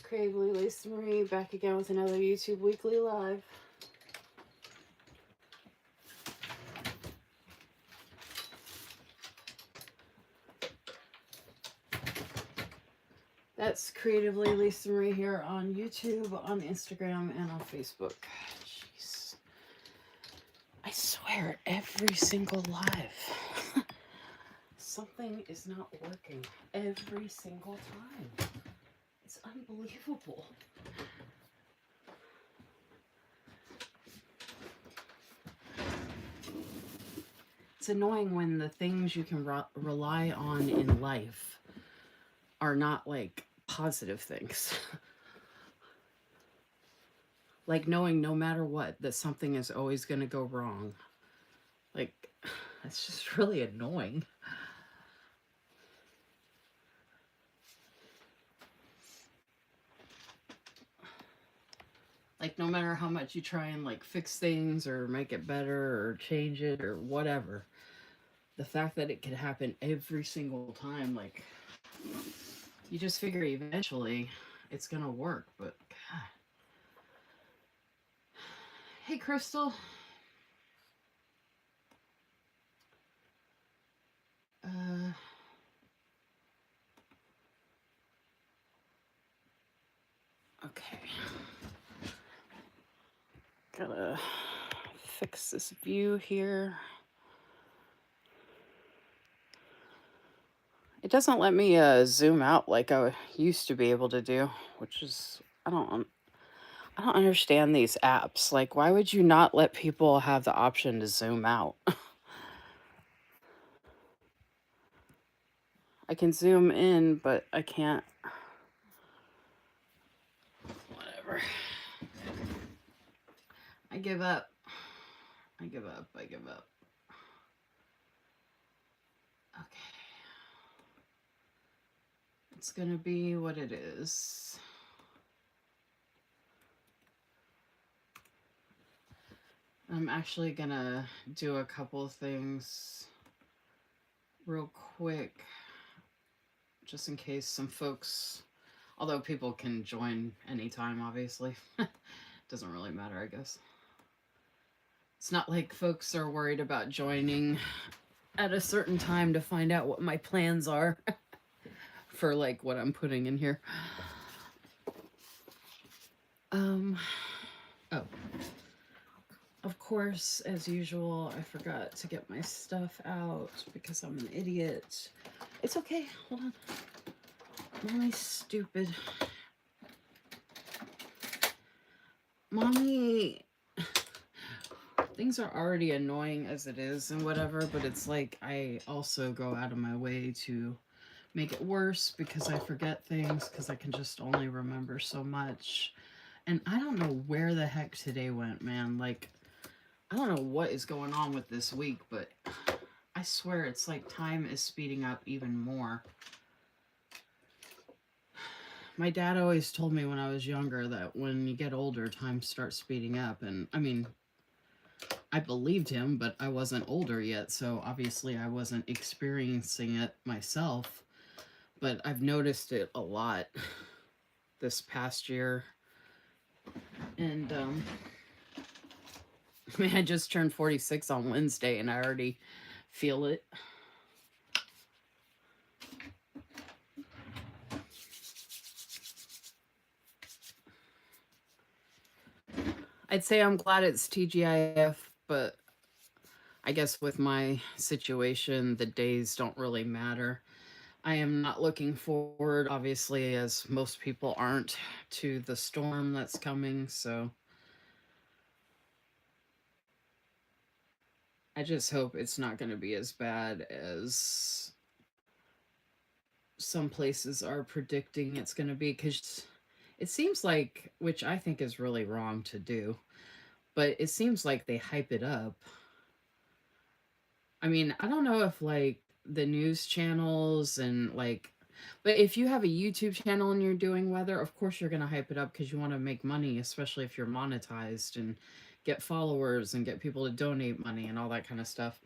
creativelylisamarie back again with another YouTube Weekly Live. That's creativelylisamarie here on YouTube, on Instagram, and on Facebook. Jeez. I swear, every single live, something is not working every single time. It's unbelievable. It's annoying when the things you can rely on in life are not like positive things. Like knowing no matter what that something is always going to go wrong. Like, it's just really annoying. Like, no matter how much you try and like fix things or make it better or change it or whatever, the fact that it could happen every single time, like, you just figure eventually it's gonna work. But God. Hey, Crystal. Okay. Gotta fix this view here. It doesn't let me zoom out like I used to be able to do, which is, I don't understand these apps. Like, why would you not let people have the option to zoom out? I can zoom in, but I can't. Whatever. I give up. I give up. I give up. Okay. It's gonna be what it is. I'm actually gonna do a couple of things real quick, just in case some folks, although people can join anytime, obviously. Doesn't really matter, I guess. It's not like folks are worried about joining at a certain time to find out what my plans are for like what I'm putting in here. Oh, of course, as usual, I forgot to get my stuff out because I'm an idiot. It's okay, hold on. Mommy's stupid. Mommy, things are already annoying as it is and whatever, but it's like I also go out of my way to make it worse because I forget things because I can just only remember so much. And I don't know where the heck today went, man. Like, I don't know what is going on with this week, but I swear it's like time is speeding up even more. My dad always told me when I was younger that when you get older, time starts speeding up. And I mean, I believed him, but I wasn't older yet, so obviously I wasn't experiencing it myself. But I've noticed it a lot this past year. And I mean, I just turned 46 on Wednesday and I already feel it. I'd say I'm glad it's TGIF, but I guess with my situation, the days don't really matter. I am not looking forward, obviously, as most people aren't, to the storm that's coming, so I just hope it's not going to be as bad as some places are predicting it's going to be, because it seems like, which I think is really wrong to do, but it seems like they hype it up. I mean, I don't know if like the news channels and like, but if you have a YouTube channel and you're doing weather, of course you're going to hype it up because you want to make money, especially if you're monetized and get followers and get people to donate money and all that kind of stuff.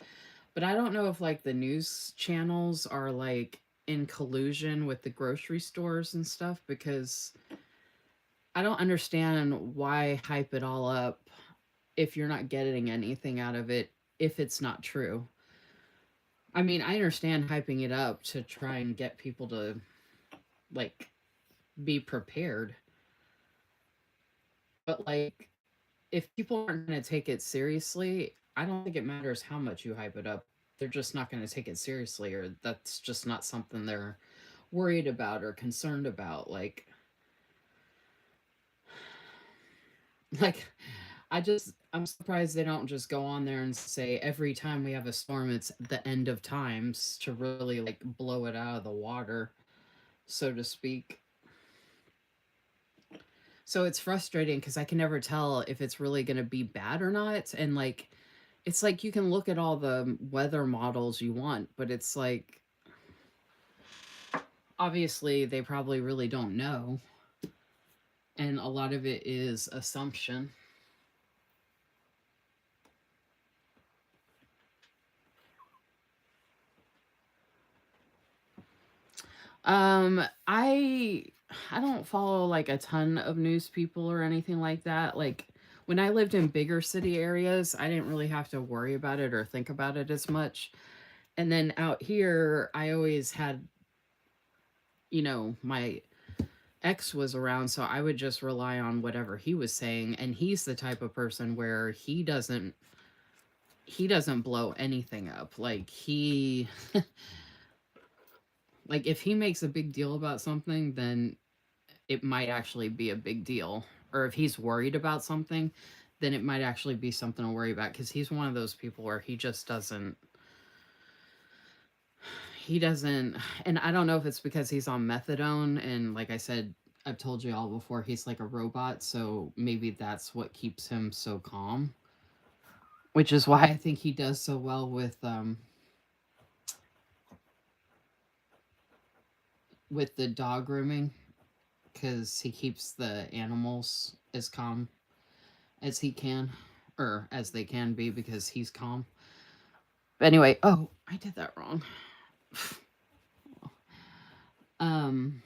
But I don't know if like the news channels are like in collusion with the grocery stores and stuff, because I don't understand why hype it all up if you're not getting anything out of it, if it's not true. I mean, I understand hyping it up to try and get people to like be prepared, but like if people aren't going to take it seriously, I don't think it matters how much you hype it up. They're just not going to take it seriously, or that's just not something they're worried about or concerned about. Like I'm surprised they don't just go on there and say every time we have a storm it's the end of times to really like blow it out of the water, so to speak. So it's frustrating because I can never tell if it's really going to be bad or not. And like, it's like you can look at all the weather models you want, but it's like, obviously, they probably really don't know. And a lot of it is assumption. Um, I I don't follow like a ton of news people or anything like that. Like when I lived in bigger city areas, I didn't really have to worry about it or think about it as much. And then out here, I always had, my ex was around, so I would just rely on whatever he was saying, and he's the type of person where he doesn't blow anything up. Like he like if he makes a big deal about something, then it might actually be a big deal. Or if he's worried about something, then it might actually be something to worry about, cuz he's one of those people where he doesn't, and I don't know if it's because he's on methadone, and like I said, I've told you all before, he's like a robot, so maybe that's what keeps him so calm, which is why I think he does so well with the dog grooming, cuz he keeps the animals as calm as he can, or as they can be, because he's calm. But anyway, oh, I did that wrong. um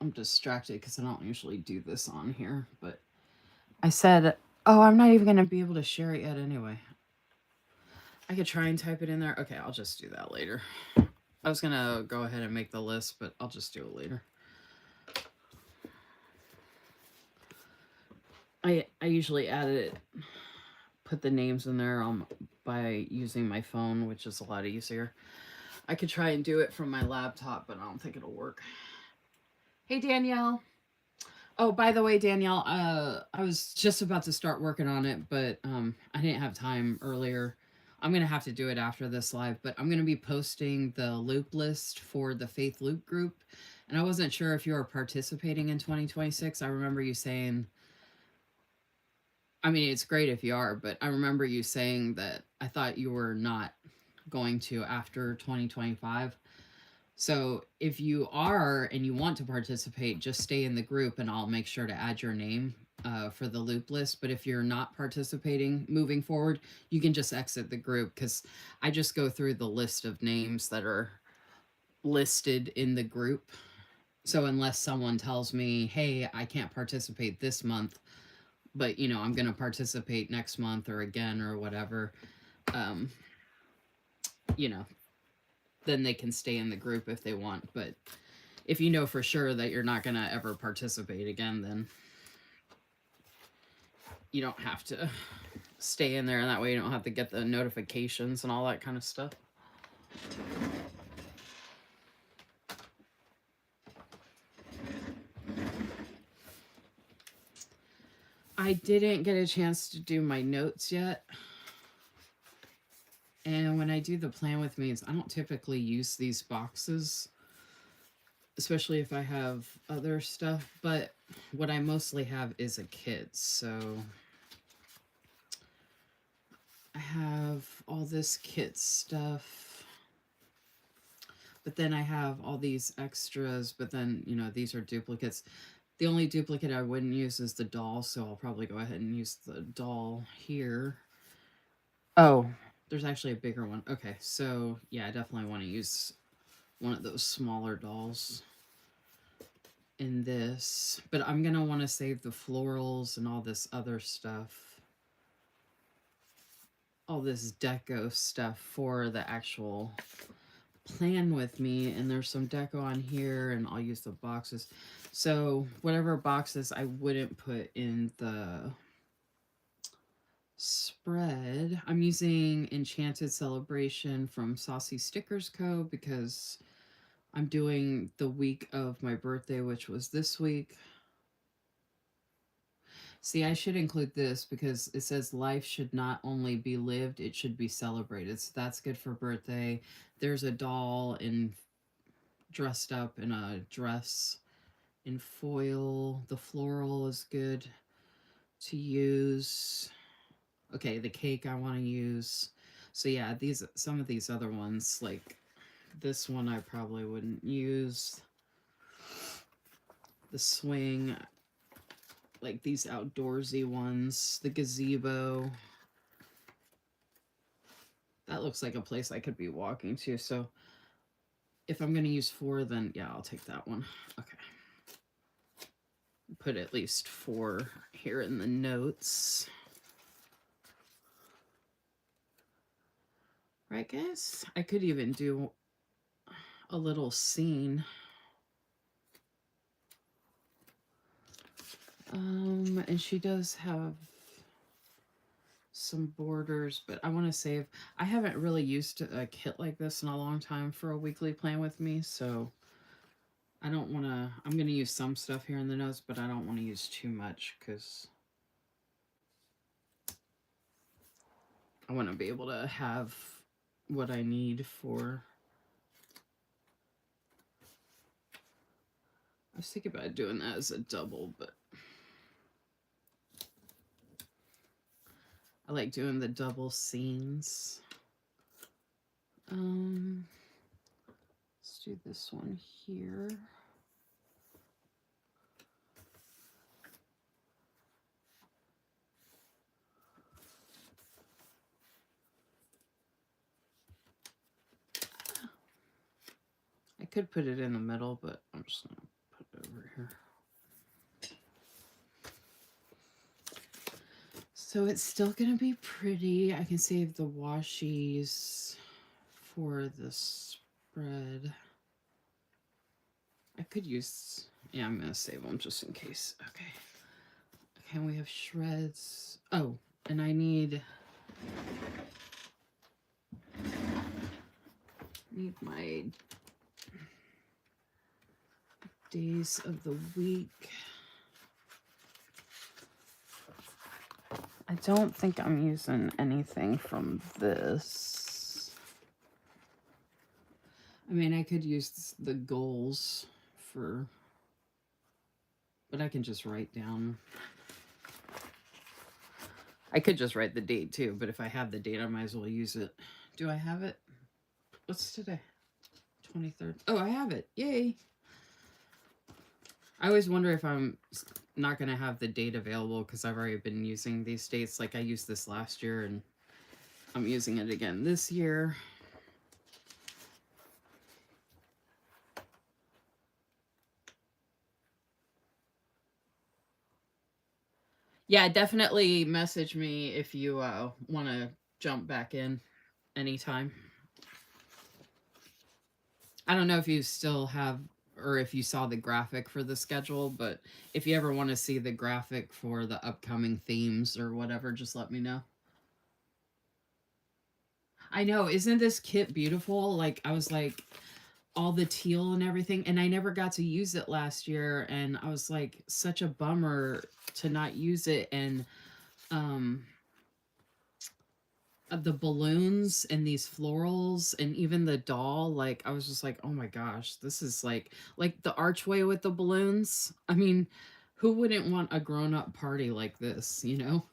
I'm distracted cuz I don't usually do this on here, but I said, oh, I'm not even going to be able to share it yet anyway. I could try and type it in there. Okay, I'll just do that later. I was going to go ahead and make the list, but I'll just do it later. I usually add it, put the names in there by using my phone, which is a lot easier. I could try and do it from my laptop, but I don't think it'll work. Hey, Danielle. Oh, by the way, Danielle, I was just about to start working on it, but I didn't have time earlier. I'm gonna have to do it after this live, but I'm gonna be posting the loop list for the Faith Loop group, and I wasn't sure if you were participating in 2026. I remember you saying, I mean, it's great if you are, but I remember you saying that I thought you were not going to after 2025. So if you are and you want to participate, just stay in the group and I'll make sure to add your name for the loop list. But if you're not participating moving forward, you can just exit the group, because I just go through the list of names that are listed in the group. So unless someone tells me, hey, I can't participate this month, but I'm going to participate next month or again or whatever, um, you know, then they can stay in the group if they want. But if you know for sure that you're not going to ever participate again, then you don't have to stay in there, and that way you don't have to get the notifications and all that kind of stuff. I didn't get a chance to do my notes yet. And when I do the plan with me's, I don't typically use these boxes, especially if I have other stuff. But what I mostly have is a kit. So I have all this kit stuff. But then I have all these extras, but then, these are duplicates. The only duplicate I wouldn't use is the doll, so I'll probably go ahead and use the doll here. Oh, there's actually a bigger one. Okay, so yeah, I definitely want to use one of those smaller dolls. in this, but I'm going to want to save the florals and all this other stuff, all this deco stuff for the actual plan with me. And there's some deco on here, and I'll use the boxes. So whatever boxes I wouldn't put in the spread, I'm using Enchanted Celebration from Saucy Stickers Co. because I'm doing the week of my birthday, which was this week. See, I should include this because it says life should not only be lived, it should be celebrated. So that's good for birthday. There's a doll dressed up in a dress in foil. The floral is good to use. Okay, the cake I want to use. So yeah, some of these other ones, like this one I probably wouldn't use. The swing, like these outdoorsy ones, the gazebo. That looks like a place I could be walking to. So if I'm going to use 4, then yeah, I'll take that one. Okay. Put at least 4 here in the notes. Right, guys? I could even do a little scene. And she does have some borders, but I want to save. I haven't really used a kit like this in a long time for a weekly plan with me, so I don't want to. I'm going to use some stuff here in the notes, but I don't want to use too much because I want to be able to have what I need for. I was thinking about doing that as a double, but I like doing the double scenes. Let's do this one here. I could put it in the middle, but I'm just going to put it over here. So it's still going to be pretty. I can save the washies for the spread. I could use, yeah, I'm going to save them just in case. Okay. Okay, we have shreds. Oh, and I need my days of the week. I don't think I'm using anything from this. I mean, I could use the goals for, but I can just write down. I could just write the date too, but if I have the date, I might as well use it. Do I have it? What's today? 23rd. Oh, I have it. Yay. I always wonder if I'm not going to have the date available because I've already been using these dates. Like I used this last year and I'm using it again this year. Yeah, definitely message me if you want to jump back in anytime. I don't know if you still have, or if you saw the graphic for the schedule, but if you ever want to see the graphic for the upcoming themes or whatever, just let me know. I know, isn't this kit beautiful? Like, I was like, all the teal and everything, and I never got to use it last year, and I was like, such a bummer to not use it. And the balloons and these florals and even the doll, like I was just like, oh my gosh, this is like the archway with the balloons. I mean, who wouldn't want a grown-up party like this, you know?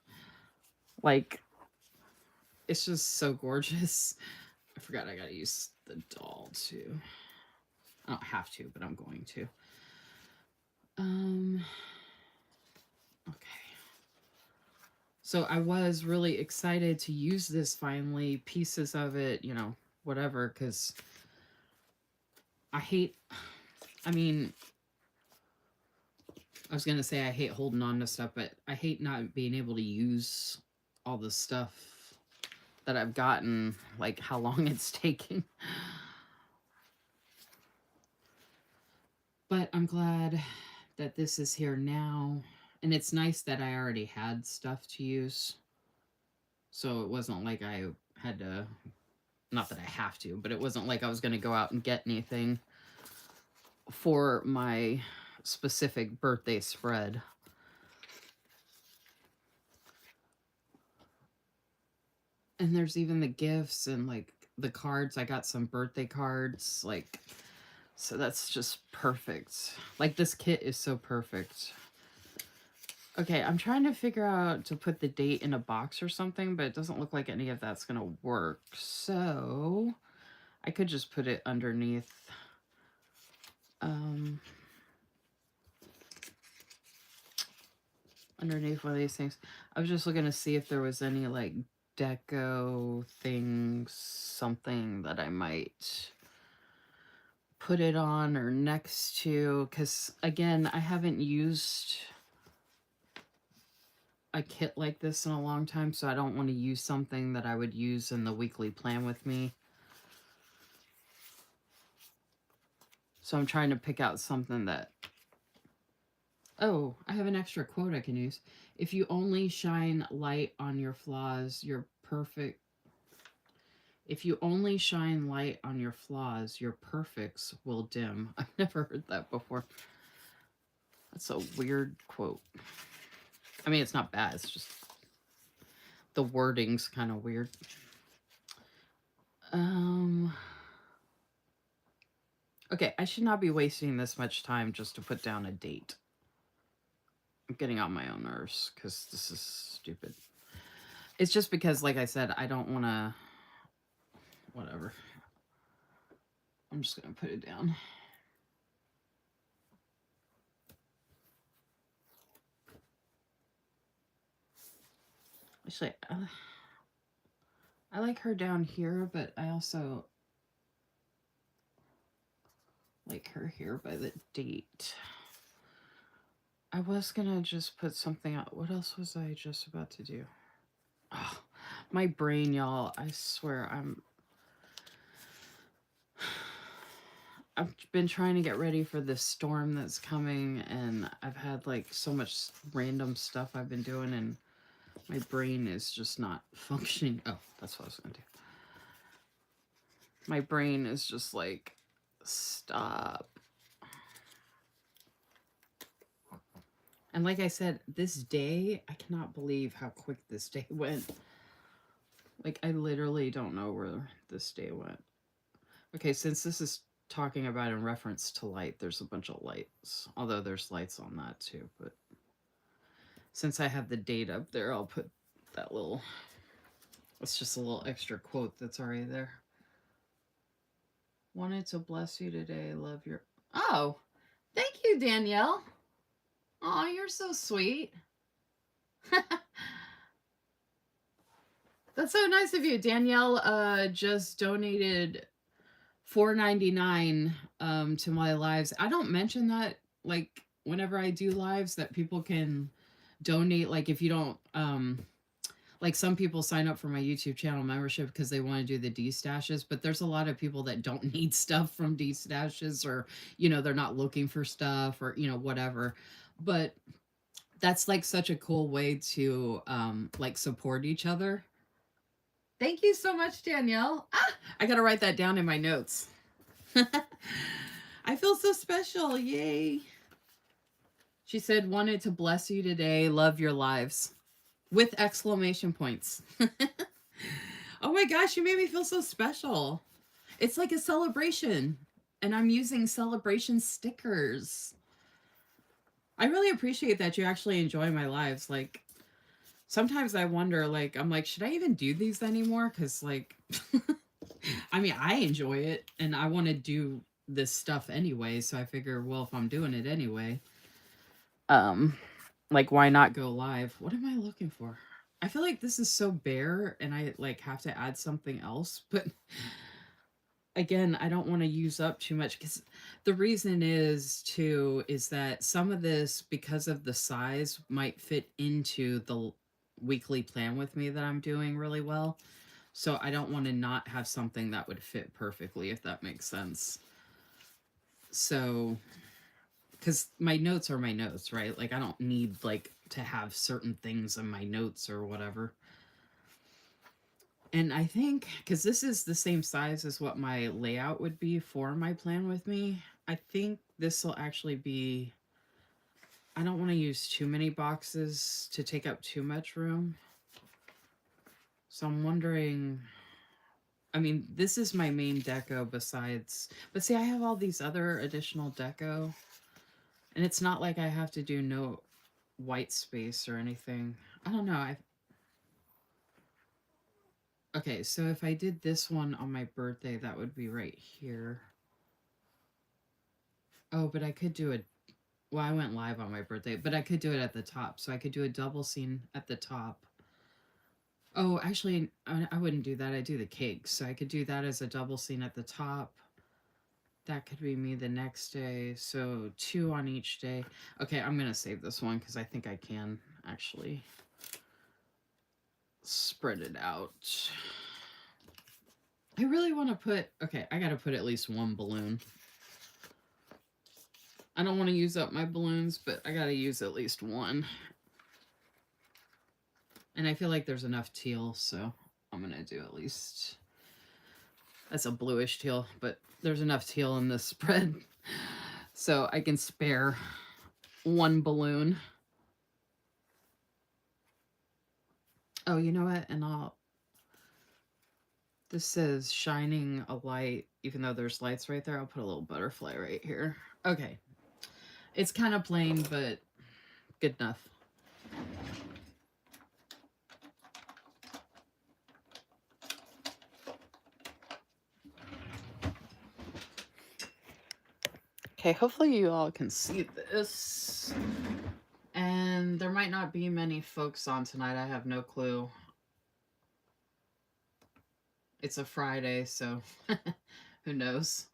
Like, it's just so gorgeous. I forgot I gotta use the doll too. I don't have to, but I'm going to. Okay. So I was really excited to use this finally, pieces of it, you know, whatever, because I mean, I was going to say I hate holding on to stuff, but I hate not being able to use all the stuff that I've gotten, like how long it's taking. But I'm glad that this is here now. And it's nice that I already had stuff to use. So it wasn't like I had to, not that I have to, but it wasn't like I was going to go out and get anything for my specific birthday spread. And there's even the gifts and like the cards. I got some birthday cards, like, so that's just perfect. Like, this kit is so perfect. Okay, I'm trying to figure out to put the date in a box or something, but it doesn't look like any of that's gonna work. So I could just put it underneath. Underneath one of these things. I was just looking to see if there was any like deco things, something that I might put it on or next to, because again, I haven't used a kit like this in a long time, so I don't want to use something that I would use in the weekly plan with me. So I'm trying to pick out something that, oh, I have an extra quote I can use. If you only shine light on your flaws, you're perfect. If you only shine light on your flaws, your perfects will dim. I've never heard that before. That's a weird quote. I mean, it's not bad. It's just the wording's kind of weird. Okay, I should not be wasting this much time just to put down a date. I'm getting on my own nerves because this is stupid. It's just because, like I said, I don't want to... Whatever. I'm just going to put it down. Actually, I like her down here, but I also like her here by the date. I was going to just put something out. What else was I just about to do? Oh, my brain, y'all. I swear, I've been trying to get ready for this storm that's coming, and I've had like so much random stuff I've been doing, and my brain is just not functioning. Oh, that's what I was going to do. My brain is just like, stop. And like I said, this day, I cannot believe how quick this day went. Like, I literally don't know where this day went. Okay, since this is talking about in reference to light, there's a bunch of lights. Although there's lights on that too, but since I have the date up there, I'll put that little... It's just a little extra quote that's already there. Wanted to bless you today. Love your... Oh, thank you, Danielle. Oh, you're so sweet. That's so nice of you. Danielle just donated $4.99 to my lives. I don't mention that like whenever I do lives that people can donate. Like if you don't like some people sign up for my YouTube channel membership because they want to do the D-stashes, but there's a lot of people that don't need stuff from D-stashes, or, you know, they're not looking for stuff, or, you know, whatever. But that's like such a cool way to like support each other. Thank you so much, Danielle. I got to write that down in my notes. I feel so special. Yay. She said, wanted to bless you today. Love your lives. With exclamation points. Oh my gosh, you made me feel so special. It's like a celebration. And I'm using celebration stickers. I really appreciate that you actually enjoy my lives. Like, sometimes I wonder, like, I'm like, should I even do these anymore? Because, like, I mean, I enjoy it, and I want to do this stuff anyway, so I figure, well, if I'm doing it anyway, like, why not go live? What am I looking for? I feel like this is so bare, and I, like, have to add something else, but again, I don't want to use up too much because the reason is too is that some of this, because of the size, might fit into the weekly plan with me that I'm doing really well. So I don't want to not have something that would fit perfectly, if that makes sense. So, because my notes are my notes, right? Like I don't need like to have certain things in my notes or whatever. And I think because this is the same size as what my layout would be for my plan with me, I think this will actually be. I don't want to use too many boxes to take up too much room. So I'm wondering. I mean, this is my main deco besides. But see, I have all these other additional deco. And it's not like I have to do no white space or anything. I don't know. Okay, so if I did this one on my birthday, that would be right here. Oh, but I could do it. Well, I went live on my birthday, but I could do it at the top. So I could do a double scene at the top. Oh, actually, I wouldn't do that. I do the cake. So I could do that as a double scene at the top. That could be me the next day. So 2 on each day. Okay, I'm going to save this one because I think I can actually spread it out. I really want to put... Okay, I got to put at least one balloon. I don't want to use up my balloons, but I got to use at least one. And I feel like there's enough teal, so I'm going to do at least... That's a bluish teal, but there's enough teal in this spread. So I can spare one balloon. Oh, you know what? And I'll... This says shining a light, even though there's lights right there. I'll put a little butterfly right here. Okay. It's kind of plain, but good enough. Okay, hopefully you all can see this. And there might not be many folks on tonight. I have no clue. It's a Friday, so who knows?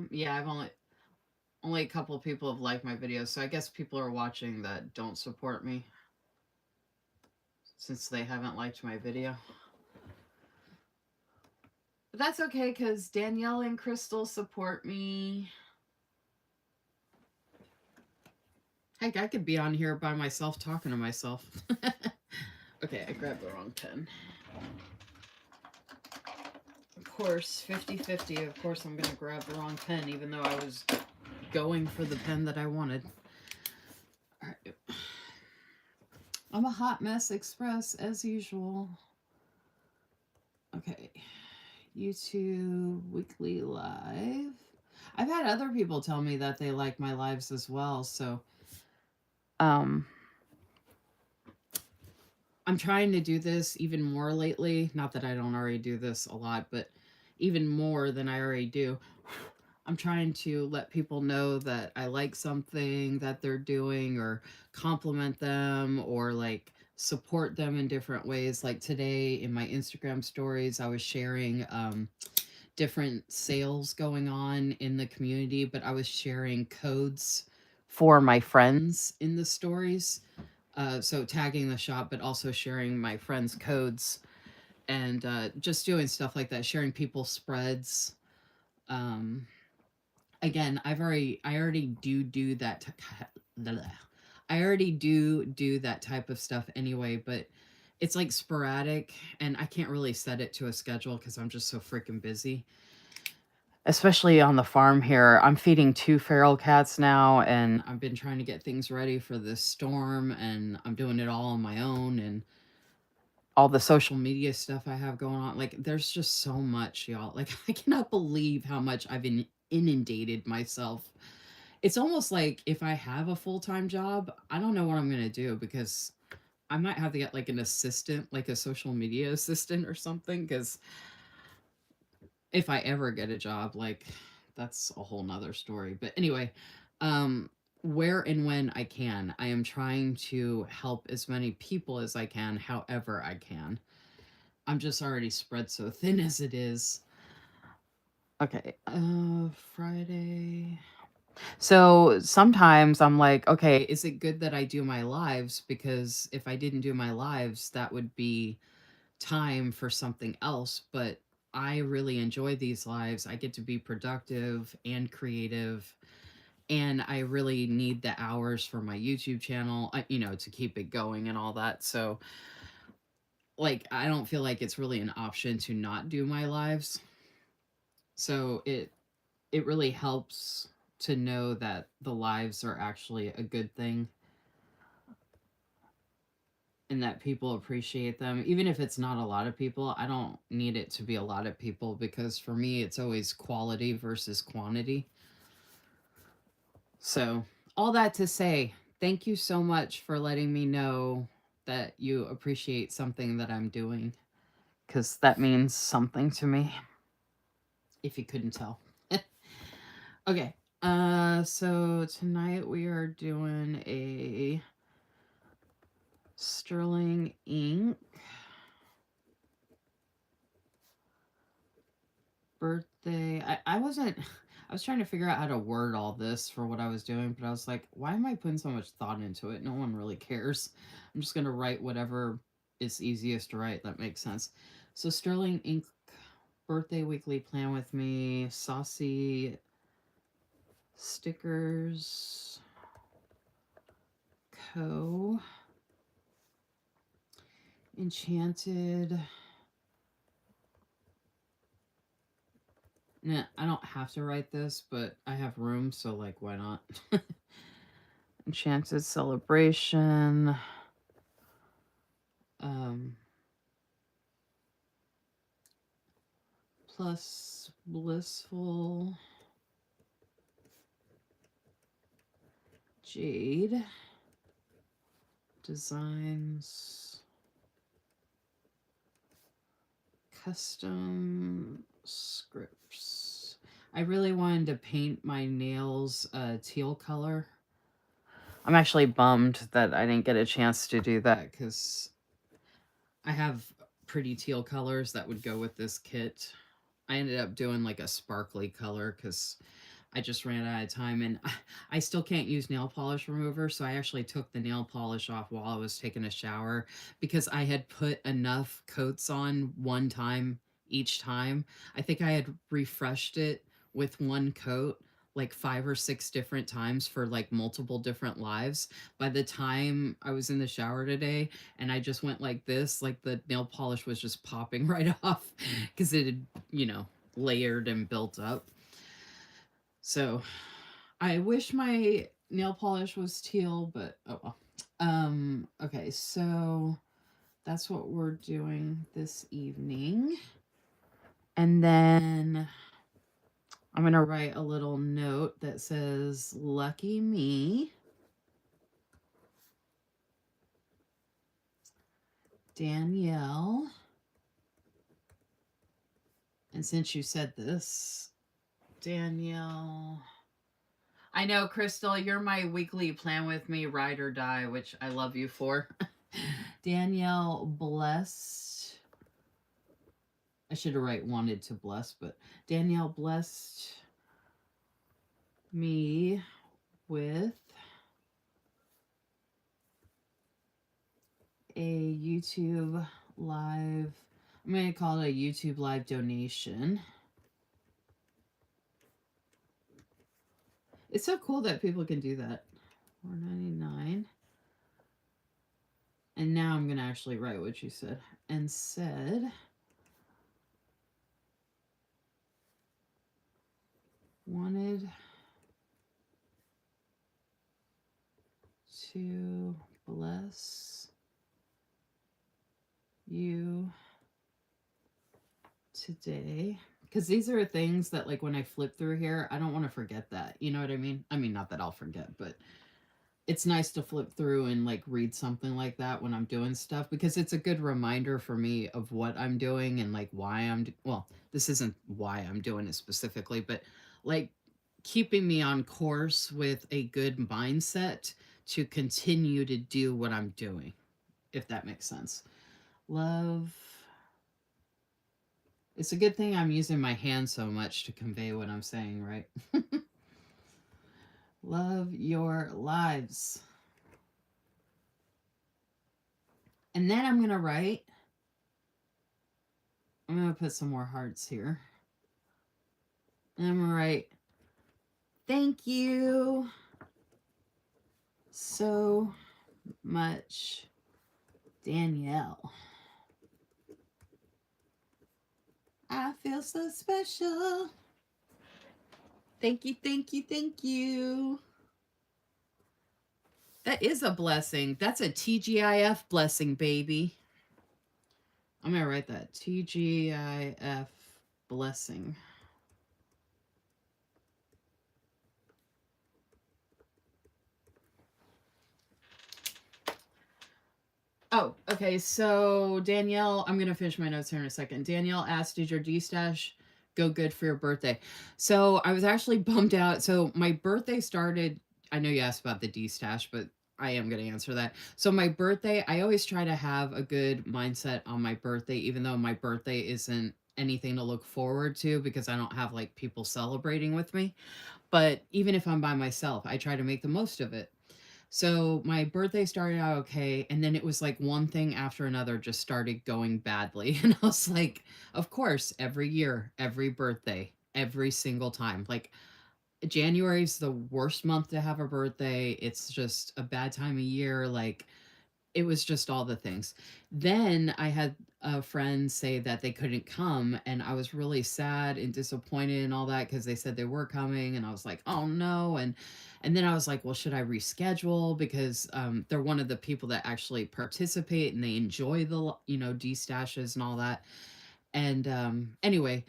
Yeah, I've only a couple of people have liked my videos, so I guess people are watching that don't support me since they haven't liked my video. But that's okay, because Danielle and Crystal support me. Heck, I could be on here by myself talking to myself. Okay, I grabbed the wrong pen. Of course, 50-50. Of course, I'm going to grab the wrong pen, even though I was going for the pen that I wanted. All right. I'm a hot mess express, as usual. Okay. YouTube weekly live. I've had other people tell me that they like my lives as well, so I'm trying to do this even more lately. Not that I don't already do this a lot, but even more than I already do. I'm trying to let people know that I like something that they're doing, or compliment them, or like support them in different ways. Like today in my Instagram stories, I was sharing different sales going on in the community, but I was sharing codes for my friends in the stories. So tagging the shop, but also sharing my friends' codes, and just doing stuff like that, sharing people's spreads. Again, I already do that. I already do that type of stuff anyway, but it's like sporadic, and I can't really set it to a schedule because I'm just so freaking busy. Especially on the farm here. I'm feeding 2 feral cats now, and I've been trying to get things ready for this storm, and I'm doing it all on my own, and all the social media stuff I have going on. Like, there's just so much, y'all. Like, I cannot believe how much I've inundated myself. It's almost like if I have a full-time job, I don't know what I'm going to do, because I might have to get like an assistant, like a social media assistant or something, because if I ever get a job, like that's a whole nother story. But anyway, where and when I can, I am trying to help as many people as I can, however I can. I'm just already spread so thin as it is. Okay, Friday. So sometimes I'm like, okay, is it good that I do my lives? Because if I didn't do my lives, that would be time for something else. But I really enjoy these lives. I get to be productive and creative. And I really need the hours for my YouTube channel, to keep it going and all that. So, like, I don't feel like it's really an option to not do my lives. So it really helps to know that the lives are actually a good thing and that people appreciate them. Even if it's not a lot of people, I don't need it to be a lot of people because for me, it's always quality versus quantity. So, all that to say, thank you so much for letting me know that you appreciate something that I'm doing because that means something to me, if you couldn't tell. Okay. So tonight we are doing a sterling ink birthday. I wasn't I was trying to figure out how to word all this for what I was doing, but I was like, why am I putting so much thought into it? No one really cares. I'm just gonna write whatever is easiest to write that makes sense. So sterling ink birthday weekly plan with me, saucy stickers co enchanted. Nah, I don't have to write this, but I have room, so like, why not? Enchanted celebration. Um, plus blissful jade designs. Custom scripts. I really wanted to paint my nails teal color. I'm actually bummed that I didn't get a chance to do that because I have pretty teal colors that would go with this kit. I ended up doing like a sparkly color because I just ran out of time and I still can't use nail polish remover. So I actually took the nail polish off while I was taking a shower because I had put enough coats on one time each time. I think I had refreshed it with one coat like 5 or 6 different times for like multiple different lives. By the time I was in the shower today and I just went like this, like the nail polish was just popping right off because it had, layered and built up. So I wish my nail polish was teal, but oh well. Okay, so that's what we're doing this evening. And then I'm going to write a little note that says, "Lucky me, Danielle." And since you said this, Danielle. I know, Crystal, you're my weekly plan with me, ride or die, which I love you for. Danielle blessed. I should have write wanted to bless, but Danielle blessed me with a YouTube live. I'm going to call it a YouTube live donation. It's so cool that people can do that. $4.99. And now I'm going to actually write what you said. And said, wanted to bless you today. Because these are things that, like, when I flip through here, I don't want to forget that. You know what I mean? I mean, not that I'll forget, but it's nice to flip through and, like, read something like that when I'm doing stuff because it's a good reminder for me of what I'm doing and, like, why well, this isn't why I'm doing it specifically, but, like, keeping me on course with a good mindset to continue to do what I'm doing, if that makes sense. Love It's a good thing I'm using my hand so much to convey what I'm saying, right? Love your lives. And then I'm going to write, I'm going to put some more hearts here. And I'm going to write, thank you so much, Danielle. I feel so special. Thank you, thank you, thank you. That is a blessing. That's a TGIF blessing, baby. I'm going to write that. TGIF blessing. Oh, okay. So Danielle, I'm gonna finish my notes here in a second. Danielle asked, "Did your D stash go good for your birthday?" So I was actually bummed out. So my birthday started. I know you asked about the D stash, but I am gonna answer that. So my birthday, I always try to have a good mindset on my birthday, even though my birthday isn't anything to look forward to because I don't have like people celebrating with me. But even if I'm by myself, I try to make the most of it. So my birthday started out okay, and then it was like one thing after another just started going badly. And I was like, of course, every year, every birthday, every single time. Like January's the worst month to have a birthday. It's just a bad time of year. Like it was just all the things. Then I had a friend say that they couldn't come, and I was really sad and disappointed and all that because they said they were coming, and I was like, oh no. And then I was like, well, should I reschedule because they're one of the people that actually participate and they enjoy the D stashes and all that. And anyway,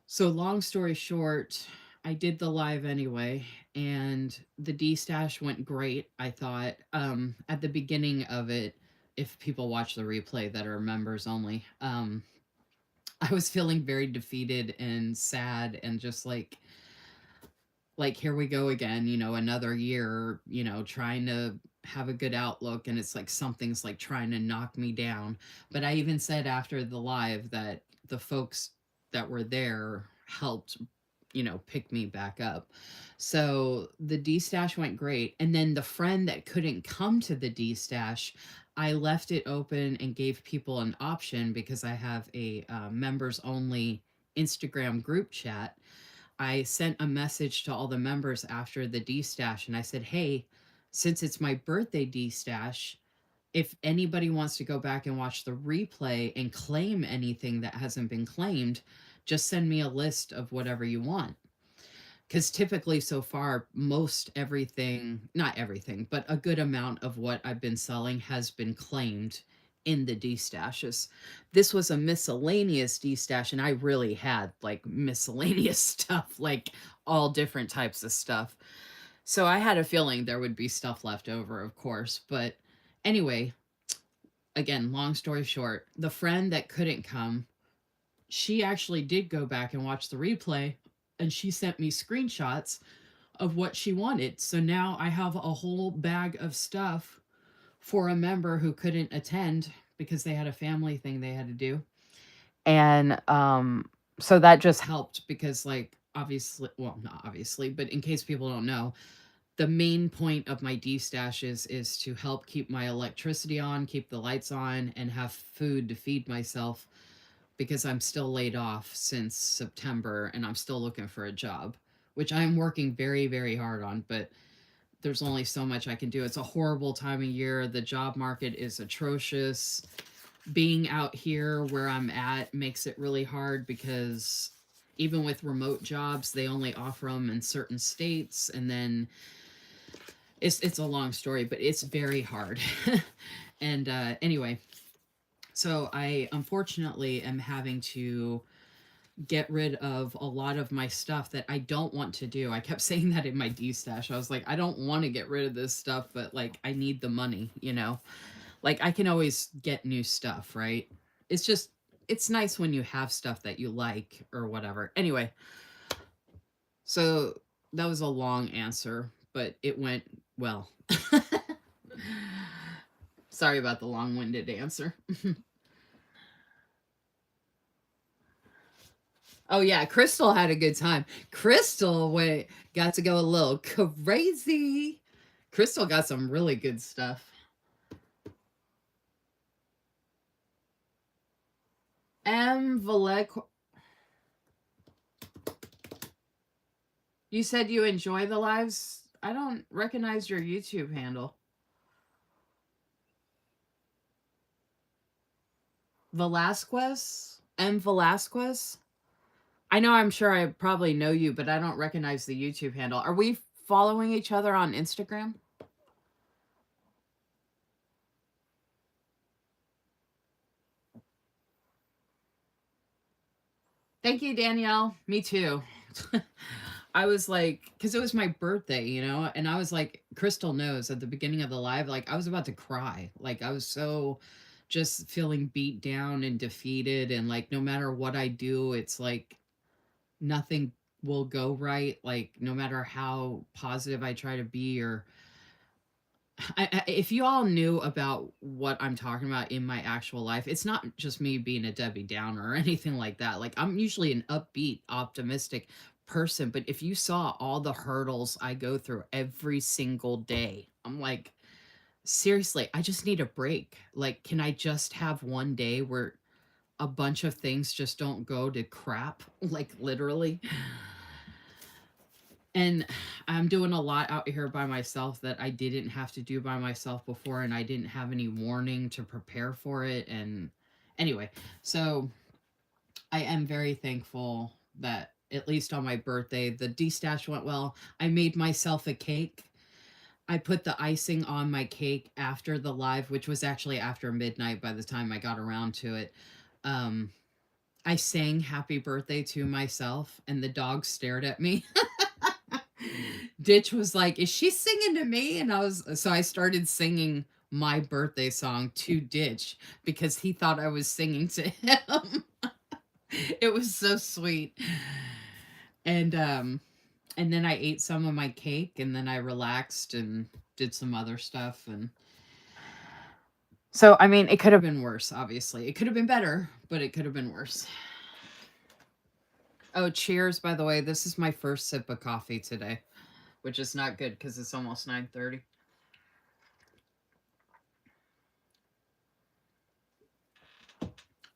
so long story short, I did the live anyway, and the D stash went great. I thought at the beginning of it, if people watch the replay that are members only, I was feeling very defeated and sad and just like here we go again, another year, trying to have a good outlook, and it's like something's like trying to knock me down. But I even said after the live that the folks that were there helped pick me back up. So the D stash went great. And then the friend that couldn't come to the D stash, I left it open and gave people an option because I have a members only Instagram group chat. I sent a message to all the members after the D stash and I said, hey, since it's my birthday D stash, if anybody wants to go back and watch the replay and claim anything that hasn't been claimed, just send me a list of whatever you want. Because typically so far, most everything, not everything, but a good amount of what I've been selling has been claimed in the D stashes. This was a miscellaneous D stash, and I really had like miscellaneous stuff, like all different types of stuff. So I had a feeling there would be stuff left over, of course. But anyway, again, long story short, the friend that couldn't come, she actually did go back and watch the replay, and she sent me screenshots of what she wanted. So now I have a whole bag of stuff for a member who couldn't attend because they had a family thing they had to do. And so that just helped because like obviously, well, not obviously, but in case people don't know, the main point of my D stashes is to help keep my electricity on, keep the lights on, and have food to feed myself because I'm still laid off since September and I'm still looking for a job, which I'm working very, very hard on, but there's only so much I can do. It's a horrible time of year. The job market is atrocious. Being out here where I'm at makes it really hard because even with remote jobs, they only offer them in certain states, and then it's a long story, but it's very hard. And anyway, so I unfortunately am having to get rid of a lot of my stuff that I don't want to do. I kept saying that in my D stash. I was like, I don't want to get rid of this stuff, but like I need the money. Like I can always get new stuff, right? It's just it's nice when you have stuff that you like or whatever. Anyway, so that was a long answer, but it went well. Sorry about the long-winded answer. Oh yeah, Crystal had a good time. Crystal got to go a little crazy. Crystal got some really good stuff. M. Valek, you said you enjoy the lives. I don't recognize your YouTube handle. Velasquez? M. Velasquez? I know I'm sure I probably know you, but I don't recognize the YouTube handle. Are we following each other on Instagram? Thank you, Danielle. Me too. I was like, because it was my birthday, and I was like, Crystal knows at the beginning of the live, like, I was about to cry. Like, I was so just feeling beat down and defeated. And like, no matter what I do, it's like nothing will go right. Like, no matter how positive I try to be, or if you all knew about what I'm talking about in my actual life, it's not just me being a Debbie Downer or anything like that. Like, I'm usually an upbeat, optimistic person, but if you saw all the hurdles I go through every single day, I'm like, seriously, I just need a break. Like, can I just have one day where a bunch of things just don't go to crap? Like, literally. And I'm doing a lot out here by myself that I didn't have to do by myself before, and I didn't have any warning to prepare for it. And anyway, so I am very thankful that at least on my birthday, the D-stash went well. I made myself a cake. I put the icing on my cake after the live, which was actually after midnight by the time I got around to it. Um, I sang happy birthday to myself, and the dog stared at me. Ditch was like, "Is she singing to me?" And I started singing my birthday song to Ditch because he thought I was singing to him. It was so sweet. And then I ate some of my cake, and then I relaxed and did some other stuff. And so, I mean, it could have been worse, obviously. It could have been better, but it could have been worse. Oh, cheers, by the way. This is my first sip of coffee today, which is not good because it's almost 9:30.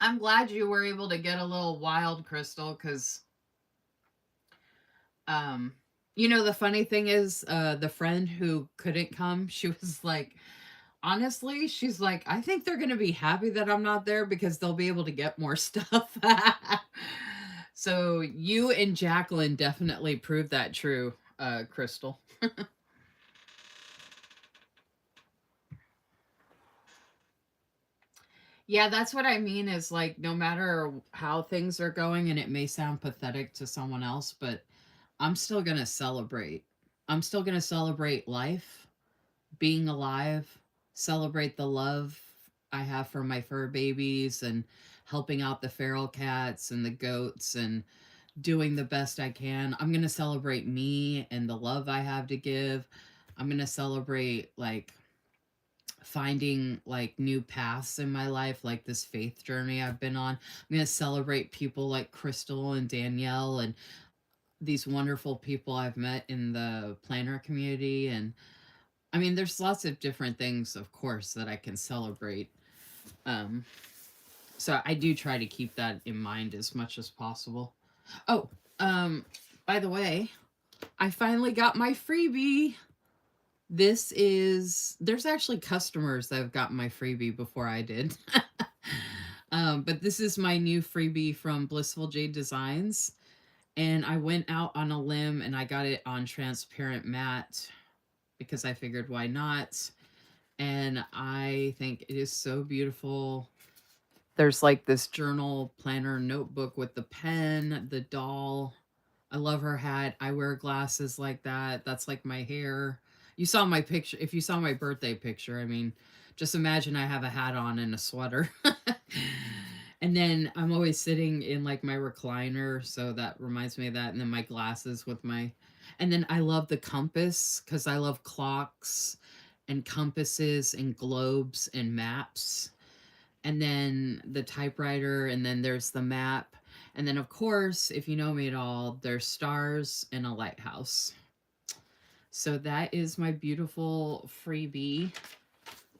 I'm glad you were able to get a little wild, Crystal, because um the funny thing is, the friend who couldn't come, she was like, honestly, she's like, I think they're gonna be happy that I'm not there because they'll be able to get more stuff. So you and Jacqueline definitely proved that true, Crystal. Yeah, that's what I mean, is like, no matter how things are going, and it may sound pathetic to someone else, but I'm still going to celebrate. I'm still going to celebrate life, being alive, celebrate the love I have for my fur babies, and helping out the feral cats and the goats, and doing the best I can. I'm going to celebrate me and the love I have to give. I'm going to celebrate, like, finding like new paths in my life, like this faith journey I've been on. I'm going to celebrate people like Crystal and Danielle, and these wonderful people I've met in the planner community. And I mean, there's lots of different things, of course, that I can celebrate. Um, so I do try to keep that in mind as much as possible. Oh, by the way, I finally got my freebie. There's actually customers that have gotten my freebie before I did. But this is my new freebie from Blissful Jade Designs. And I went out on a limb and I got it on transparent matte because I figured, why not? And I think it is so beautiful. There's like this journal planner notebook with the pen, the doll. I love her hat. I wear glasses like that. That's like my hair. You saw my picture. If you saw my birthday picture, I mean, just imagine I have a hat on and a sweater. And then I'm always sitting in like my recliner, so that reminds me of that. And then my glasses with my, and then I love the compass because I love clocks and compasses and globes and maps. And then the typewriter, and then there's the map. And then, of course, if you know me at all, there's stars and a lighthouse. So that is my beautiful freebie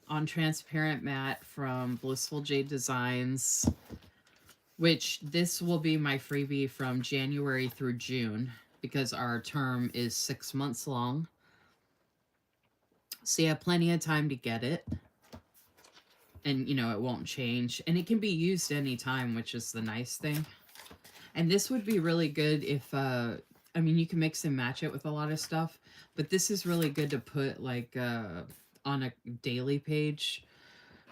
on transparent matte from Blissful Jade Designs, which this will be my freebie from January through June because our term is 6 months long. So you have plenty of time to get it. And, it won't change. And it can be used anytime, which is the nice thing. And this would be really good if, you can mix and match it with a lot of stuff. But this is really good to put, like, on a daily page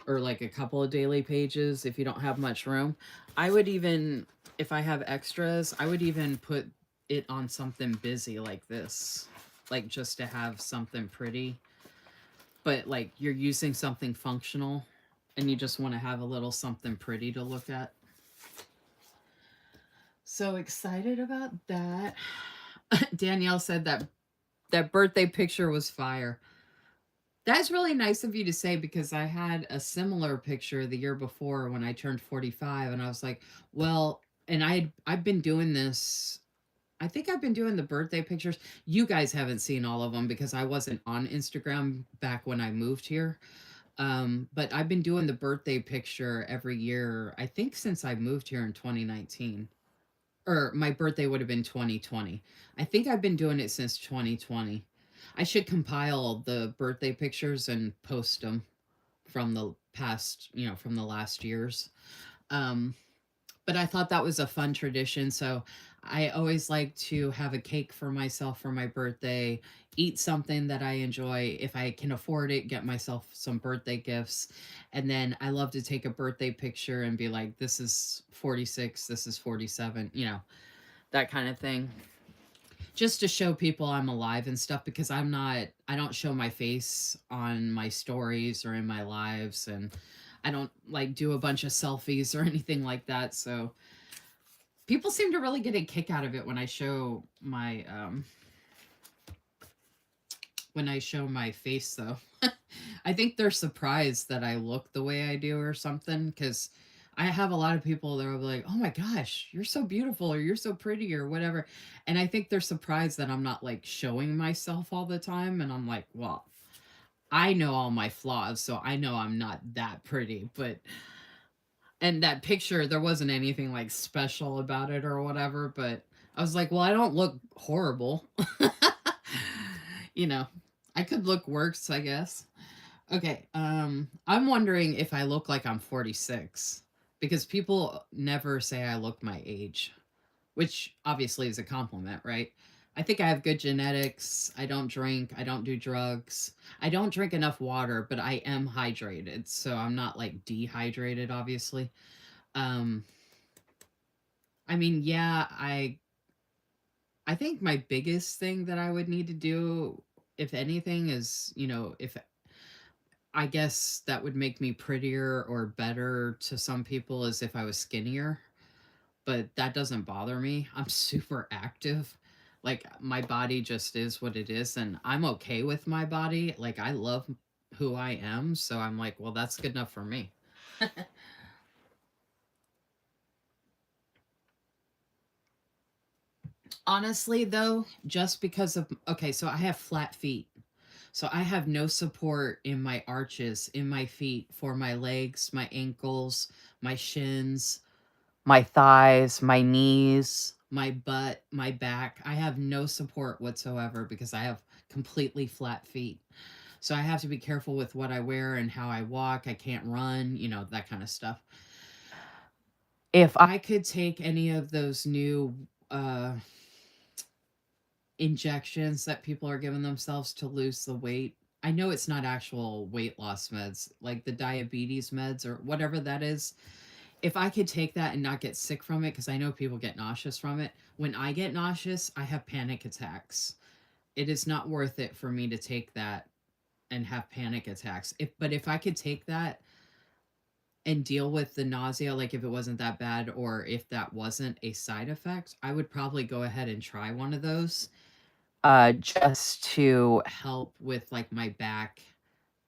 or, like, a couple of daily pages if you don't have much room. I would even, if I have extras, I would even put it on something busy like this. Like, just to have something pretty. But, like, you're using something functional and you just want to have a little something pretty to look at. So excited about that. Danielle said that birthday picture was fire. That's really nice of you to say because I had a similar picture the year before when I turned 45 and I was like, well, and I've been doing this. I think I've been doing the birthday pictures. You guys haven't seen all of them because I wasn't on Instagram back when I moved here. But I've been doing the birthday picture every year, I think since I moved here in 2019. Or my birthday would have been 2020. I think I've been doing it since 2020. I should compile the birthday pictures and post them from the past, from the last years. Um, but I thought that was a fun tradition. So I always like to have a cake for myself for my birthday, eat something that I enjoy. If I can afford it, get myself some birthday gifts. And then I love to take a birthday picture and be like, this is 46, this is 47, that kind of thing. Just to show people I'm alive and stuff because I don't show my face on my stories or in my lives. And I don't like do a bunch of selfies or anything like that. So people seem to really get a kick out of it when I show my face though. I think they're surprised that I look the way I do or something because I have a lot of people that are like, "Oh my gosh, you're so beautiful or you're so pretty or whatever." And I think they're surprised that I'm not like showing myself all the time and I'm like, "Well, I know all my flaws, so I know I'm not that pretty, but and that picture there wasn't anything like special about it or whatever, but I was like, well, I don't look horrible. you know, I could look worse, I guess. Okay, I'm wondering if I look like I'm 46 because people never say I look my age, which obviously is a compliment, right? I think I have good genetics. I don't drink. I don't do drugs. I don't drink enough water, but I am hydrated. So I'm not like dehydrated, obviously. Um, yeah, I think my biggest thing that I would need to do, if anything, is, if I guess that would make me prettier or better to some people is if I was skinnier, but that doesn't bother me. I'm super active. Like my body just is what it is and I'm okay with my body. Like I love who I am, so I'm like, well, that's good enough for me. Honestly though, just because of okay, so I have flat feet. So I have no support in my arches, in my feet, for my legs, my ankles, my shins, my thighs, my knees, my butt, my back. I have no support whatsoever because I have completely flat feet. So I have to be careful with what I wear and how I walk. I can't run, that kind of stuff. If I could take any of those new injections that people are giving themselves to lose the weight, I know it's not actual weight loss meds, like the diabetes meds or whatever that is. If I could take that and not get sick from it, because I know people get nauseous from it, when I get nauseous, I have panic attacks. It is not worth it for me to take that and have panic attacks. But if I could take that and deal with the nausea, like if it wasn't that bad or if that wasn't a side effect, I would probably go ahead and try one of those just to help with like my back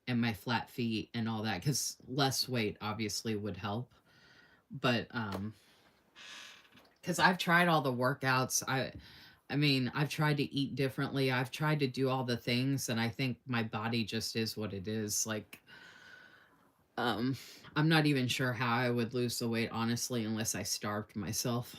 and my flat feet and all that because less weight obviously would help. But Because I've tried all the workouts. I mean, I've tried to eat differently. I've tried to do all the things, and I think my body just is what it is. Like, um, I'm not even sure how I would lose the weight, honestly, unless I starved myself.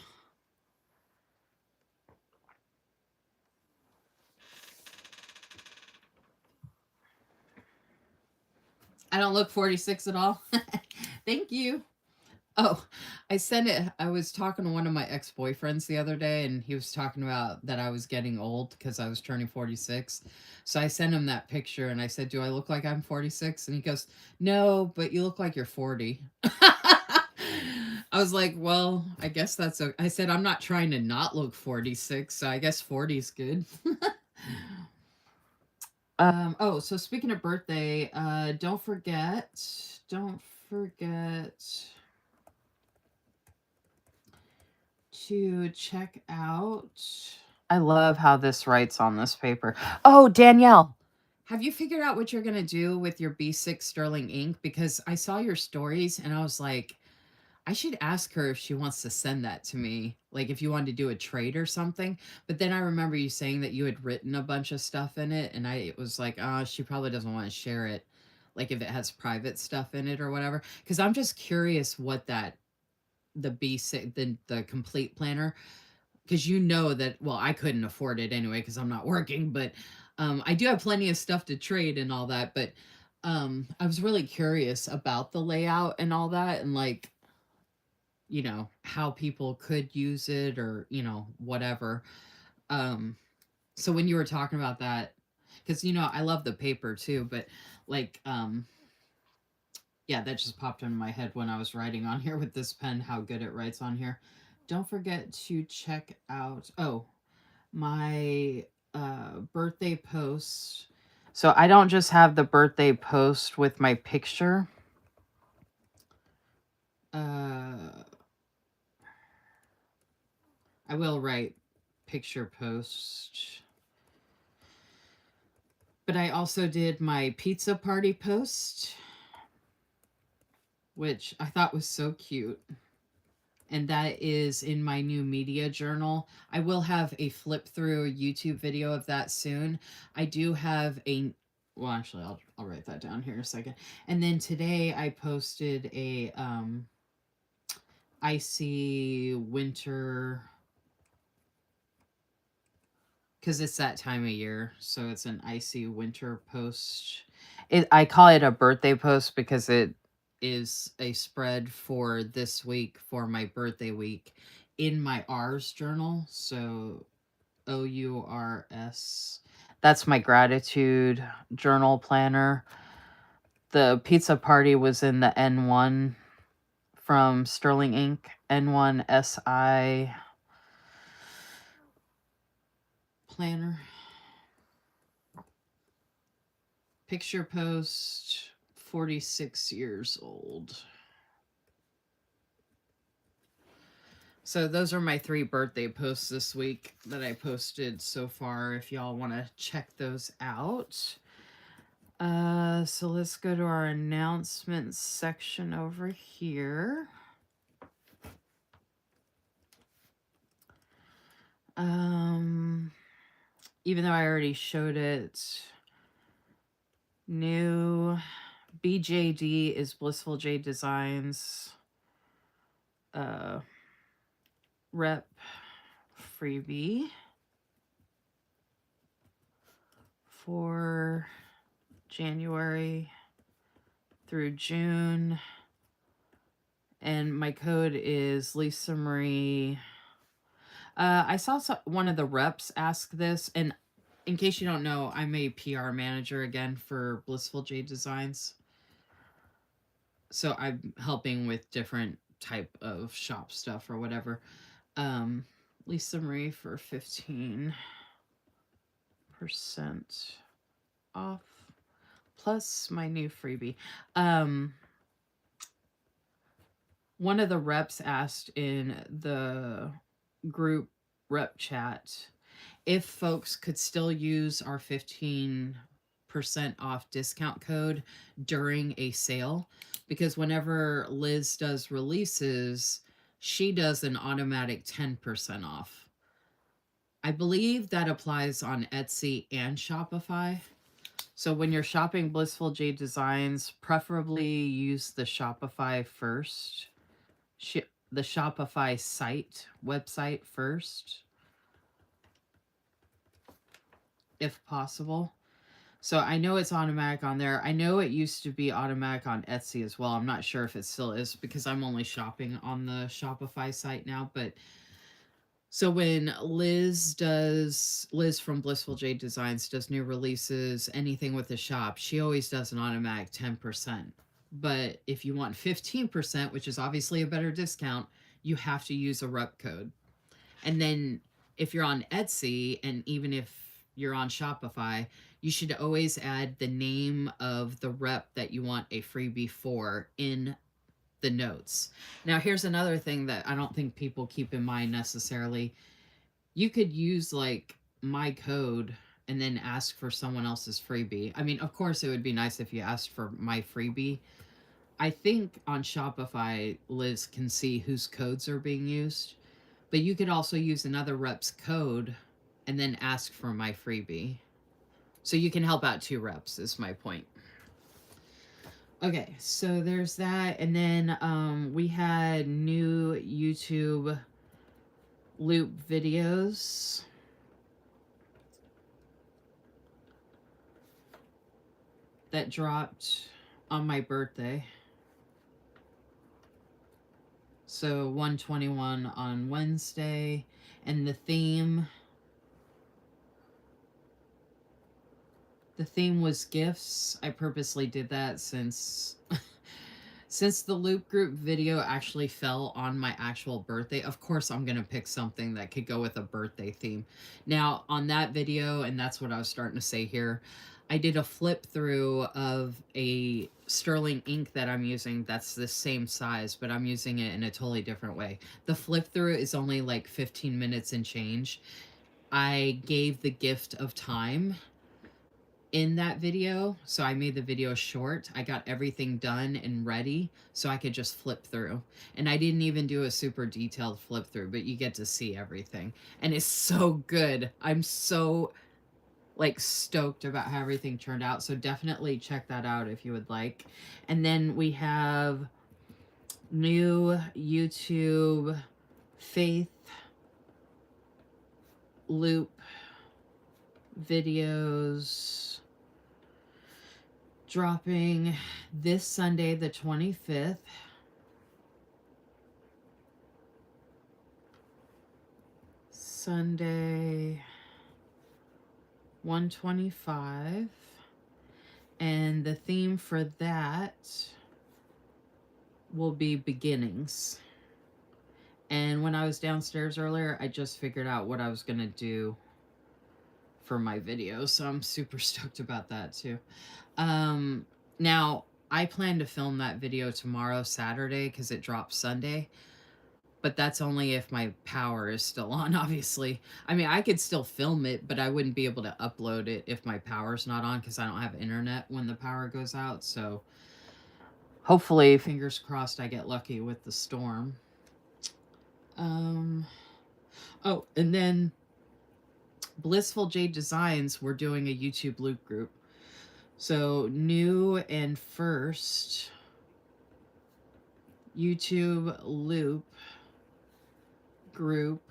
I don't look 46 at all. Thank you. Oh, I sent it. I was talking to one of my ex boyfriends the other day, and he was talking about that I was getting old because I was turning 46. So I sent him that picture and I said, "Do I look like I'm 46?" And he goes, "No, but you look like you're 40." I was like, "Well, I guess that's okay." I said, "I'm not trying to not look 46, so I guess 40 is good." Oh, so speaking of birthday, don't forget to check out. I love how this writes on this paper. Oh, Danielle, have you figured out what you're going to do with your B6 Sterling ink? Because I saw your stories and I was like, I should ask her if she wants to send that to me. Like if you wanted to do a trade or something. But then I remember you saying that you had written a bunch of stuff in it. And I was like, oh, she probably doesn't want to share it. Like if it has private stuff in it or whatever. Because I'm just curious what the B6, the complete planner, because you know that, well, I couldn't afford it anyway because I'm not working, but I do have plenty of stuff to trade and all that. But I was really curious about the layout and all that, and like, how people could use it or, whatever. Um, so when you were talking about that, because, I love the paper too, but like, yeah, that just popped into my head when I was writing on here with this pen, how good it writes on here. Don't forget to check out, my birthday post. So I don't just have the birthday post with my picture. I will write picture post. But I also did my pizza party post, which I thought was so cute. And that is in my new media journal. I will have a flip through YouTube video of that soon. I do have well, actually, I'll write that down here in a second. And then today I posted a icy winter, because it's that time of year, so it's an icy winter post. I call it a birthday post because it is a spread for this week, for my birthday week, in my R's journal. So OURS. That's my gratitude journal planner. The pizza party was in the N1 from Sterling Inc. N1SI planner. Picture post, 46 years old. So those are my 3 birthday posts this week that I posted so far, if y'all want to check those out. So let's go to our announcements section over here. Even though I already showed it, new BJD is Blissful J Designs. Rep freebie for January through June. And my code is Lisa Marie. I saw one of the reps ask this, and in case you don't know, I'm a PR manager again for Blissful J Designs. So I'm helping with different type of shop stuff or whatever. Lisa Marie for 15% off plus my new freebie. One of the reps asked in the group rep chat if folks could still use our 15% off discount code during a sale, because whenever Liz does releases, she does an automatic 10% off. I believe that applies on Etsy and Shopify. So when you're shopping Blissful Jade Designs, preferably use the Shopify first. The Shopify website first, if possible. So I know it's automatic on there. I know it used to be automatic on Etsy as well. I'm not sure if it still is because I'm only shopping on the Shopify site now. But so when Liz from Blissful Jade Designs does new releases, anything with the shop, she always does an automatic 10%. But if you want 15%, which is obviously a better discount, you have to use a rep code. And then if you're on Etsy, and even if you're on Shopify, you should always add the name of the rep that you want a freebie for in the notes. Now, here's another thing that I don't think people keep in mind necessarily. You could use like my code and then ask for someone else's freebie. I mean, of course, it would be nice if you asked for my freebie. I think on Shopify, Liz can see whose codes are being used. But you could also use another rep's code and then ask for my freebie. So you can help out 2 reps is my point. Okay, so there's that. And then we had new YouTube loop videos that dropped on my birthday. So 121 on Wednesday. And the theme was gifts. I purposely did that since the loop group video actually fell on my actual birthday. Of course, I'm going to pick something that could go with a birthday theme. Now, on that video, and that's what I was starting to say here, I did a flip through of a sterling ink that I'm using that's the same size, but I'm using it in a totally different way. The flip through is only like 15 minutes and change. I gave the gift of time in that video, so I made the video short. I got everything done and ready so I could just flip through. And I didn't even do a super detailed flip through, but you get to see everything. And it's so good. I'm so like stoked about how everything turned out. So definitely check that out if you would like. And then we have new YouTube faith loop videos dropping this Sunday, the 25th. Sunday, 125. And the theme for that will be beginnings. And when I was downstairs earlier, I just figured out what I was going to do for my video. So I'm super stoked about that too. Now, I plan to film that video tomorrow, Saturday, because it drops Sunday. But that's only if my power is still on, obviously. I mean, I could still film it, but I wouldn't be able to upload it if my power's not on because I don't have internet when the power goes out. So hopefully, fingers crossed, I get lucky with the storm. Oh, and then Blissful Jade Designs, we're doing a YouTube loop group. So new and first YouTube loop group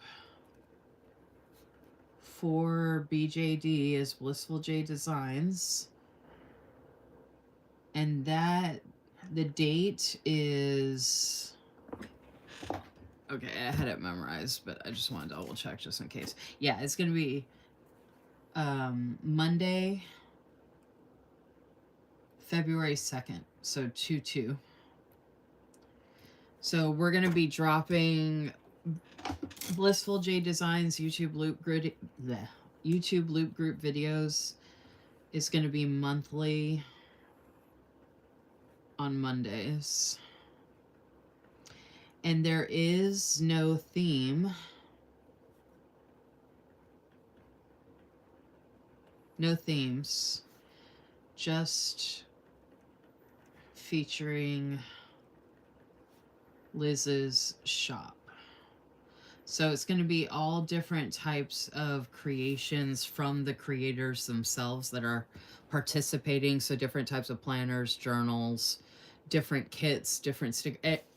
for BJD is Blissful Jade Designs. And that, the date is... Okay, I had it memorized, but I just want to double check just in case. Yeah, it's going to be Monday, February 2nd, so 2/2. So we're going to be dropping Blissful Jade Designs YouTube loop group videos. Is going to be monthly on Mondays. And there is no theme. No themes. Just featuring Liz's shop. So it's going to be all different types of creations from the creators themselves that are participating. So different types of planners, journals, different kits, different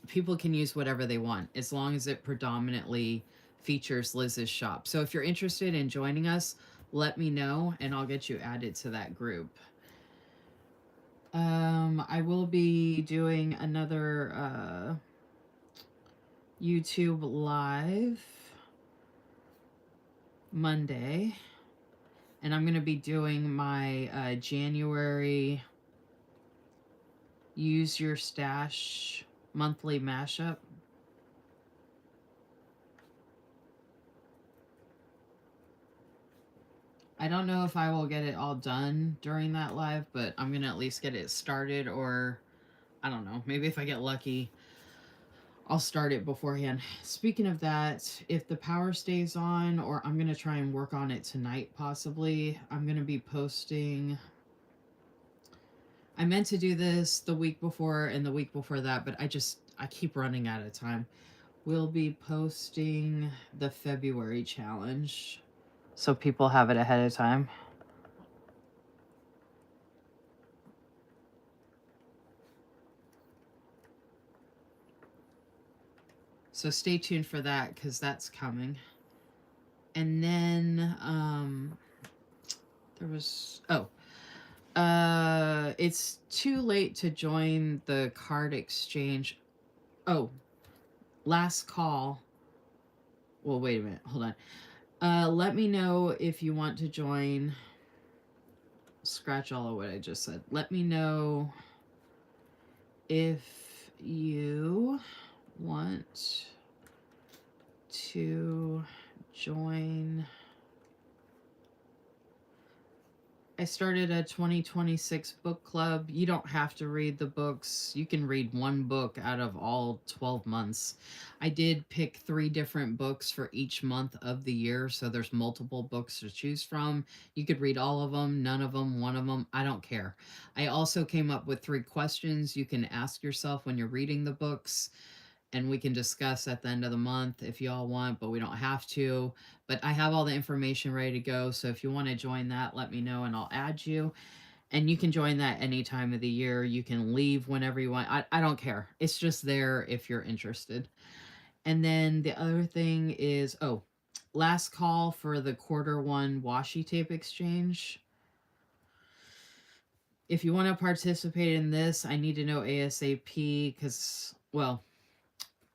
people can use whatever they want as long as it predominantly features Liz's shop. So if you're interested in joining us, let me know and I'll get you added to that group. I will be doing another YouTube live Monday, and I'm going to be doing my January Use Your Stash monthly mashup. I don't know if I will get it all done during that live, but I'm going to at least get it started, or I don't know, maybe if I get lucky, I'll start it beforehand. Speaking of that, if the power stays on, or I'm going to try and work on it tonight possibly, I'm going to be posting. I meant to do this the week before and the week before that, but I keep running out of time. We'll be posting the February challenge, so people have it ahead of time. So stay tuned for that because that's coming. And then there was it's too late to join the card exchange. Oh, last call. Well, wait a minute. Hold on. Let me know if you want to join. Scratch all of what I just said. Let me know if you want to join. I started a 2026 book club. You don't have to read the books. You can read one book out of all 12 months. I did pick 3 different books for each month of the year, so there's multiple books to choose from. You could read all of them, none of them, one of them. I don't care. I also came up with 3 questions you can ask yourself when you're reading the books, and we can discuss at the end of the month if you all want, but we don't have to. But I have all the information ready to go, so if you want to join that, let me know and I'll add you. And you can join that any time of the year. You can leave whenever you want. I don't care. It's just there if you're interested. And then the other thing is, last call for the Q1 washi tape exchange. If you want to participate in this, I need to know ASAP because, well,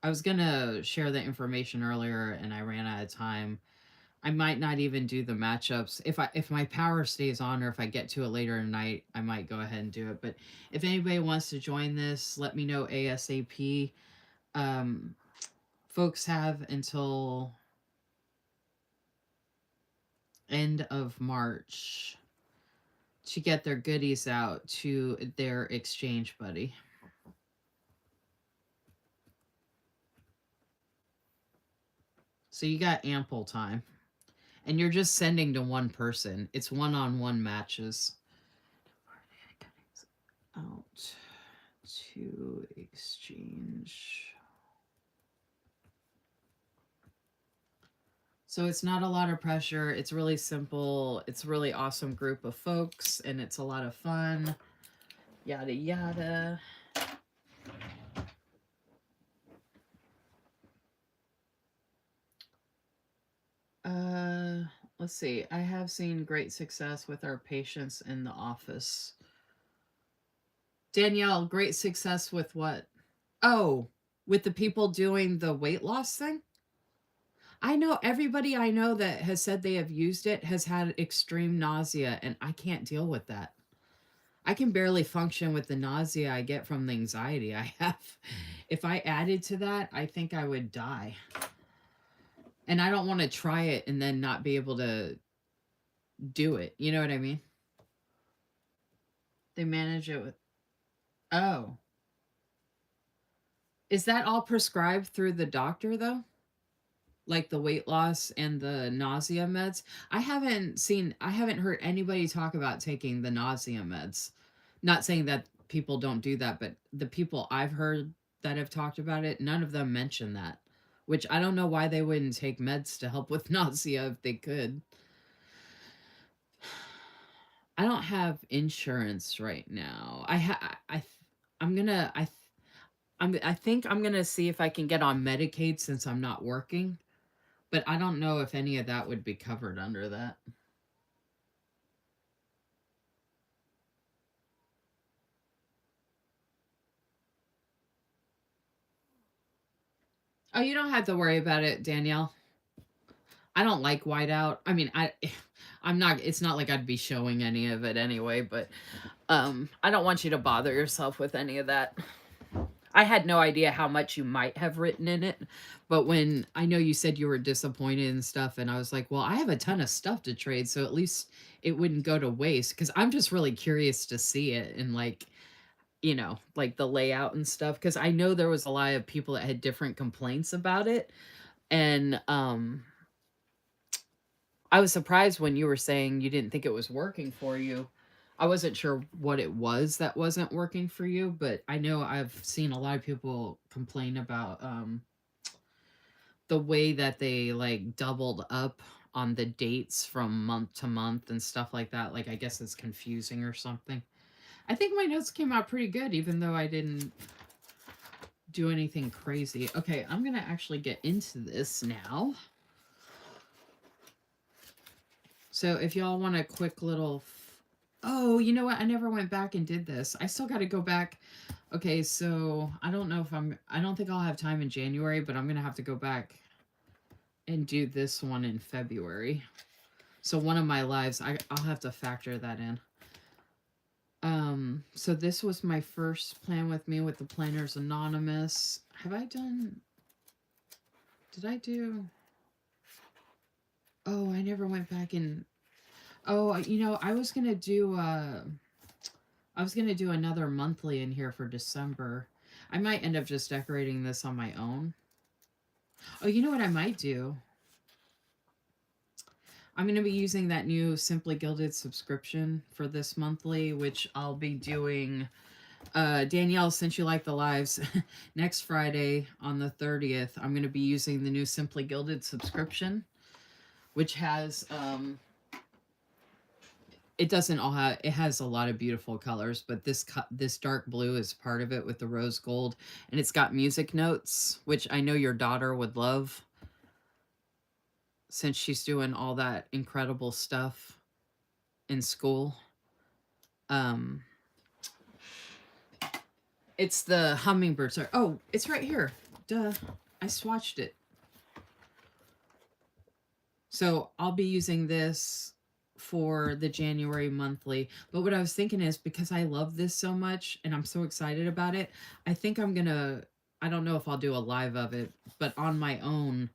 I was going to share the information earlier and I ran out of time. I might not even do the matchups. If my power stays on or if I get to it later in the night, I might go ahead and do it. But if anybody wants to join this, let me know ASAP. Folks have until end of March to get their goodies out to their exchange buddy. So you got ample time. And you're just sending to one person. It's one-on-one matches. Out to exchange. So it's not a lot of pressure. It's really simple. It's a really awesome group of folks, and it's a lot of fun. Yada, yada. Let's see. I have seen great success with our patients in the office. Danielle, great success with what? Oh, with the people doing the weight loss thing? I know everybody I know that has said they have used it has had extreme nausea, and I can't deal with that. I can barely function with the nausea I get from the anxiety I have. If I added to that, I think I would die. And I don't want to try it and then not be able to do it. You know what I mean? They manage it with. Oh. Is that all prescribed through the doctor, though? Like the weight loss and the nausea meds? I haven't heard anybody talk about taking the nausea meds. Not saying that people don't do that, but the people I've heard that have talked about it, none of them mention that. which I don't know why they wouldn't take meds to help with nausea if they could. I don't have insurance right now. I'm gonna I think I'm gonna see if I can get on Medicaid since I'm not working, but I don't know if any of that would be covered under that. Oh, you don't have to worry about it, Danielle. I don't like whiteout. I mean, I'm not. It's not like I'd be showing any of it anyway. But I don't want you to bother yourself with any of that. I had no idea how much you might have written in it, but when I know you said you were disappointed and stuff, and I was like, well, I have a ton of stuff to trade, so at least it wouldn't go to waste. Because I'm just really curious to see it and like like the layout and stuff. Because I know there was a lot of people that had different complaints about it, and I was surprised when you were saying you didn't think it was working for you. I wasn't sure what it was that wasn't working for you, but I know I've seen a lot of people complain about the way that they like doubled up on the dates from month to month and stuff like that. Like, I guess it's confusing or something. I think my notes came out pretty good, even though I didn't do anything crazy. Okay, I'm going to actually get into this now. So if y'all want a quick little... Oh, you know what? I never went back and did this. I still got to go back. Okay, so I don't know if I don't think I'll have time in January, but I'm going to have to go back and do this one in February. So one of my lives, I'll have to factor that in. So this was my first plan with me with the Planners Anonymous. Have I done... Did I do... Oh, I never went back and... Oh, I was going to do... I was going to do another monthly in here for December. I might end up just decorating this on my own. Oh, you know what I might do? I'm going to be using that new Simply Gilded subscription for this monthly, which I'll be doing... Danielle, since you like the lives, next Friday on the 30th, I'm going to be using the new Simply Gilded subscription, which has... it doesn't all have... It has a lot of beautiful colors, but this dark blue is part of it with the rose gold, and it's got music notes, which I know your daughter would love, since she's doing all that incredible stuff in school. It's the hummingbird. Sorry. Oh, it's right here. Duh. I swatched it. So I'll be using this for the January monthly. But what I was thinking is, because I love this so much and I'm so excited about it, I think I'm going to... I don't know if I'll do a live of it, but on my own,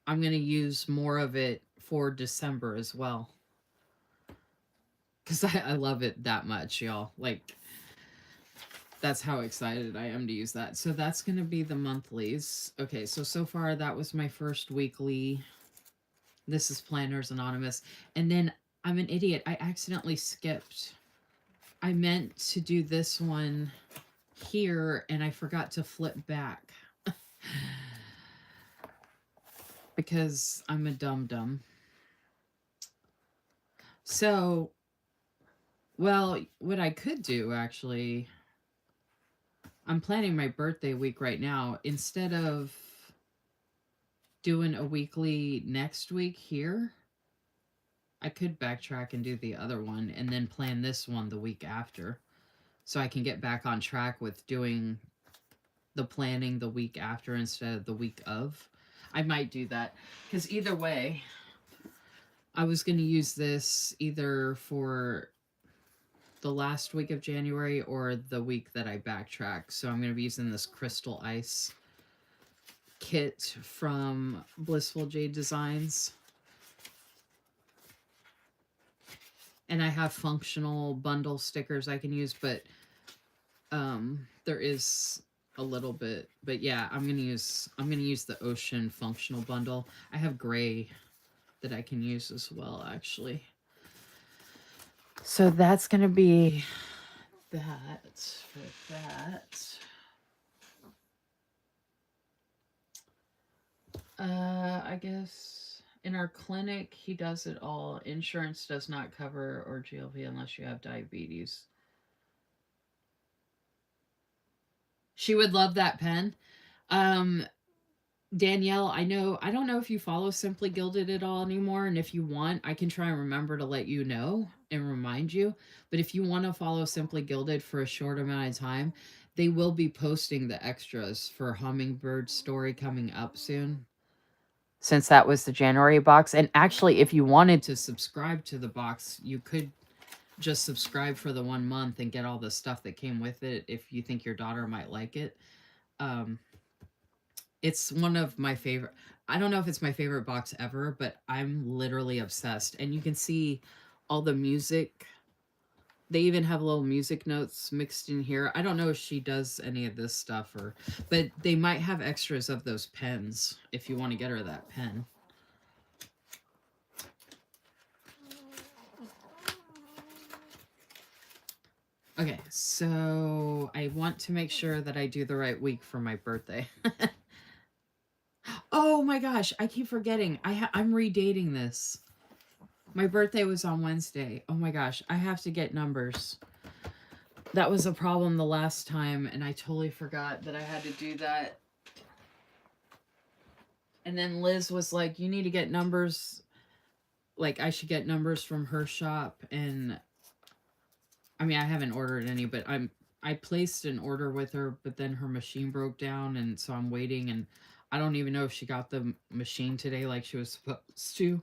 I'm going to use more of it for December as well. Because I love it that much, y'all. Like, that's how excited I am to use that. So that's going to be the monthlies. Okay, so far that was my first weekly. This is Planners Anonymous. And then I'm an idiot. I accidentally skipped. I meant to do this one here, and I forgot to flip back. Because I'm a dum-dum. So, well, what I could do, actually... I'm planning my birthday week right now. Instead of doing a weekly next week here, I could backtrack and do the other one and then plan this one the week after, so I can get back on track with doing the planning the week after instead of the week of. I might do that, because either way, I was going to use this either for the last week of January or the week that I backtrack. So I'm going to be using this Crystal Ice kit from Blissful Jade Designs. And I have functional bundle stickers I can use, but there is a little bit. But yeah, I'm gonna use the Ocean functional bundle. I have gray that I can use as well, actually. So that's gonna be that for that. I guess in our clinic, he does it all. Insurance does not cover or GLP unless you have diabetes. She would love that pen. Um, Danielle, I don't know if you follow Simply Gilded at all anymore. And if you want, I can try and remember to let you know and remind you. But if you want to follow Simply Gilded for a short amount of time, they will be posting the extras for Hummingbird story coming up soon. Since that was the January box. And actually, if you wanted to subscribe to the box, you could just subscribe for the 1 month and get all the stuff that came with it if you think your daughter might like it. Um, it's one of my favorite. I don't know if it's my favorite box ever, but I'm literally obsessed. And you can see all the music. They even have little music notes mixed in here. I don't know if she does any of this stuff but they might have extras of those pens if you want to get her that pen. Okay, so I want to make sure that I do the right week for my birthday. Oh my gosh, I keep forgetting. I'm redating this. My birthday was on Wednesday. Oh my gosh, I have to get numbers. That was a problem the last time, and I totally forgot that I had to do that. And then Liz was like, you need to get numbers. Like, I should get numbers from her shop. And I mean, I haven't ordered any, but I placed an order with her, but then her machine broke down, and so I'm waiting, and I don't even know if she got the machine today like she was supposed to.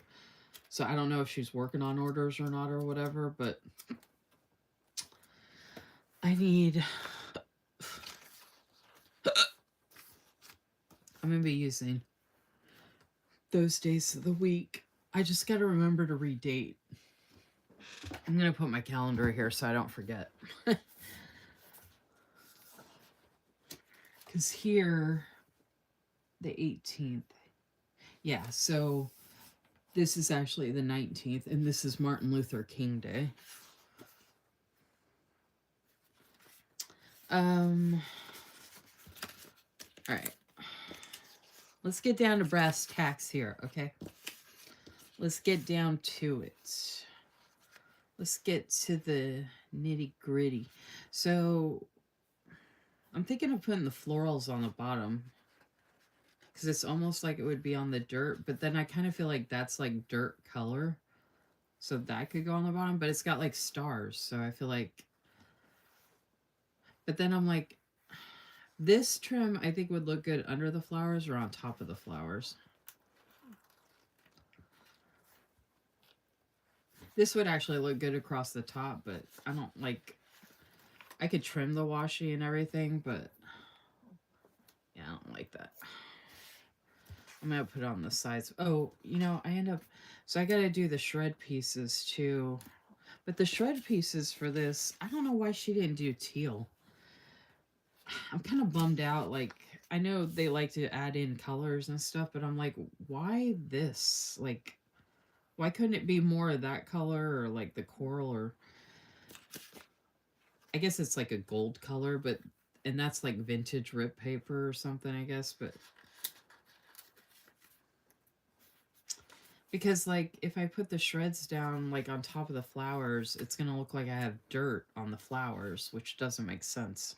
So I don't know if she's working on orders or not or whatever, but I need... I'm going to be using those days of the week. I just got to remember to redate. I'm going to put my calendar here so I don't forget. Because here, the 18th. Yeah, so this is actually the 19th, and this is Martin Luther King Day. All right. Let's get down to brass tacks here, okay? Let's get down to it. Let's get to the nitty gritty. So I'm thinking of putting the florals on the bottom because it's almost like it would be on the dirt, but then I kind of feel like that's like dirt color. So that could go on the bottom, but it's got like stars. So I feel like, but then I'm like, this trim I think would look good under the flowers or on top of the flowers. This would actually look good across the top, but I don't like, I could trim the washi and everything, but yeah, I don't like that. I'm going to put it on the sides. Oh, you know, I end up, so I got to do the shred pieces too. But the shred pieces for this, I don't know why she didn't do teal. I'm kind of bummed out. Like, I know they like to add in colors and stuff, but I'm like, why this? Like, why couldn't it be more of that color or like the coral or... I guess it's like a gold color, but... And that's like vintage rip paper or something, I guess, but... Because, like, if I put the shreds down, like, on top of the flowers, it's going to look like I have dirt on the flowers, which doesn't make sense.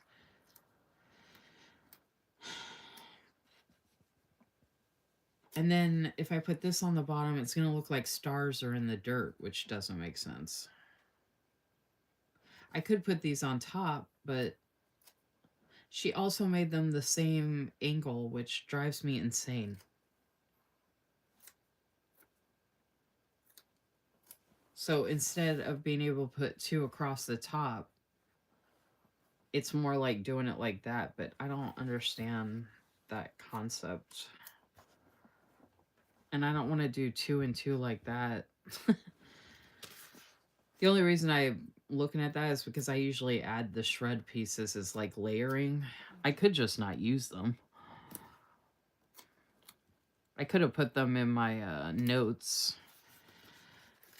And then if I put this on the bottom, it's going to look like stars are in the dirt, which doesn't make sense. I could put these on top, but she also made them the same angle, which drives me insane. So instead of being able to put two across the top, it's more like doing it like that, but I don't understand that concept. And I don't want to do 2 and 2 like that. The only reason I'm looking at that is because I usually add the shred pieces as like layering. I could just not use them. I could have put them in my notes.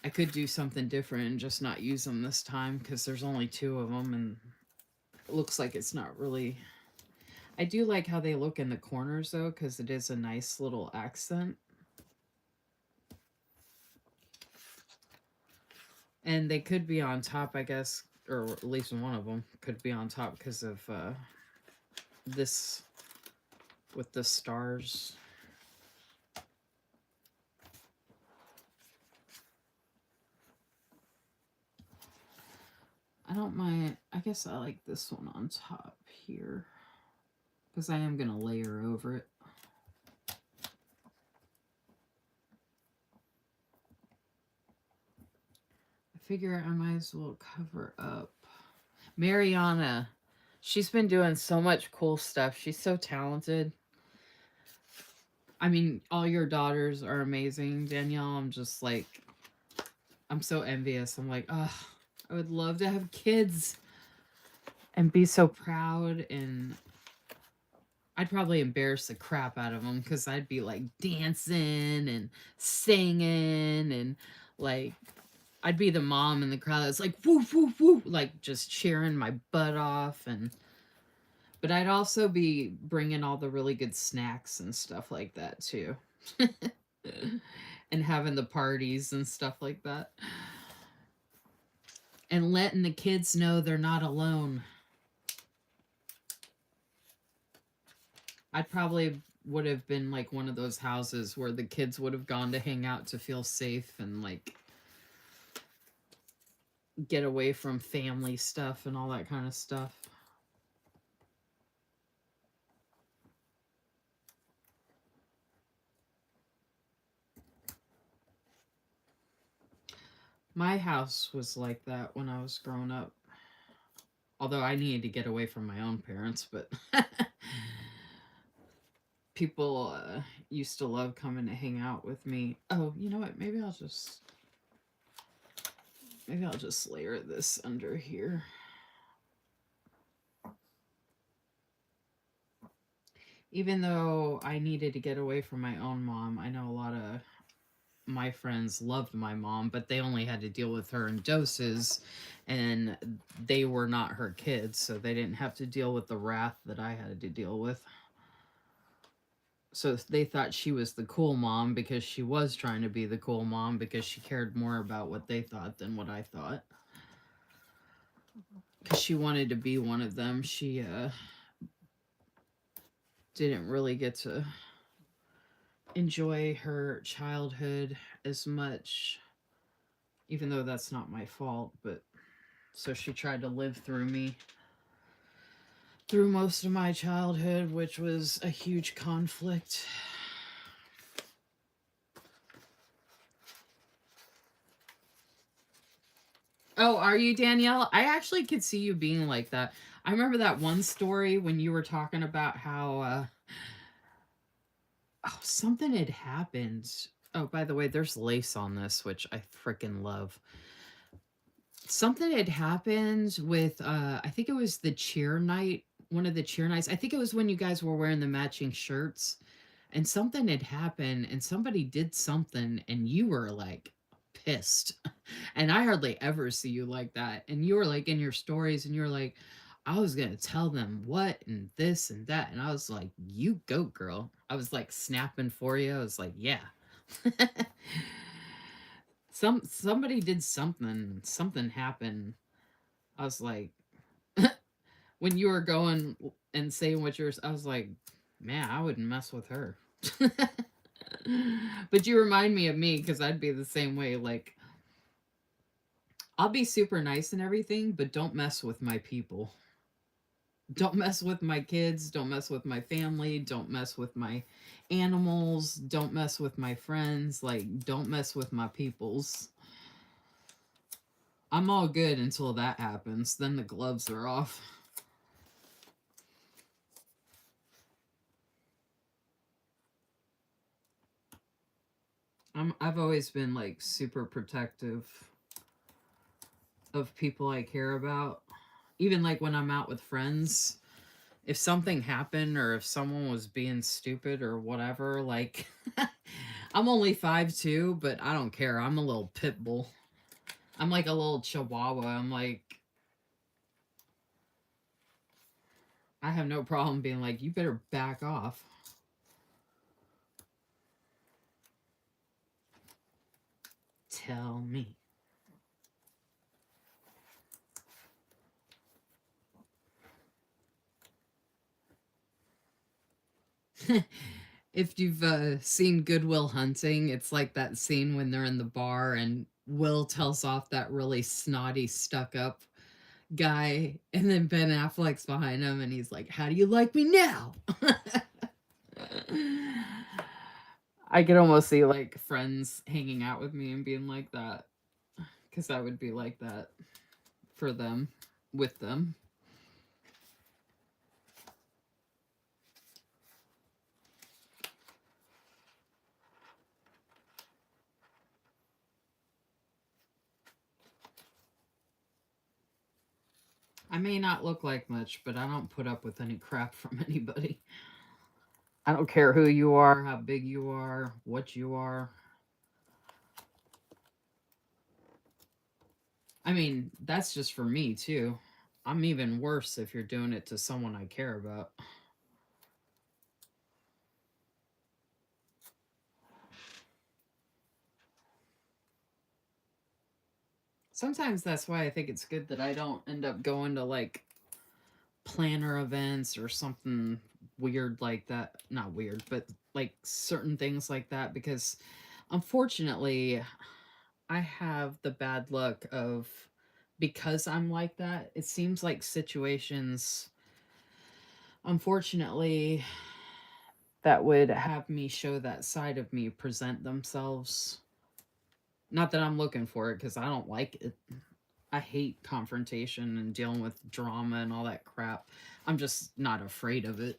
I could do something different and just not use them this time because there's only 2 of them and it looks like it's not really... I do like how they look in the corners though, because it is a nice little accent. And they could be on top, I guess, or at least one of them could be on top because of this with the stars. I don't mind. I guess I like this one on top here because I am going to layer over it. I figure I might as well cover up. Mariana, she's been doing so much cool stuff. She's so talented. I mean, all your daughters are amazing, Danielle. I'm just like, I'm so envious. I'm like, oh, I would love to have kids and be so proud. And I'd probably embarrass the crap out of them because I'd be like dancing and singing and like, I'd be the mom in the crowd that's like, woo, woo, woo, like just cheering my butt off. But I'd also be bringing all the really good snacks and stuff like that too. And having the parties and stuff like that. And letting the kids know they're not alone. I probably would have been like one of those houses where the kids would have gone to hang out to feel safe and like get away from family stuff and all that kind of stuff. My house was like that when I was growing up. Although I needed to get away from my own parents, but people used to love coming to hang out with me. Oh, you know what? Maybe I'll just layer this under here. Even though I needed to get away from my own mom, I know a lot of my friends loved my mom, but they only had to deal with her in doses, and they were not her kids, so they didn't have to deal with the wrath that I had to deal with. So they thought she was the cool mom because she was trying to be the cool mom because she cared more about what they thought than what I thought. Because she wanted to be one of them. She didn't really get to enjoy her childhood as much, even though that's not my fault. But so she tried to live through me through most of my childhood, which was a huge conflict. Oh, are you, Danielle? I actually could see you being like that. I remember that one story when you were talking about how oh, something had happened. Oh, by the way, there's lace on this, which I freaking love. Something had happened with I think it was the cheer night, one of the cheer nights. I think it was when you guys were wearing the matching shirts, and something had happened and somebody did something and you were like pissed. And I hardly ever see you like that. And you were like in your stories and you were like, I was going to tell them what and this and that. And I was like, you go, girl. I was like snapping for you. I was like, yeah. Somebody did something happened. I was like, when you were going and saying what yours, I was like, man, I wouldn't mess with her. But you remind me of me because I'd be the same way. Like, I'll be super nice and everything, but don't mess with my people. Don't mess with my kids. Don't mess with my family. Don't mess with my animals. Don't mess with my friends. Like, don't mess with my peoples. I'm all good until that happens. Then the gloves are off. I've always been like super protective of people I care about. Even like when I'm out with friends, if something happened or if someone was being stupid or whatever, like I'm only 5'2", but I don't care. I'm a little pit bull. I'm like a little chihuahua. I have no problem being like, you better back off. Tell me. If you've seen Good Will Hunting, it's like that scene when they're in the bar and Will tells off that really snotty, stuck up guy, and then Ben Affleck's behind him and he's like, how do you like me now? I could almost see like friends hanging out with me and being like that, because I would be like that for them, with them. I may not look like much, but I don't put up with any crap from anybody. I don't care who you are, how big you are, what you are. I mean, that's just for me, too. I'm even worse if you're doing it to someone I care about. Sometimes that's why I think it's good that I don't end up going to like planner events or something weird like that. Not weird, but like certain things like that, because unfortunately I have the bad luck of, because I'm like that, it seems like situations, unfortunately, that would have me show that side of me present themselves. Not that I'm looking for it, because I don't like it. I hate confrontation and dealing with drama and all that crap. I'm just not afraid of it.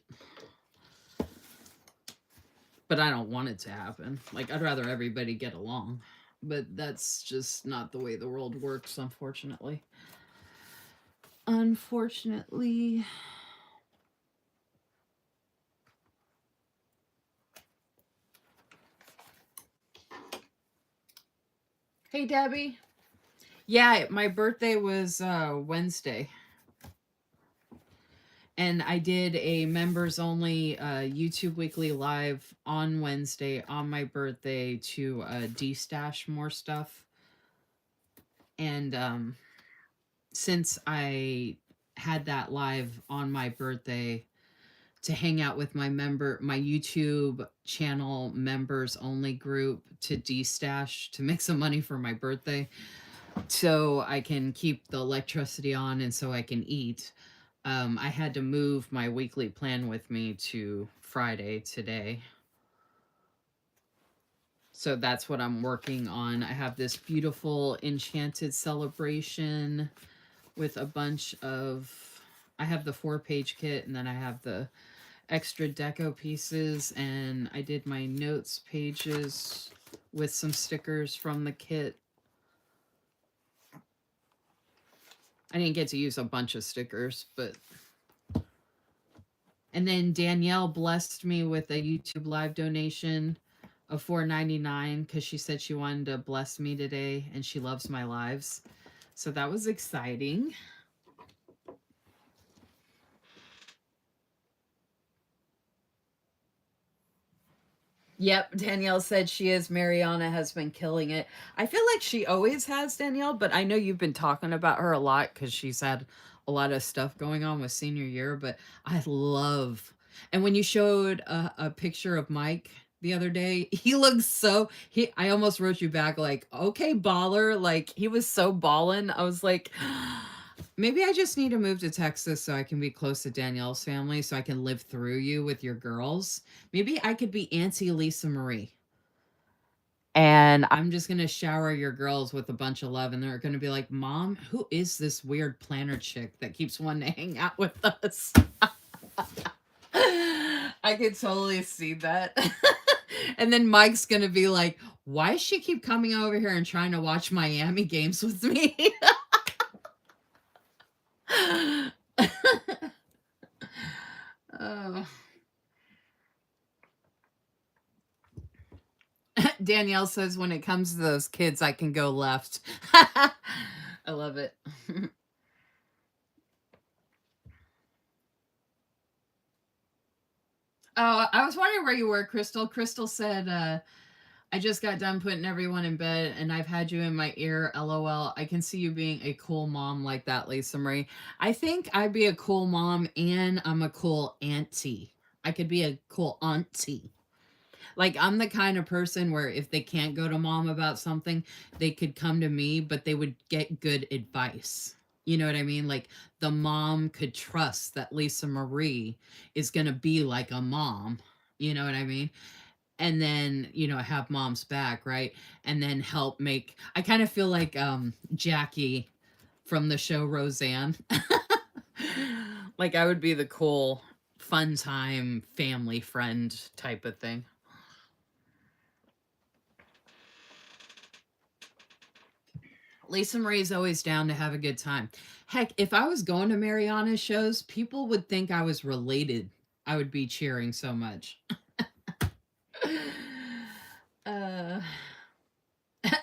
But I don't want it to happen. Like, I'd rather everybody get along. But that's just not the way the world works, unfortunately. Unfortunately. Hey, Debbie. Yeah, my birthday was Wednesday. And I did a members only YouTube weekly live on Wednesday on my birthday to de-stash more stuff. And since I had that live on my birthday to hang out with my YouTube channel members only group to de-stash to make some money for my birthday, so I can keep the electricity on and so I can eat. I had to move my weekly plan with me to Friday today. So that's what I'm working on. I have this beautiful enchanted celebration with a bunch of, I have the 4-page kit and then I have the extra deco pieces, and I did my notes pages with some stickers from the kit. I didn't get to use a bunch of stickers, but... And then Danielle blessed me with a YouTube live donation of $4.99 because she said she wanted to bless me today and she loves my lives. So that was exciting. Yep, Danielle said she is. Mariana has been killing it. I feel like she always has, Danielle, but I know you've been talking about her a lot because she's had a lot of stuff going on with senior year, but I love... And when you showed a picture of Mike the other day, he looks so... I almost wrote you back like, okay, baller. Like, he was so ballin'. I was like... Maybe I just need to move to Texas so I can be close to Danielle's family so I can live through you with your girls. Maybe I could be Auntie Lisa Marie. And I'm just going to shower your girls with a bunch of love. And they're going to be like, Mom, who is this weird planner chick that keeps wanting to hang out with us? I could totally see that. And then Mike's going to be like, why does she keep coming over here and trying to watch Miami games with me? Oh. Danielle says, when it comes to those kids, I can go left. I love it. Oh, I was wondering where you were, Crystal. Crystal said, I just got done putting everyone in bed and I've had you in my ear. LOL. I can see you being a cool mom like that, Lisa Marie. I think I'd be a cool mom and I'm a cool auntie. I could be a cool auntie. Like, I'm the kind of person where if they can't go to mom about something, they could come to me, but they would get good advice. You know what I mean? Like, the mom could trust that Lisa Marie is going to be like a mom. You know what I mean? And then, have mom's back, right? And then help make. I kind of feel like Jackie from the show Roseanne. Like, I would be the cool, fun time, family friend type of thing. Lisa Marie's always down to have a good time. Heck, if I was going to Mariana's shows, people would think I was related. I would be cheering so much. uh,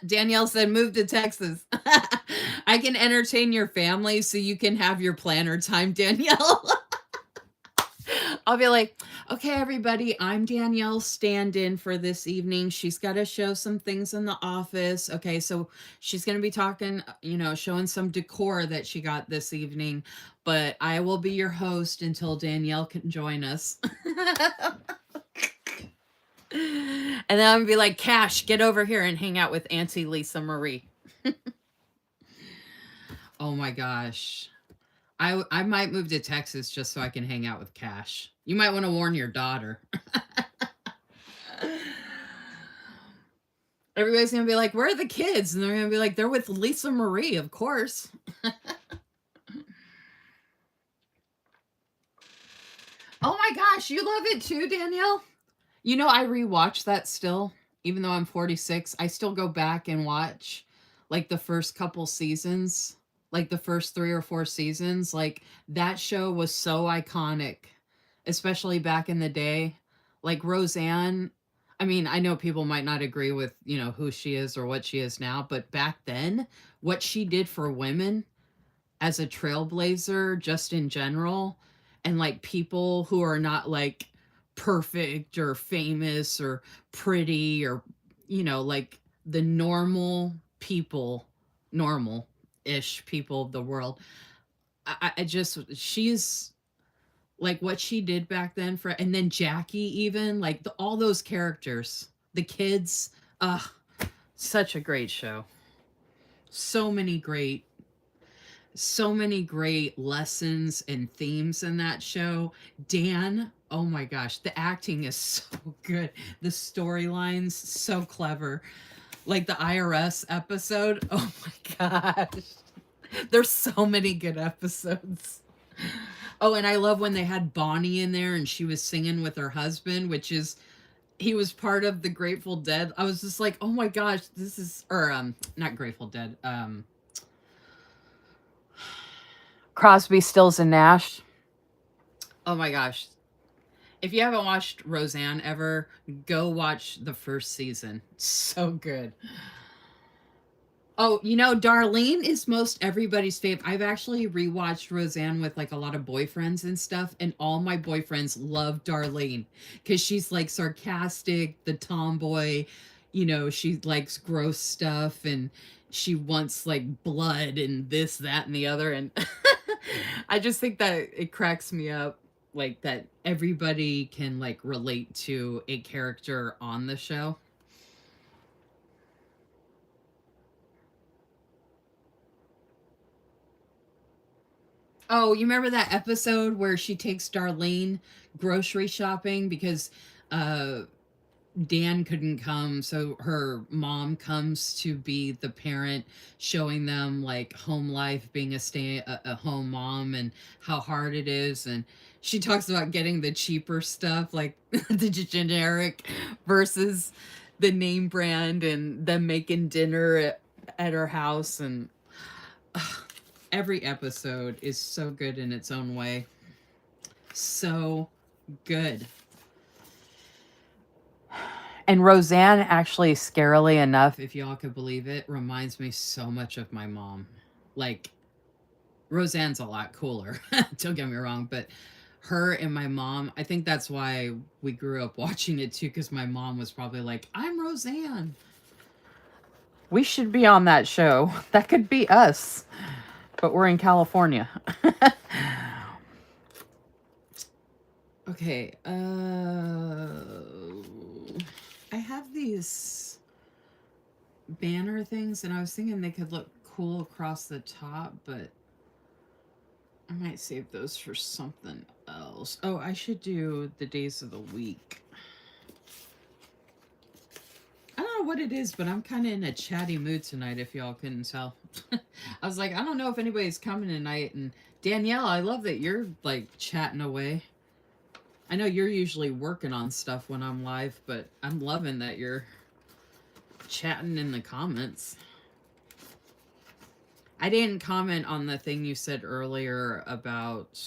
Danielle said, move to Texas. I can entertain your family so you can have your planner time, Danielle. I'll be like, okay, everybody, I'm Danielle stand in for this evening. She's got to show some things in the office. Okay, so she's going to be talking, showing some decor that she got this evening, but I will be your host until Danielle can join us. And then I'm going to be like, Cash, get over here and hang out with Auntie Lisa Marie. Oh my gosh. I might move to Texas just so I can hang out with Cash. You might want to warn your daughter. Everybody's going to be like, where are the kids? And they're going to be like, they're with Lisa Marie, of course. Oh my gosh, you love it too, Danielle? I rewatch that still. Even though I'm 46, I still go back and watch like the first couple seasons, like the first 3 or 4 seasons. Like, that show was so iconic, especially back in the day. Like Roseanne, I mean, I know people might not agree with, who she is or what she is now, but back then, what she did for women as a trailblazer, just in general, and like people who are not like perfect or famous or pretty or, like the normal ish people of the world. I just, she's like what she did back then for, and then Jackie, even like all those characters, the kids, such a great show. So many great lessons and themes in that show. Dan, oh my gosh, the acting is so good. The storylines so clever. Like the IRS episode, oh my gosh. There's so many good episodes. Oh, and I love when they had Bonnie in there and she was singing with her husband, which is, he was part of the Grateful Dead. I was just like, oh my gosh, this is, or not Grateful Dead, Crosby, Stills, and Nash. Oh my gosh. If you haven't watched Roseanne ever, go watch the first season. So good. Oh, Darlene is most everybody's favorite. I've actually rewatched Roseanne with like a lot of boyfriends and stuff, and all my boyfriends love Darlene because she's like sarcastic, the tomboy. She likes gross stuff and she wants like blood and this, that, and the other. And I just think that it cracks me up, like that everybody can like relate to a character on the show. Oh, you remember that episode where she takes Darlene grocery shopping because uh Dan couldn't come, so her mom comes to be the parent, showing them like home life, being a home mom and how hard it is. And she talks about getting the cheaper stuff, like the generic versus the name brand, and them making dinner at her house. And every episode is so good in its own way. So good. And Roseanne, actually, scarily enough, if y'all could believe it, reminds me so much of my mom. Like, Roseanne's a lot cooler. Don't get me wrong, but her and my mom, I think that's why we grew up watching it too, because my mom was probably like, I'm Roseanne. We should be on that show. That could be us. But we're in California. Okay. I have these banner things, and I was thinking they could look cool across the top, but I might save those for something else. Oh, I should do the days of the week. I don't know what it is, but I'm kind of in a chatty mood tonight, if y'all couldn't tell. I was like, I don't know if anybody's coming tonight. And Danielle, I love that you're like chatting away. I know you're usually working on stuff when I'm live, but I'm loving that you're chatting in the comments. I didn't comment on the thing you said earlier about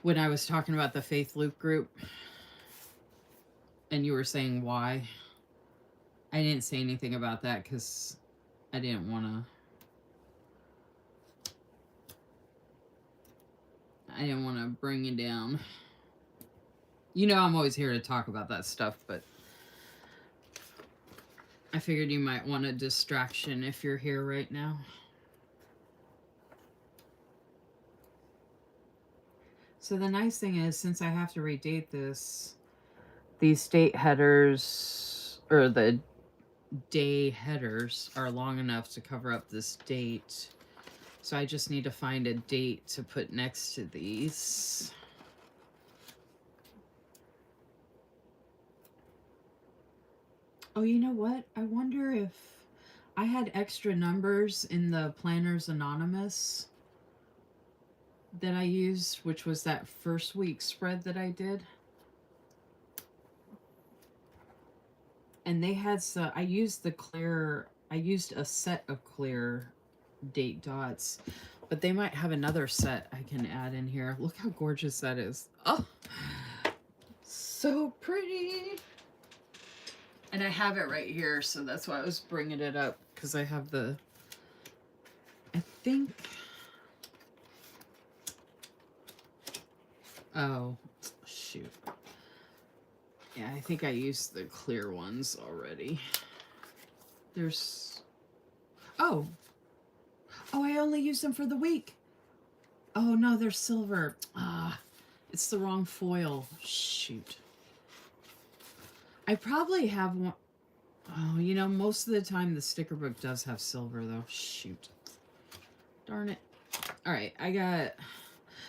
when I was talking about the Faith Loop group and you were saying why. I didn't say anything about that because I didn't want to. I didn't want to bring you down. You know, I'm always here to talk about that stuff, but I figured you might want a distraction if you're here right now. So the nice thing is, since I have to redate this, these date headers, or the day headers, are long enough to cover up this date. So I just need to find a date to put next to these. Oh, you know what? I wonder if I had extra numbers in the Planners Anonymous that I used, which was that first week spread that I did. And they had some, I used a set of clear date dots, but they might have another set I can add in here. Look how gorgeous that is. Oh, so pretty. And I have it right here, so that's why I was bringing it up, because I have the, I think, oh, shoot. Yeah, I think I used the clear ones already. There's, oh, I only used them for the week. Oh, no, they're silver. Ah, it's the wrong foil. Shoot. I probably have one. Oh, you know, most of the time the sticker book does have silver, though. Shoot. Darn it. All right, I got...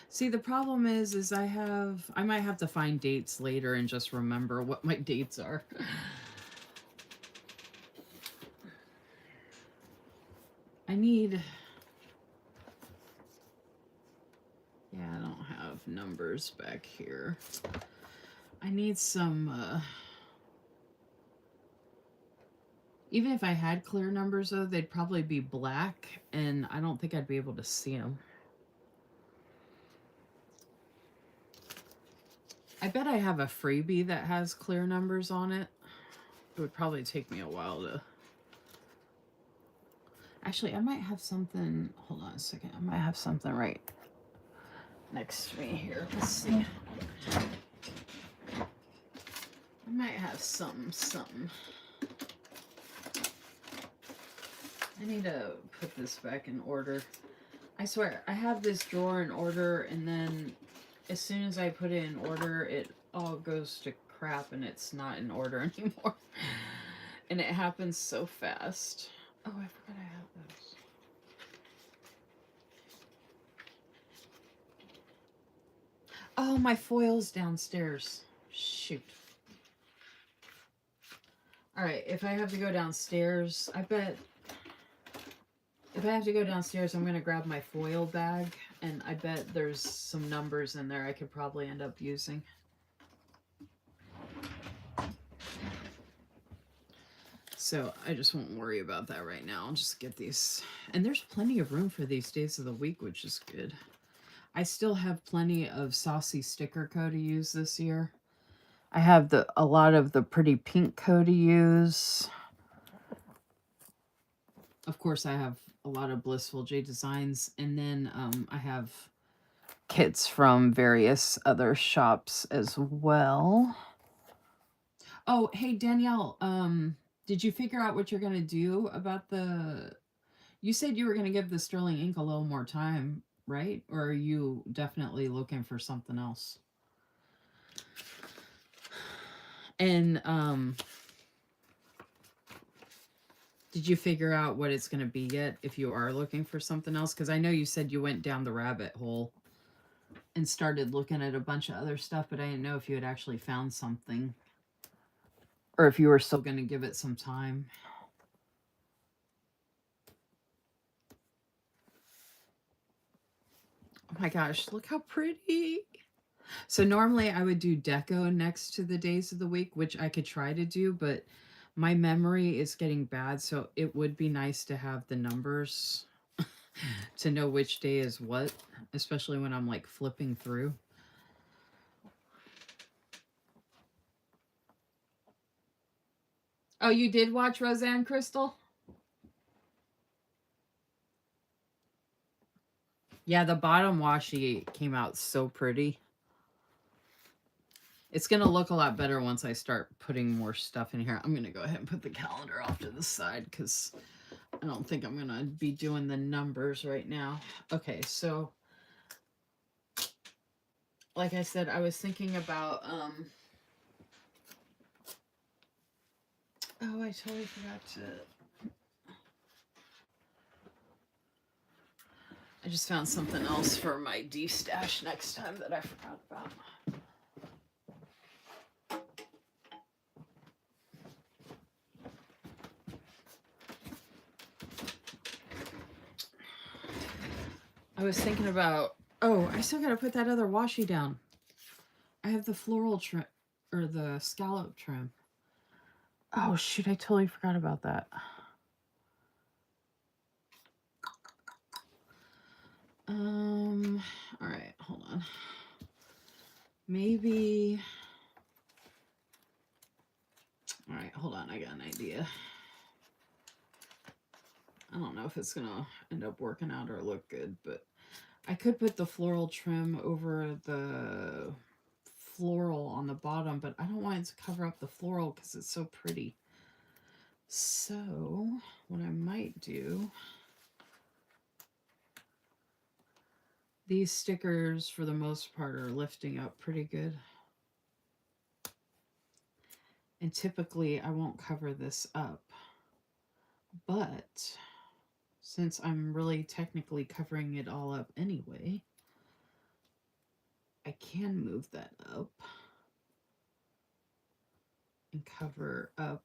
See, the problem is I might have to find dates later and just remember what my dates are. I need... Yeah, I don't have numbers back here. I need some, Even if I had clear numbers, though, they'd probably be black, and I don't think I'd be able to see them. I bet I have a freebie that has clear numbers on it. It would probably take me a while to... Actually, I might have something... Hold on a second. I might have something right next to me here. Let's see. I might have something. I need to put this back in order. I swear, I have this drawer in order, and then as soon as I put it in order, it all goes to crap and it's not in order anymore. And it happens so fast. Oh, I forgot I have those. Oh, my foil's downstairs. Shoot. Alright, if I have to go downstairs, I bet... If I have to go downstairs, I'm going to grab my foil bag, and I bet there's some numbers in there I could probably end up using. So I just won't worry about that right now. I'll just get these. And there's plenty of room for these days of the week, which is good. I still have plenty of Saucy sticker co to use this year. I have a lot of the pretty pink co to use. Of course, I have a lot of Blissful J Designs, and then I have kits from various other shops as well. Oh, hey Danielle, did you figure out what you're gonna do about the? You said you were gonna give the sterling ink a little more time, right? Or are you definitely looking for something else? And did you figure out what it's gonna be yet? If you are looking for something else, because I know you said you went down the rabbit hole and started looking at a bunch of other stuff, but I didn't know if you had actually found something. Or if you were still going to give it some time. Oh my gosh, look how pretty. So normally I would do deco next to the days of the week, which I could try to do, but my memory is getting bad, so it would be nice to have the numbers to know which day is what, especially when I'm like flipping through. Oh, you did watch Roseanne Crystal? Yeah, the bottom washi came out so pretty. It's going to look a lot better once I start putting more stuff in here. I'm going to go ahead and put the calendar off to the side because I don't think I'm going to be doing the numbers right now. Okay, so like I said, I was thinking about, oh, I totally forgot to, I just found something else for my D-stash next time that I forgot about. I was thinking about, oh, I still got to put that other washi down. I have the floral trim, or the scallop trim. Oh, shoot, I totally forgot about that. All right, hold on. Maybe, all right, hold on, I got an idea. I don't know if it's gonna end up working out or look good, but I could put the floral trim over the floral on the bottom, but I don't want it to cover up the floral because it's so pretty. So what I might do, these stickers for the most part are lifting up pretty good. And typically I won't cover this up, but since I'm really technically covering it all up anyway, I can move that up and cover up,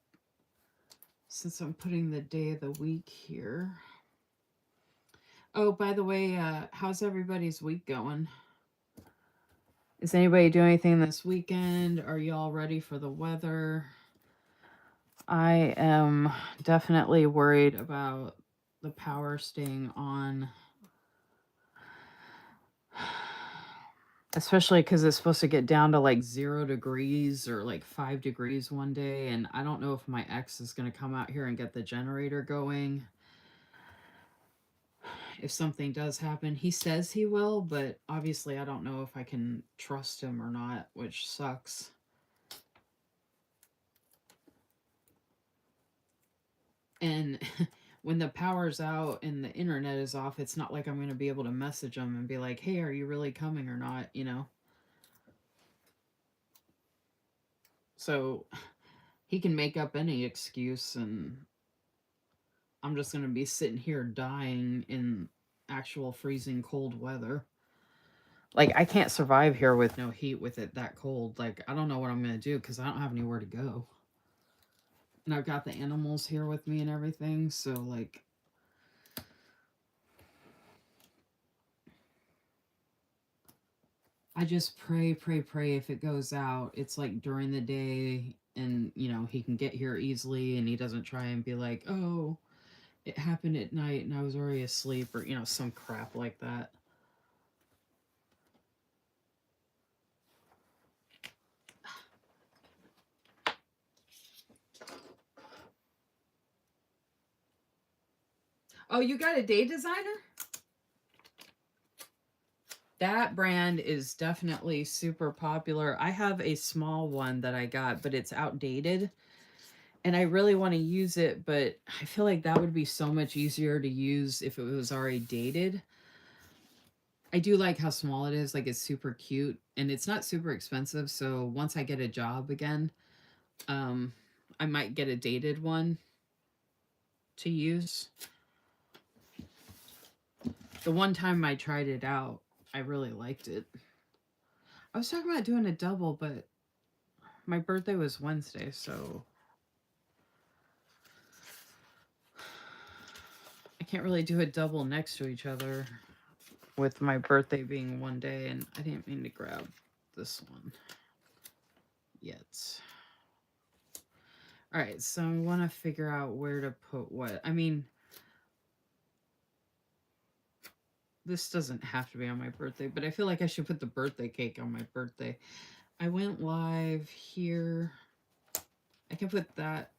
since I'm putting the day of the week here. Oh, by the way, how's everybody's week going? Is anybody doing anything this weekend? Are y'all ready for the weather? I am definitely worried about the power staying on. Especially because it's supposed to get down to like 0 degrees or like 5 degrees one day. And I don't know if my ex is going to come out here and get the generator going. If something does happen, he says he will, but obviously I don't know if I can trust him or not, which sucks. And when the power's out and the internet is off, it's not like I'm going to be able to message him and be like, hey, are you really coming or not, you know? So he can make up any excuse and I'm just going to be sitting here dying in actual freezing cold weather. Like, I can't survive here with no heat with it that cold. Like, I don't know what I'm going to do because I don't have anywhere to go. And I've got the animals here with me and everything. So, like, I just pray if it goes out, it's like during the day and, you know, he can get here easily and he doesn't try and be like, oh, it happened at night and I was already asleep or, you know, some crap like that. Oh, you got a day designer? That brand is definitely super popular. I have a small one that I got, but it's outdated. And I really want to use it, but I feel like that would be so much easier to use if it was already dated. I do like how small it is. Like, it's super cute and it's not super expensive. So once I get a job again, um, I might get a dated one to use. The one time I tried it out, I really liked it. I was talking about doing a double, but my birthday was Wednesday, so I can't really do a double next to each other with my birthday being one day, and I didn't mean to grab this one yet. All right, so I want to figure out where to put what. I mean, this doesn't have to be on my birthday, but I feel like I should put the birthday cake on my birthday. I went live here. I can put that.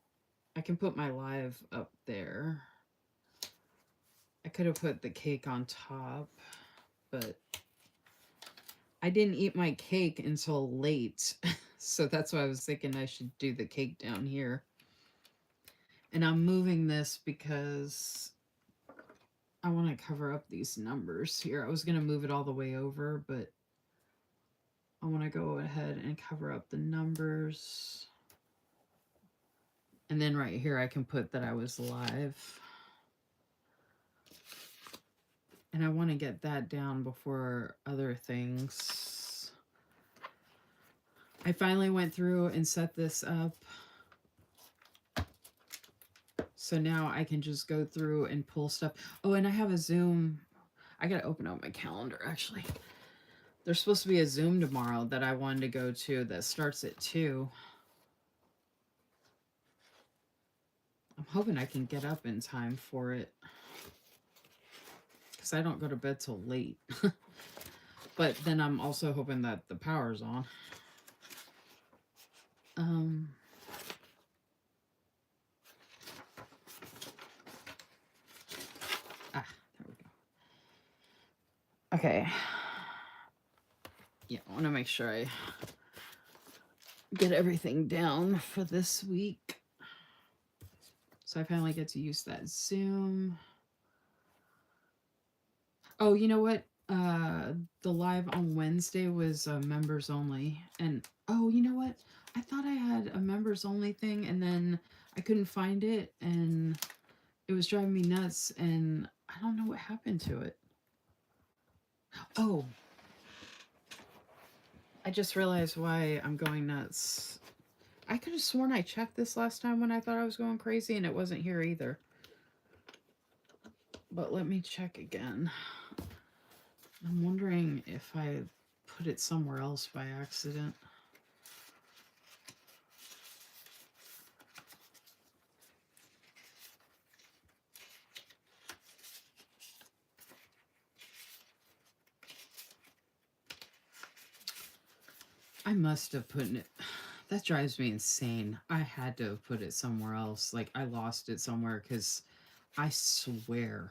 I can put my live up there. I could have put the cake on top, but I didn't eat my cake until late. So that's why I was thinking I should do the cake down here. And I'm moving this because I want to cover up these numbers here. I was going to move it all the way over, but I want to go ahead and cover up the numbers. And then right here, I can put that I was live. And I want to get that down before other things. I finally went through and set this up. So now I can just go through and pull stuff. Oh, and I have a Zoom. I got to open up my calendar, actually. There's supposed to be a Zoom tomorrow that I wanted to go to that starts at 2. I'm hoping I can get up in time for it, because I don't go to bed till late. But then I'm also hoping that the power's on. There we go. Okay. Yeah, I want to make sure I get everything down for this week. So I finally get to use that Zoom. Oh, you know what? The live on Wednesday was members only. And oh, you know what? I thought I had a members only thing, and then I couldn't find it, and it was driving me nuts, and I don't know what happened to it. Oh, I just realized why I'm going nuts. I could have sworn I checked this last time when I thought I was going crazy, and it wasn't here either. But let me check again. I'm wondering if I put it somewhere else by accident. I must have put it. That drives me insane. I had to have put it somewhere else. Like, I lost it somewhere, because I swear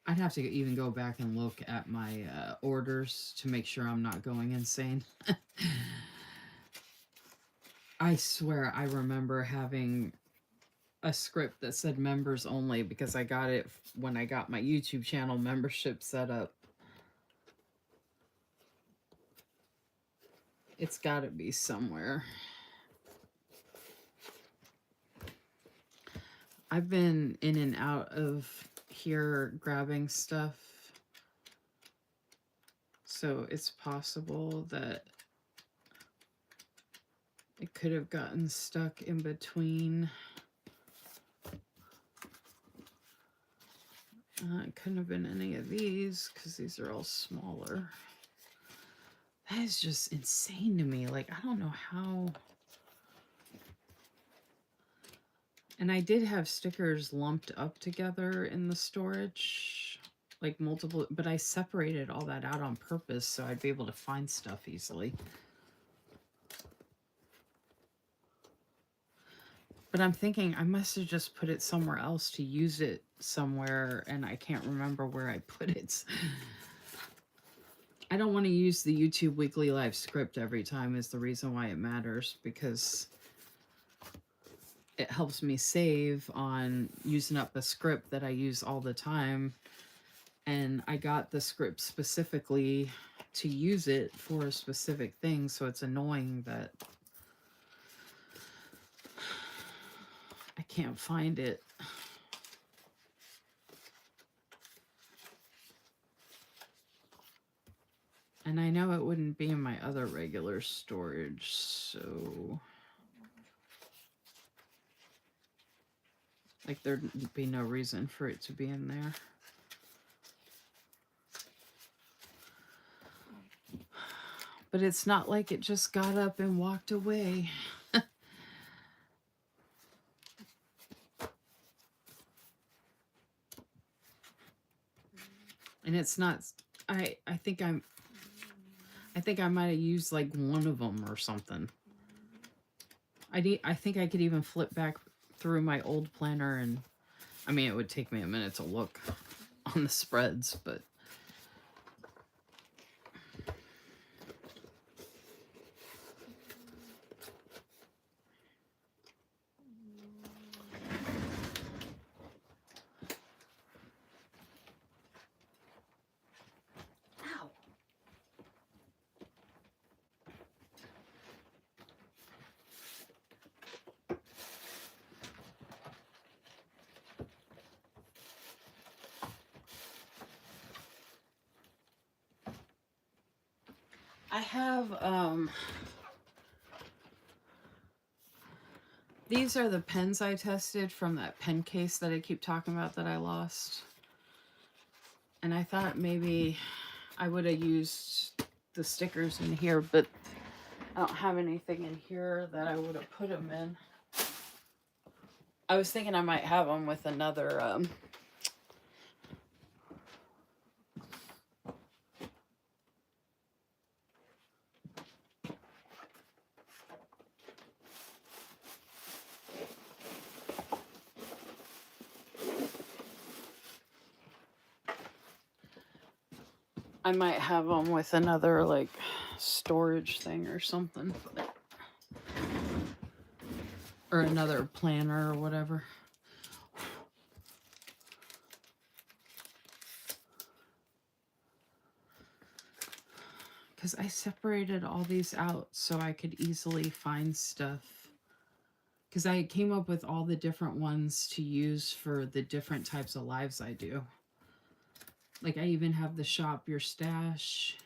I'd have to even go back and look at my orders to make sure I'm not going insane. I swear I remember having a script that said members only, because I got it when I got my YouTube channel membership set up. It's got to be somewhere. I've been in and out of here grabbing stuff, so it's possible that it could have gotten stuck in between. It couldn't have been any of these, because these are all smaller. That is just insane to me. Like, I don't know how. And I did have stickers lumped up together in the storage, like multiple, but I separated all that out on purpose so I'd be able to find stuff easily. But I'm thinking I must have just put it somewhere else to use it somewhere, and I can't remember where I put it. I don't want to use the YouTube weekly live script every time is the reason why it matters, because it helps me save on using up a script that I use all the time. And I got the script specifically to use it for a specific thing, so it's annoying that I can't find it. And I know it wouldn't be in my other regular storage, so like there'd be no reason for it to be in there. But it's not like it just got up and walked away. And it's not, I think I might have used like one of them or something. I think I could even flip back through my old planner, and I mean, it would take me a minute to look on the spreads, but I have, these are the pens I tested from that pen case that I keep talking about that I lost. And I thought maybe I would have used the stickers in here, but I don't have anything in here that I would have put them in. I was thinking I might have them with another, I might have them with another, like, storage thing or something. Or another planner or whatever. Because I separated all these out so I could easily find stuff. Because I came up with all the different ones to use for the different types of lives I do. Like, I even have the shop your stash.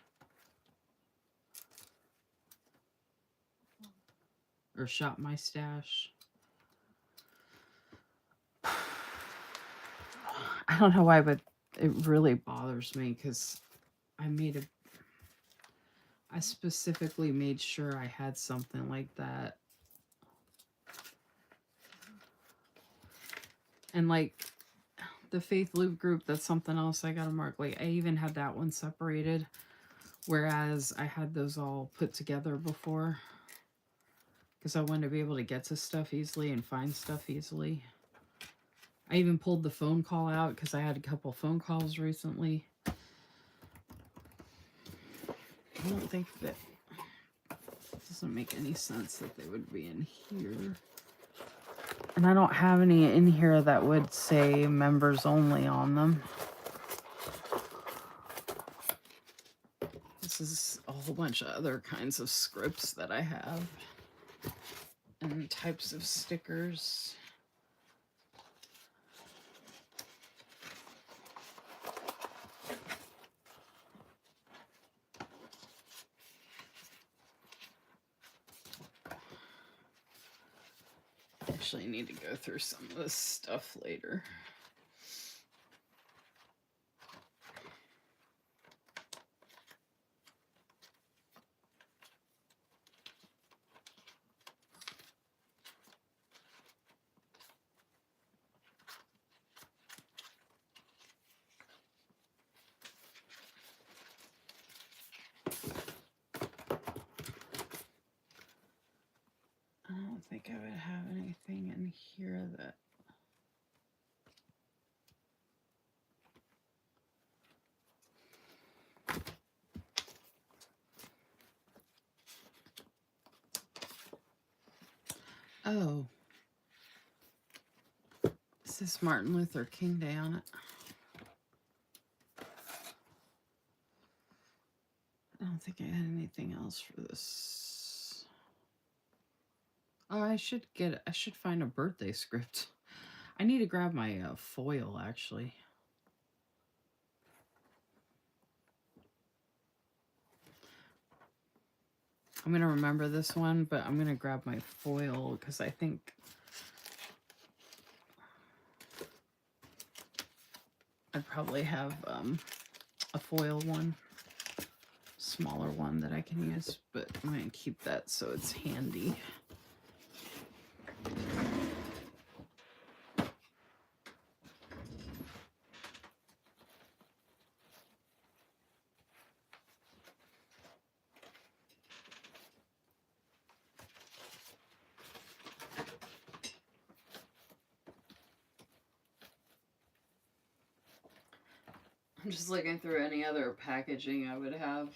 Or shop my stash. I don't know why, but it really bothers me because I specifically made sure I had something like that. And like the Faith Loop group, that's something else I gotta mark. Like, I even had that one separated, whereas I had those all put together before because I wanted to be able to get to stuff easily and find stuff easily. I even pulled the phone call out because I had a couple phone calls recently. I don't think that it doesn't make any sense that they would be in here. And I don't have any in here that would say members only on them. This is a whole bunch of other kinds of scripts that I have. And types of stickers. Actually, I need to go through some of this stuff later. I don't think I would have anything in here that Oh. It says Martin Luther King Day on it. I don't think I had anything else for this. Oh, I should find a birthday script. I need to grab my foil, actually. I'm going to remember this one, but I'm going to grab my foil because I think I probably have a foil one, smaller one that I can use, but I'm going to keep that so it's handy. I'm just looking through any other packaging I would have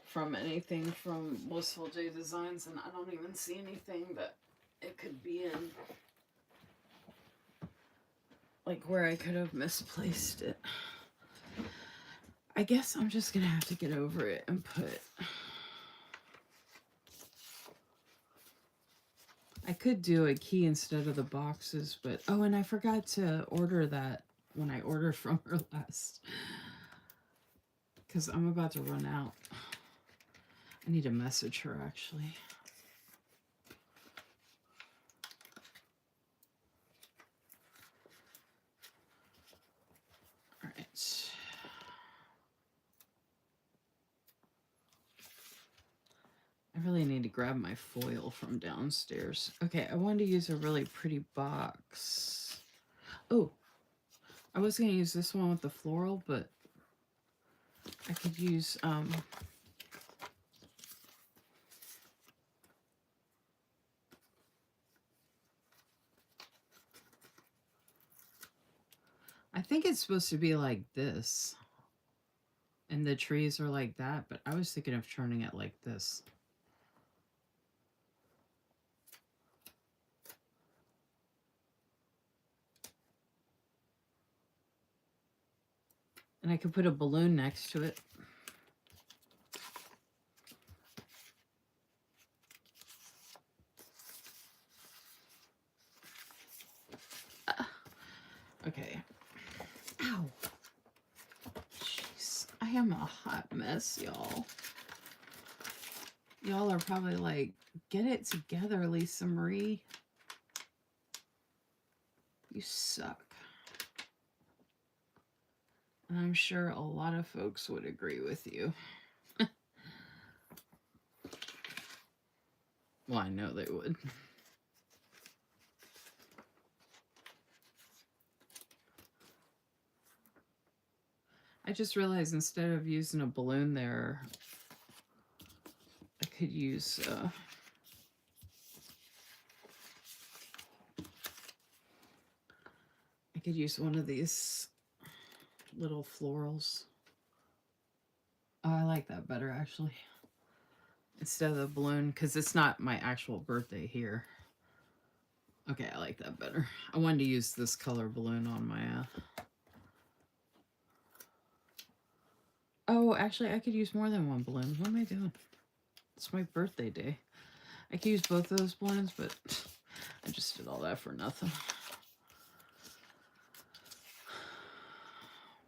from anything from Blissful J Designs, and I don't even see anything that it could be in. Like where I could have misplaced it. I guess I'm just gonna have to get over it and put... I could do a key instead of the boxes, but... Oh, and I forgot to order that when I ordered from her last. Because I'm about to run out. I need to message her, actually. All right. I really need to grab my foil from downstairs. Okay, I wanted to use a really pretty box. Oh, I was going to use this one with the floral, but I could use... I think it's supposed to be like this. And the trees are like that, but I was thinking of turning it like this. And I could put a balloon next to it. Okay. Ow. Jeez. I am a hot mess, y'all. Y'all are probably like, get it together, Lisa Marie. You suck. And I'm sure a lot of folks would agree with you. Well, I know they would. I just realized instead of using a balloon there, I could use one of these little florals. Oh, I like that better, actually. Instead of the balloon, because it's not my actual birthday here. Okay, I like that better. I wanted to use this color balloon on my... Oh, actually, I could use more than one balloon. What am I doing? It's my birthday day. I could use both of those balloons, but I just did all that for nothing.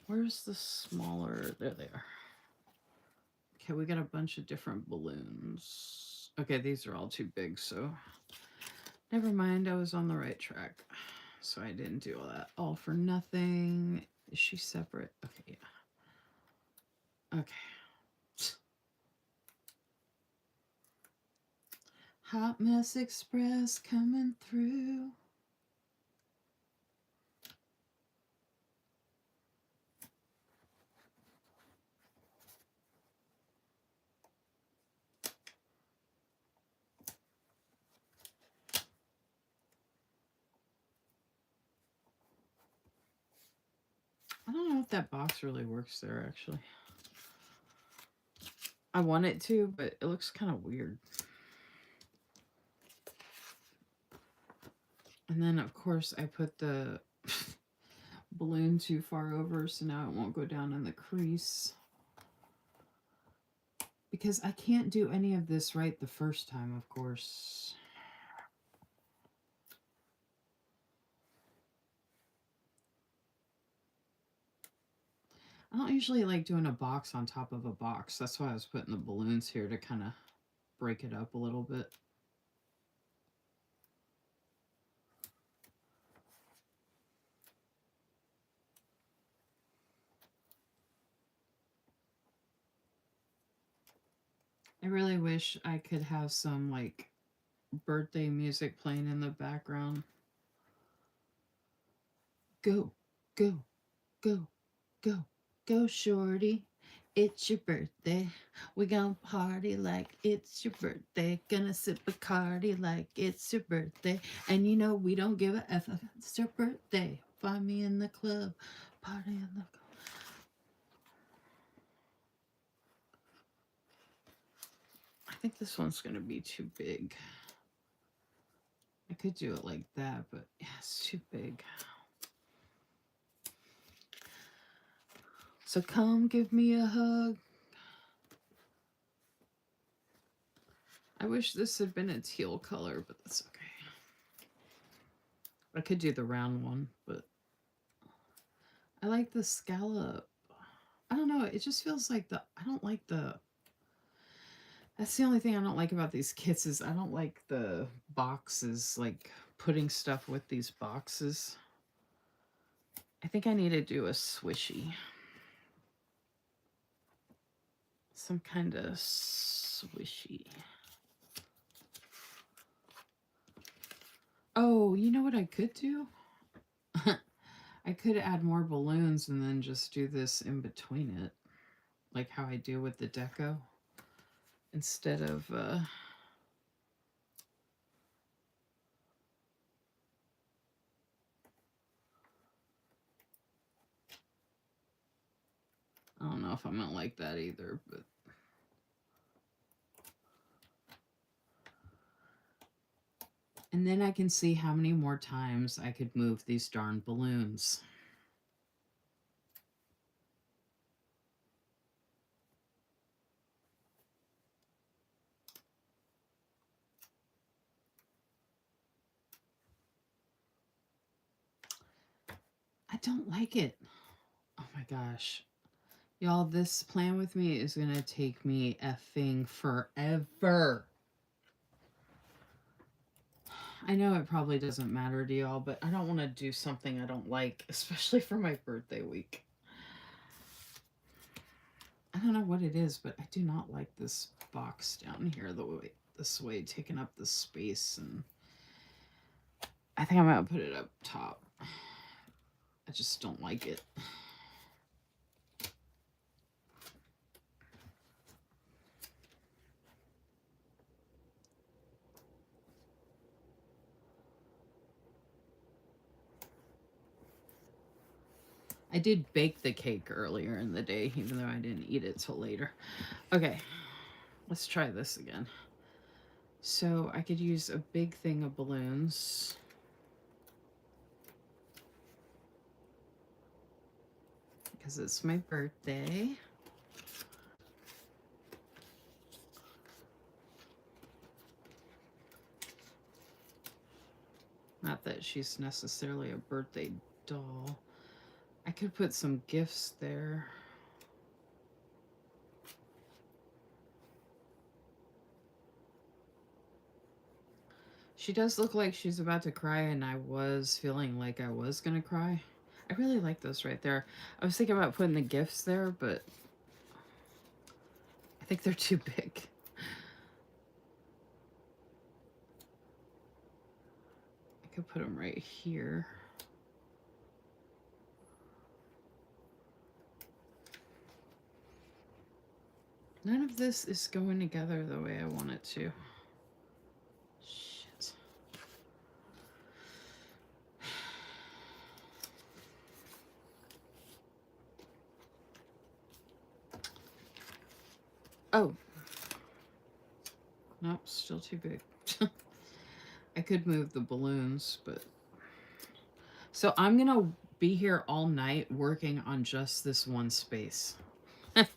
Where's the smaller... There they are. Okay, we got a bunch of different balloons. Okay, these are all too big, so... Never mind, I was on the right track. So I didn't do all that. All for nothing. Is she separate? Okay, yeah. Okay. Hot Mess Express coming through. I don't know if that box really works there, actually. I want it to, but it looks kind of weird. And then, of course, I put the balloon too far over, so now it won't go down in the crease. Because I can't do any of this right the first time, of course. I don't usually like doing a box on top of a box. That's why I was putting the balloons here to kind of break it up a little bit. I really wish I could have some like birthday music playing in the background. Go, go, go, go, go, shorty. It's your birthday. We gonna party like it's your birthday. Gonna sip a Bacardi like it's your birthday. And you know we don't give a F if it's your birthday. Find me in the club. Party in the club. I think this one's gonna be too big. I could do it like that, but yeah, it's too big. So come give me a hug. I wish this had been a teal color, but that's okay. I could do the round one, but I like the scallop. I don't know. It just feels like I don't like the, that's the only thing I don't like about these kits is I don't like the boxes, like putting stuff with these boxes. I think I need to do a swishy. Some kind of swishy. Oh, you know what I could do? I could add more balloons and then just do this in between it. Like how I do with the deco. Instead of... I don't know if I'm going to like that either, but... And then I can see how many more times I could move these darn balloons. I don't like it. Oh my gosh. Y'all, this plan with me is going to take me effing forever. I know it probably doesn't matter to y'all, but I don't want to do something I don't like, especially for my birthday week. I don't know what it is, but I do not like this box down here this way taking up the space, and I think I'm going to put it up top. I just don't like it. I did bake the cake earlier in the day, even though I didn't eat it till later. Okay, let's try this again. So I could use a big thing of balloons. Because it's my birthday. Not that she's necessarily a birthday doll. I could put some gifts there. She does look like she's about to cry, and I was feeling like I was gonna cry. I really like those right there. I was thinking about putting the gifts there, but I think they're too big. I could put them right here. None of this is going together the way I want it to. Shit. Oh. Nope, still too big. I could move the balloons, but So I'm going to be here all night working on just this one space. I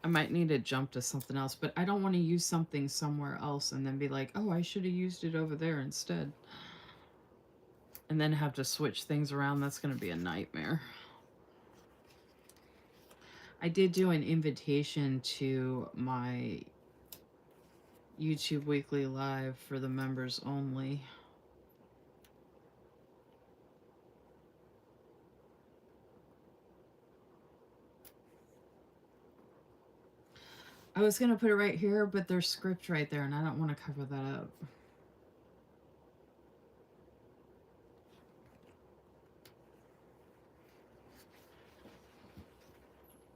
might need to jump to something else, but I don't want to use something somewhere else and then be like, oh, I should have used it over there instead. And then have to switch things around. That's going to be a nightmare. I did do an invitation to my YouTube Weekly Live for the members only. I was going to put it right here, but there's script right there, and I don't want to cover that up.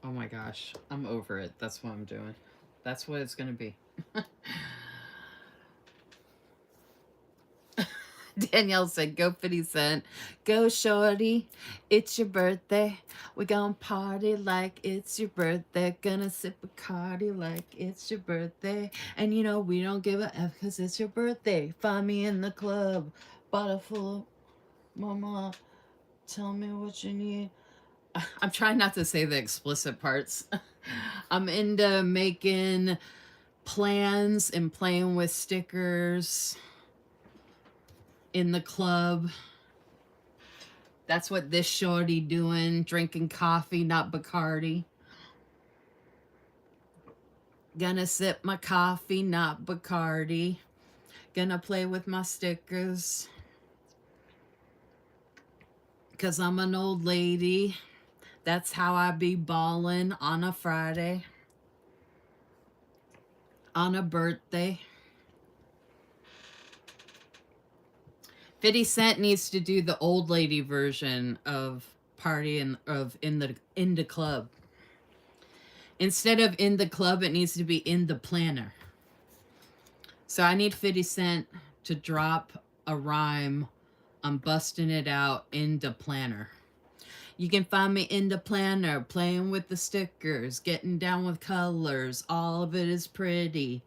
Oh my gosh, I'm over it. That's what I'm doing. That's what it's going to be. Danielle said, go 50 Cent. Go shorty, it's your birthday. We gonna party like it's your birthday. Gonna sip Bacardi like it's your birthday. And you know we don't give a F because it's your birthday. Find me in the club. Bottle full of mama. Tell me what you need. I'm trying not to say the explicit parts. I'm into making plans and playing with stickers in the club. That's what this shorty doing, drinking coffee, not Bacardi. Gonna sip my coffee, not Bacardi. Gonna play with my stickers. 'Cause I'm an old lady. That's how I be ballin' on a Friday. On a birthday. 50 Cent needs to do the old lady version of party and of in the club. Instead of in the club, it needs to be in the planner. So I need 50 Cent to drop a rhyme on busting it out in the planner. You can find me in the planner, playing with the stickers, getting down with colors. All of it is pretty.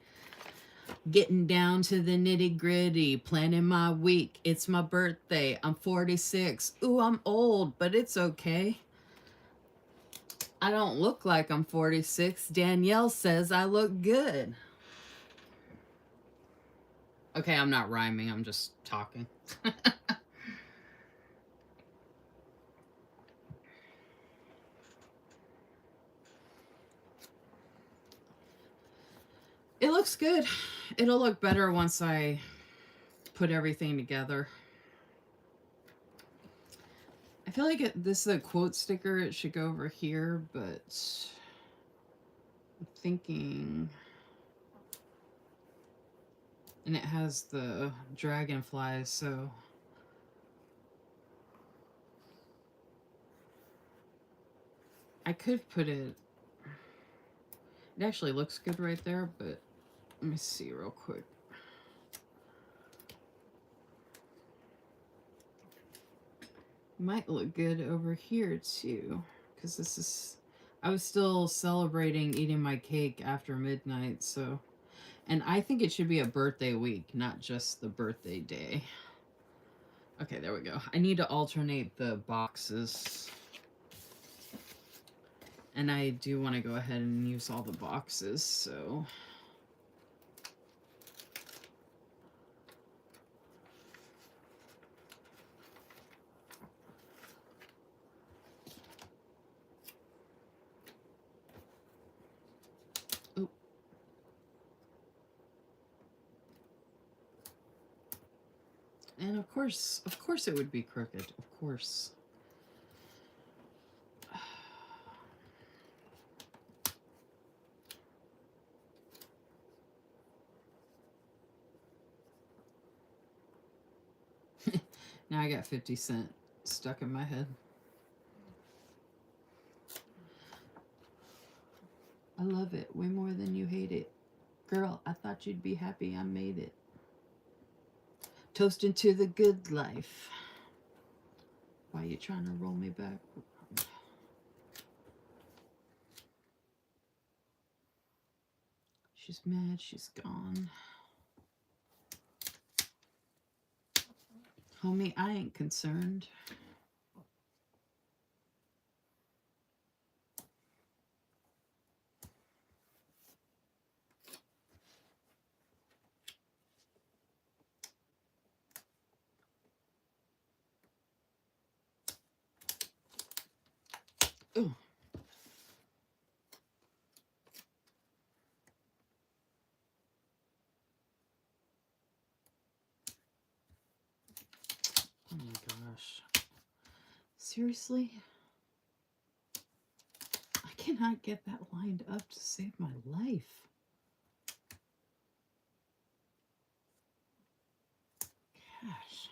Getting down to the nitty gritty, planning my week. It's my birthday. I'm 46. Ooh, I'm old, but it's okay. I don't look like I'm 46. Danielle says I look good. Okay, I'm not rhyming. I'm just talking. It looks good. It'll look better once I put everything together. I feel like this is a quote sticker. It should go over here, but I'm thinking... And it has the dragonflies, so... I could put it... It actually looks good right there, but let me see real quick. Might look good over here too, because this is... I was still celebrating eating my cake after midnight, so... And I think it should be a birthday week, not just the birthday day. Okay, there we go. I need to alternate the boxes. And I do want to go ahead and use all the boxes, so... And of course it would be crooked, of course. Now I got 50 Cent stuck in my head. I love it way more than you hate it. Girl, I thought you'd be happy I made it. Toasting to the good life. Why you trying to roll me back? She's mad, she's gone. Homie, I ain't concerned. Ooh. Oh my gosh. Seriously? I cannot get that lined up to save my life. Gosh.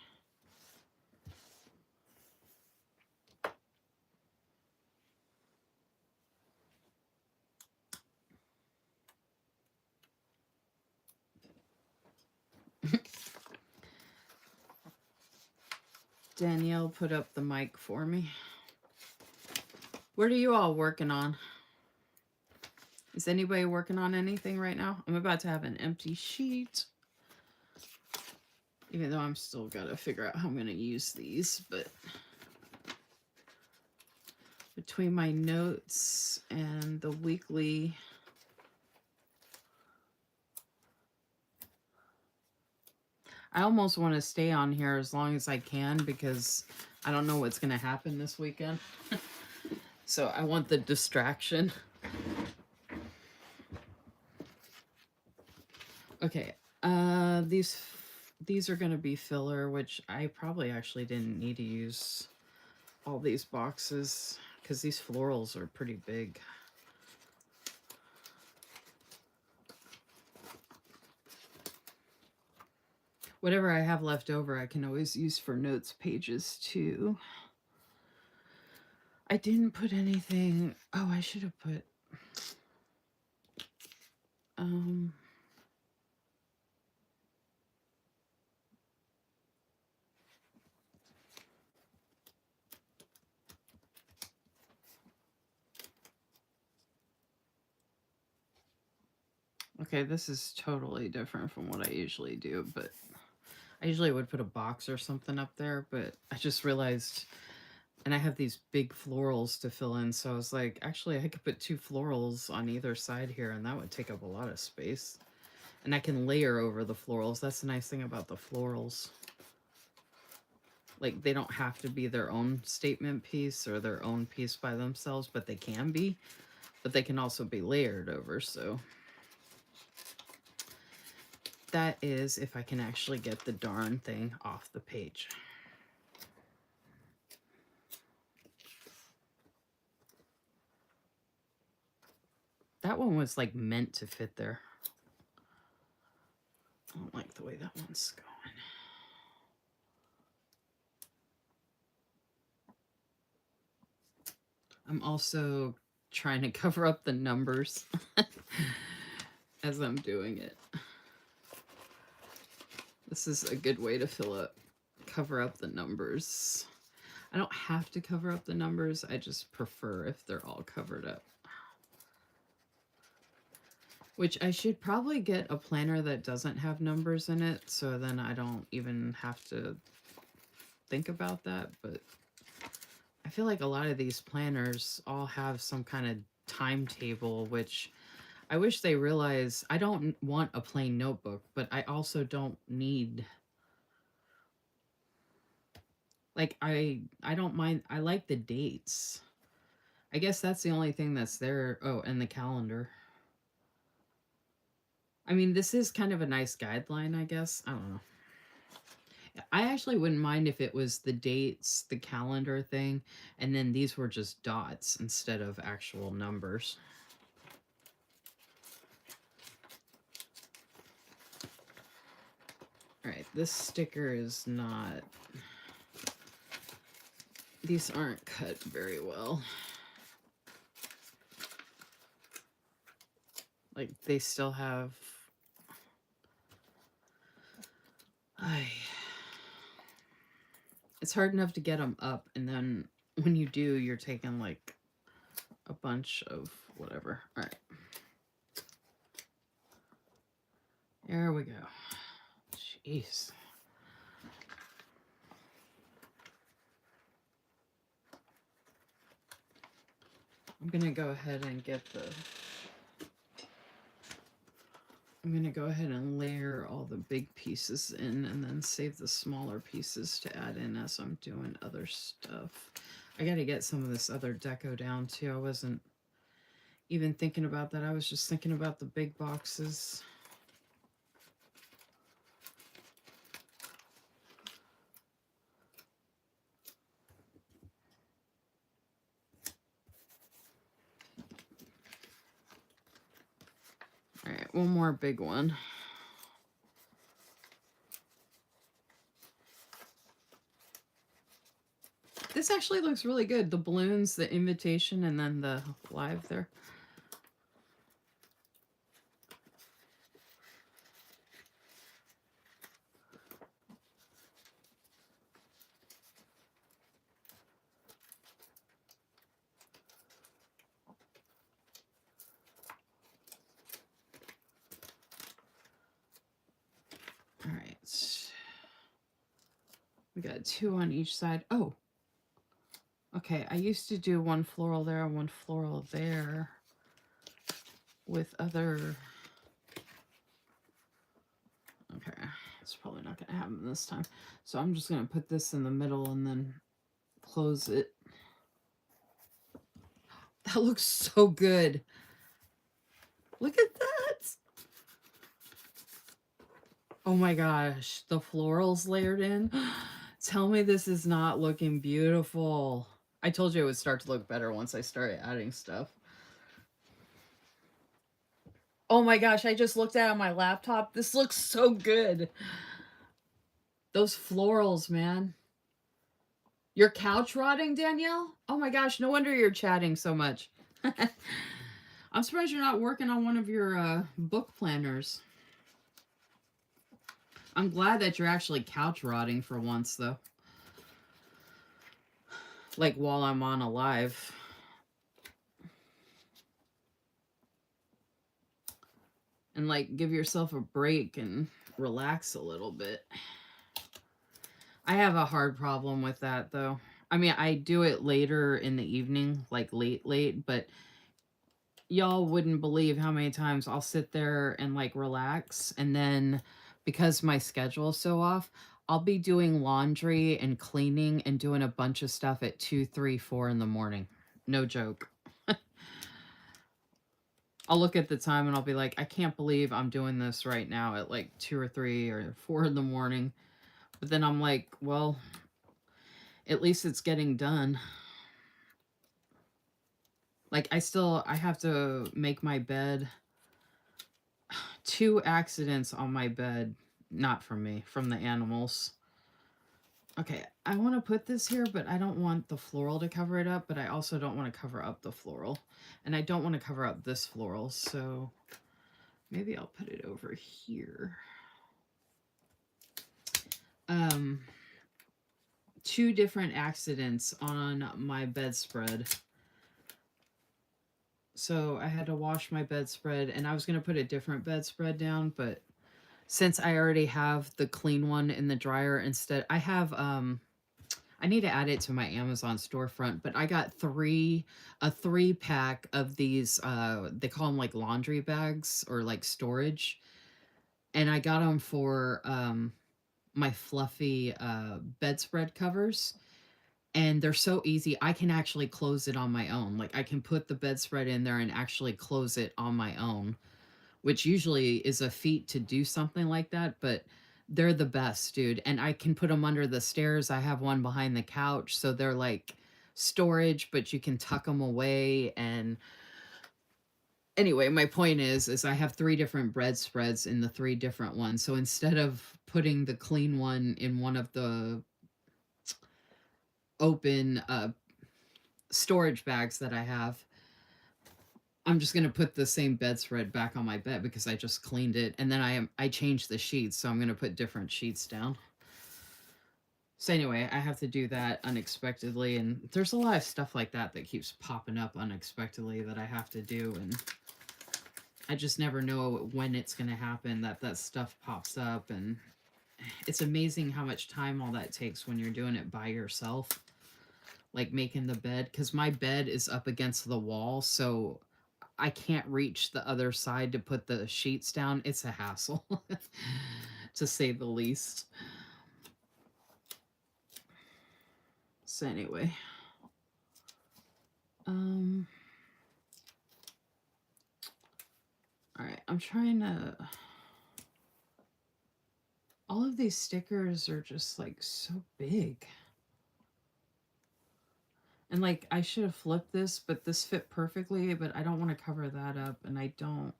Danielle put up the mic for me. What are you all working on? Is anybody working on anything right now? I'm about to have an empty sheet. Even though I'm still got to figure out how I'm going to use these, but between my notes and the weekly, I almost want to stay on here as long as I can because I don't know what's going to happen this weekend. So I want the distraction. Okay, these are going to be filler, which I probably actually didn't need to use all these boxes because these florals are pretty big. Whatever I have left over, I can always use for notes pages too. I didn't put anything. Oh, I should have put. Okay, this is totally different from what I usually do, but I usually would put a box or something up there, but I just realized, and I have these big florals to fill in, so I was like, actually, I could put 2 florals on either side here, and that would take up a lot of space. And I can layer over the florals. That's the nice thing about the florals. Like, they don't have to be their own statement piece or their own piece by themselves, but they can be. But they can also be layered over, so... That is if I can actually get the darn thing off the page. That one was like meant to fit there. I don't like the way that one's going. I'm also trying to cover up the numbers as I'm doing it. This is a good way to cover up the numbers. I don't have to cover up the numbers. I just prefer if they're all covered up. Which I should probably get a planner that doesn't have numbers in it, so then I don't even have to think about that. But I feel like a lot of these planners all have some kind of timetable, which I wish they realize. I don't want a plain notebook, but I also don't need... Like, I don't mind. I like the dates. I guess that's the only thing that's there. Oh, and the calendar. I mean, this is kind of a nice guideline, I guess. I don't know. I actually wouldn't mind if it was the dates, the calendar thing, and then these were just dots instead of actual numbers. All right, this sticker is not... These aren't cut very well. Like, they still have... It's hard enough to get them up, and then when you do, you're taking, like, a bunch of whatever. All right. There we go. Jeez. I'm going to go ahead and I'm going to go ahead and layer all the big pieces in and then save the smaller pieces to add in as I'm doing other stuff. I got to get some of this other deco down too. I wasn't even thinking about that. I was just thinking about the big boxes. All right, one more big one. This actually looks really good. The balloons, the invitation, and then the live there. All right. We got 2 on each side. Oh, okay. I used to do one floral there and one floral there with other... Okay, it's probably not going to happen this time. So I'm just going to put this in the middle and then close it. That looks so good. Look at that. Oh my gosh, the florals layered in. Tell me this is not looking beautiful. I told you it would start to look better once I started adding stuff. Oh my gosh, I just looked at it on my laptop. This looks so good. Those florals, man. You're couch rotting, Danielle? Oh my gosh, no wonder you're chatting so much. I'm surprised you're not working on one of your book planners. I'm glad that you're actually couch rotting for once, though. Like while I'm on a live. And like give yourself a break and relax a little bit. I have a hard problem with that, though. I mean, I do it later in the evening, like late, but y'all wouldn't believe how many times I'll sit there and like relax, and then because my schedule is so off, I'll be doing laundry and cleaning and doing a bunch of stuff at 2, 3, 4 in the morning. No joke. I'll look at the time and I'll be like, I can't believe I'm doing this right now at like 2 or 3 or 4 in the morning. But then I'm like, well, at least it's getting done. Like I have to make my bed. 2 accidents on my bed, not from me, from the animals. Okay, I want to put this here, but I don't want the floral to cover it up, but I also don't want to cover up the floral. And I don't want to cover up this floral, so maybe I'll put it over here. 2 different accidents on my bedspread. So I had to wash my bedspread, and I was going to put a different bedspread down, but since I already have the clean one in the dryer instead, I have, I need to add it to my Amazon storefront, but I got a 3-pack of these, they call them like laundry bags or like storage. And I got them for, my fluffy, bedspread covers. And they're so easy. I can actually close it on my own. Like I can put the bedspread in there and actually close it on my own, which usually is a feat to do something like that, but they're the best, dude. And I can put them under the stairs. I have one behind the couch, so they're like storage, but you can tuck them away. And anyway, my point is I have 3 different bedspreads in the 3 different ones. So instead of putting the clean one in one of the open storage bags that I have, I'm just going to put the same bedspread back on my bed because I just cleaned it. And then I changed the sheets, so I'm going to put different sheets down. So anyway, I have to do that unexpectedly. And there's a lot of stuff like that that keeps popping up unexpectedly that I have to do. And I just never know when it's going to happen that stuff pops up. And it's amazing how much time all that takes when you're doing it by yourself. like making the bed, because my bed is up against the wall, so I can't reach the other side to put the sheets down. It's a hassle, to say the least. So anyway, all right, I'm trying to. All of these stickers are just like so big. And like, I should have flipped this, but this fit perfectly, but I don't want to cover that up, and I don't.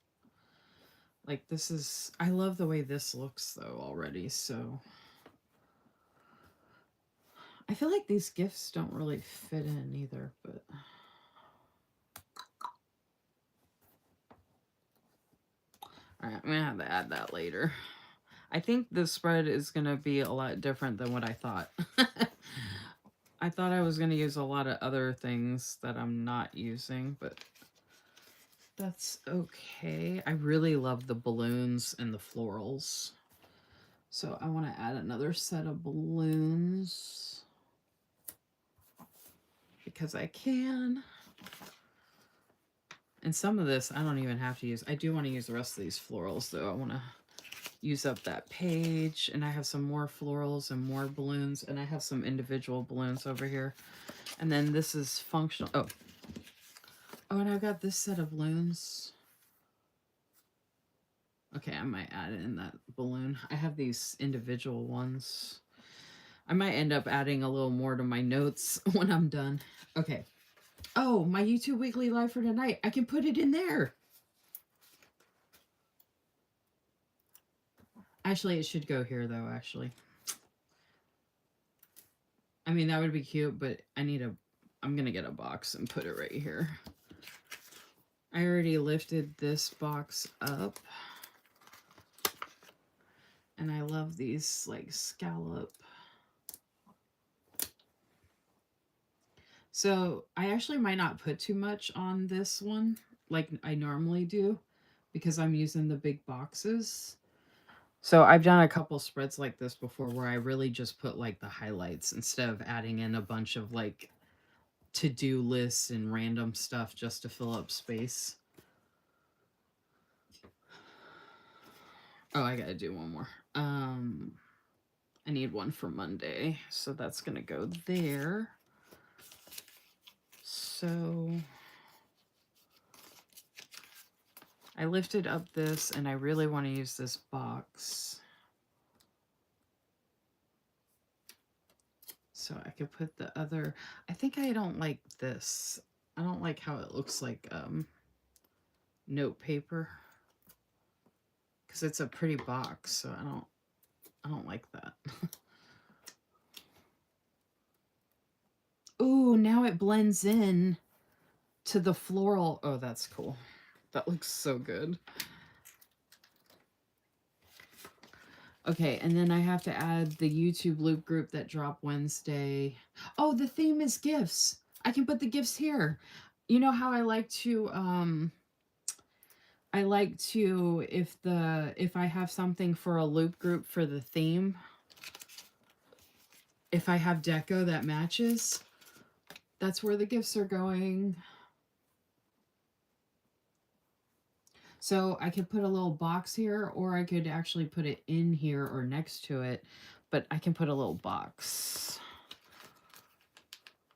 Like, this is, I love the way this looks though already, so. I feel like these gifts don't really fit in either, but. All right, I'm gonna have to add that later. I think the spread is gonna be a lot different than what I thought. I thought I was gonna use a lot of other things that I'm not using, but that's okay. I really love the balloons and the florals. So I want to add another set of balloons because I can. And some of this I don't even have to use. I do want to use the rest of these florals though. I want to use up that page, and I have some more florals and more balloons, and I have some individual balloons over here. And then this is functional. Oh, and I've got this set of balloons. Okay, I might add in that balloon. I have these individual ones. I might end up adding a little more to my notes when I'm done. Okay. Oh, my YouTube weekly live for tonight. I can put it in there. Actually, it should go here, though, actually. I mean, that would be cute, but I'm going to get a box and put it right here. I already lifted this box up. And I love these, like, scallop. So I actually might not put too much on this one like I normally do because I'm using the big boxes. So I've done a couple spreads like this before where I really just put like the highlights instead of adding in a bunch of like to-do lists and random stuff just to fill up space. Oh, I gotta do one more. I need one for Monday, so that's gonna go there. So I lifted up this, and I really want to use this box. So I could put the other... I think I don't like this. I don't like how it looks like note paper. Because it's a pretty box, so I don't like that. Ooh, now it blends in to the floral. Oh, that's cool. That looks so good. Okay, and then I have to add the YouTube loop group that dropped Wednesday. Oh, the theme is gifts. I can put the gifts here. You know how I like to if I have something for a loop group for the theme, if I have deco that matches, that's where the gifts are going. So I could put a little box here, or I could actually put it in here or next to it, but I can put a little box.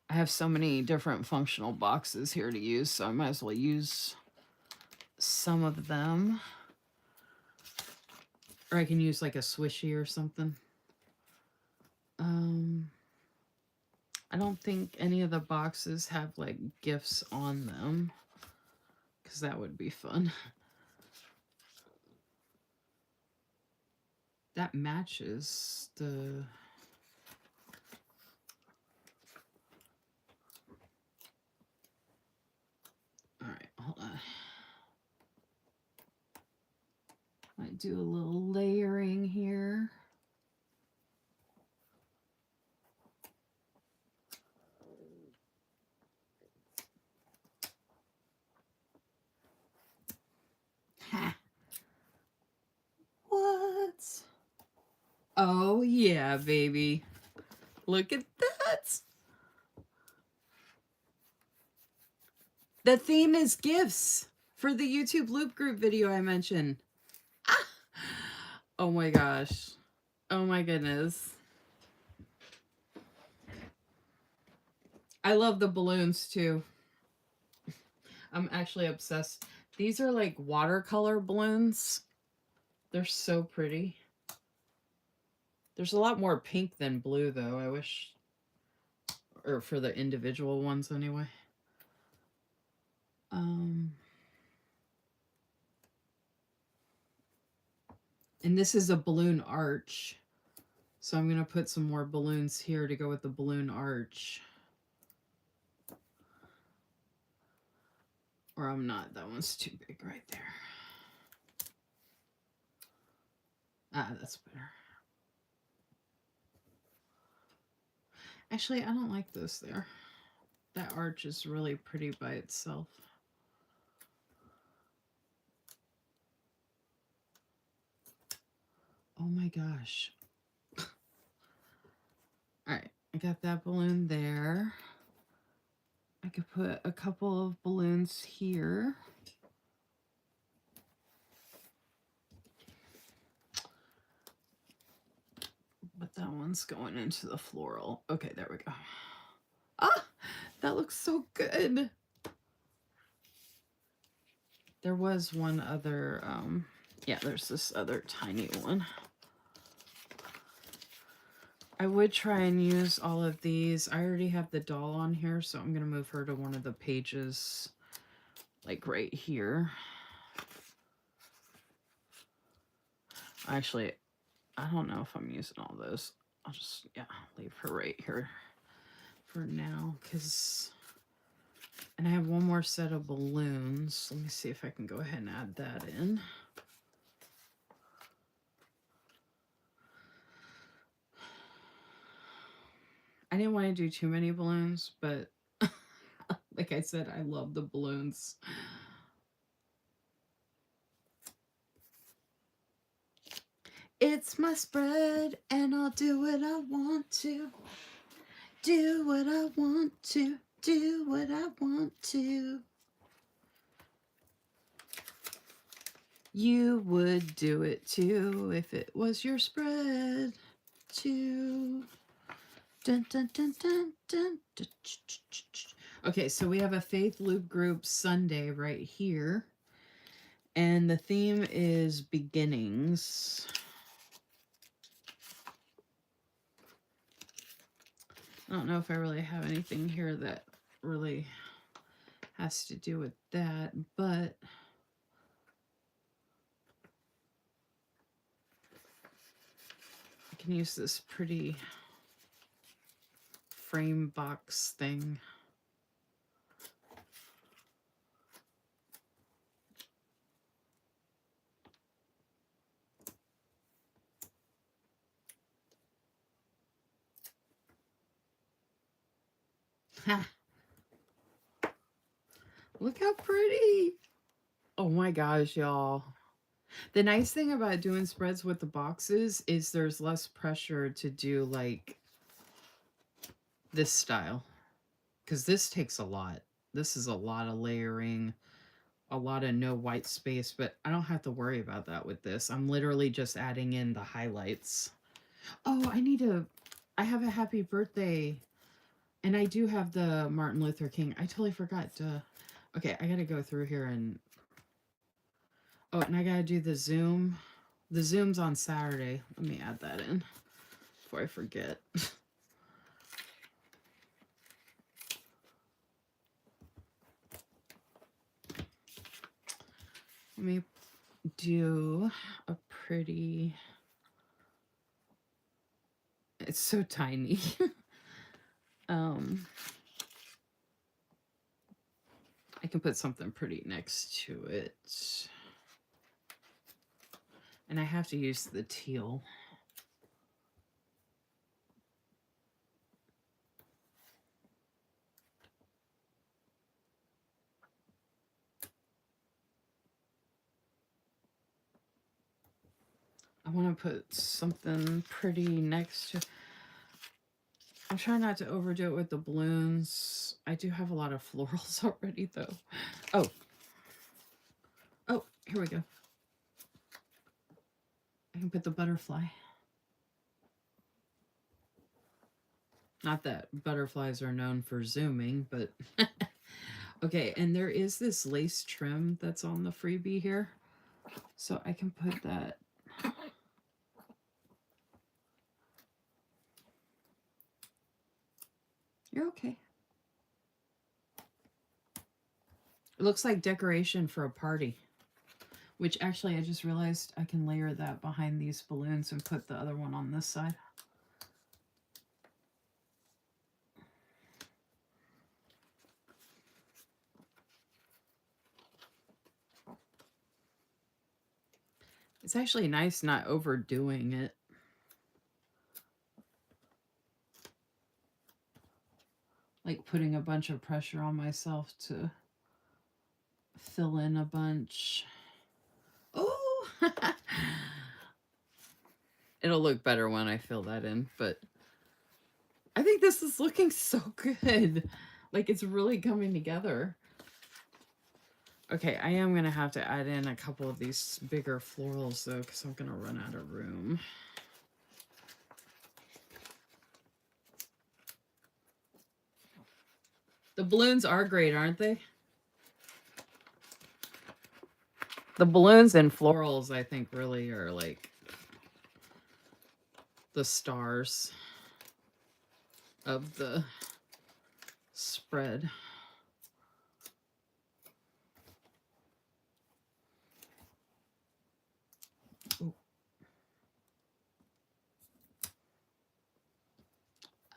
I have so many different functional boxes here to use, so I might as well use some of them. Or I can use like a swishy or something. I don't think any of the boxes have like gifts on them, because that would be fun. That matches the... All right, hold on. I do a little layering here. Ha. What? Oh yeah, baby. Look at that. The theme is gifts for the YouTube loop group video I mentioned. Ah! Oh my gosh. Oh my goodness. I love the balloons too. I'm actually obsessed. These are like watercolor balloons. They're so pretty. There's a lot more pink than blue though. I wish, or for the individual ones anyway. And this is a balloon arch. So I'm going to put some more balloons here to go with the balloon arch. Or I'm not. That one's too big right there. Ah, that's better. Actually, I don't like those there. That arch is really pretty by itself. Oh my gosh. All right, I got that balloon there. I could put a couple of balloons here. But that one's going into the floral. Okay, there we go. Ah, that looks so good. There was one other, yeah, there's this other tiny one. I would try and use all of these. I already have the doll on here, so I'm going to move her to one of the pages, like right here. Actually, I don't know if I'm using all those. I'll just, yeah, leave her right here for now, because, and I have one more set of balloons. Let me see if I can go ahead and add that in. I didn't want to do too many balloons, but like I said, I love the balloons. It's my spread, and I'll do what I want to. Do what I want to. Do what I want to. You would do it too if it was your spread too. Dun, dun, dun, dun, dun, dun, okay, so we have a Faith Loop Group Sunday right here. And the theme is beginnings. I don't know if I really have anything here that really has to do with that, but I can use this pretty frame box thing. Ha! Look how pretty! Oh my gosh, y'all. The nice thing about doing spreads with the boxes is there's less pressure to do like this style. Because this takes a lot. This is a lot of layering, a lot of no white space, but I don't have to worry about that with this. I'm literally just adding in the highlights. Oh, I have a happy birthday. And I do have the Martin Luther King. I totally forgot to, okay, I gotta go through here and, oh, and I gotta do the Zoom. The Zoom's on Saturday. Let me add that in before I forget. Let me do a pretty, it's so tiny. I can put something pretty next to it. And I have to use the teal. I want to put something pretty next to, I'm trying not to overdo it with the balloons. I do have a lot of florals already, though. Oh. Oh, here we go. I can put the butterfly. Not that butterflies are known for zooming, but... Okay, and there is this lace trim that's on the freebie here. So I can put that... You're okay. It looks like decoration for a party. Which actually, I just realized I can layer that behind these balloons and put the other one on this side. It's actually nice not overdoing it. Like putting a bunch of pressure on myself to fill in a bunch. Oh! It'll look better when I fill that in, but I think this is looking so good. Like it's really coming together. Okay, I am going to have to add in a couple of these bigger florals though, because I'm going to run out of room. The balloons are great, aren't they? The balloons and florals, I think, really are like the stars of the spread. Ooh.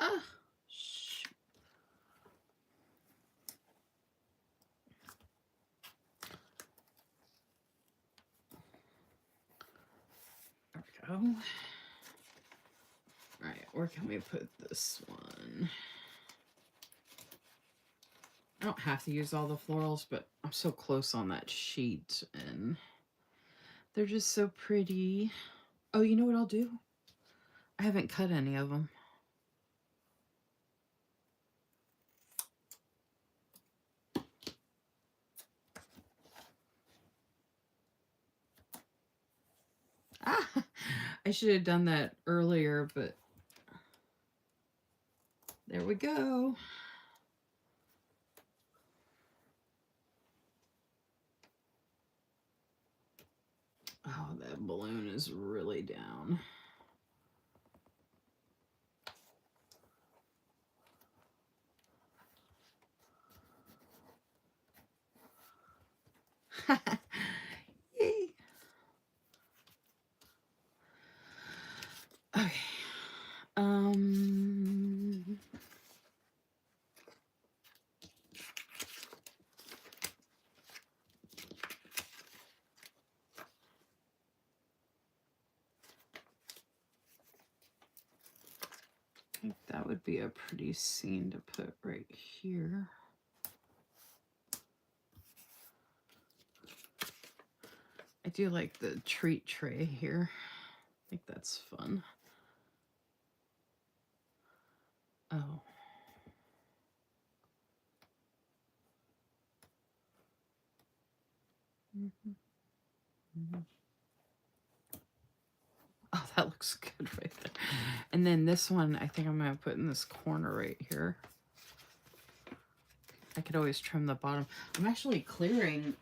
Ah, shoot. There we go. All right, where can we put this one? I don't have to use all the florals, but I'm so close on that sheet and they're just so pretty. Oh, you know what I'll do? I haven't cut any of them. Ah, I should have done that earlier, but there we go. Oh, that balloon is really down. Yay. Okay. I think that would be a pretty scene to put right here. I do like the treat tray here. I think that's fun. Oh. Oh, that looks good right there. And then this one, I think I'm going to put in this corner right here. I could always trim the bottom. I'm actually going